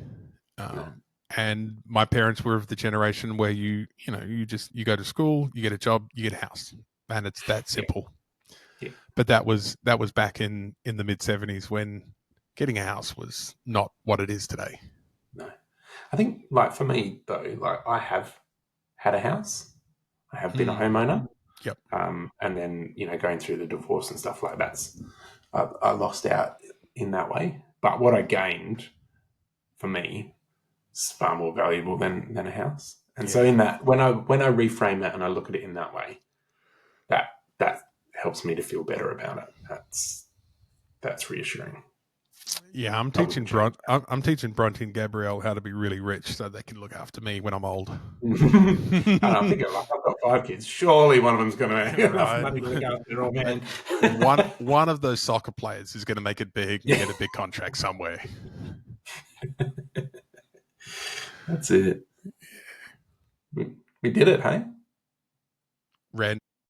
And my parents were of the generation where you go to school, you get a job, you get a house, and it's that simple. Yeah. But that was back in the mid 70s, when getting a house was not what it is today. No, I think, like, for me though, like, I have had a house, I have been a homeowner. Yep. And then, going through the divorce and stuff like that, I lost out in that way. But what I gained, for me, is far more valuable than a house. And so in that, when I reframe that and I look at it in that way, that helps me to feel better about it. That's reassuring. Yeah, I'm teaching Bronte and Gabrielle how to be really rich so they can look after me when I'm old. And I'm thinking, like, I've got 5 kids. Surely one of them's going to have enough money to look after their old man. One of those soccer players is going to make it big and get a big contract somewhere. That's it. We did it, hey?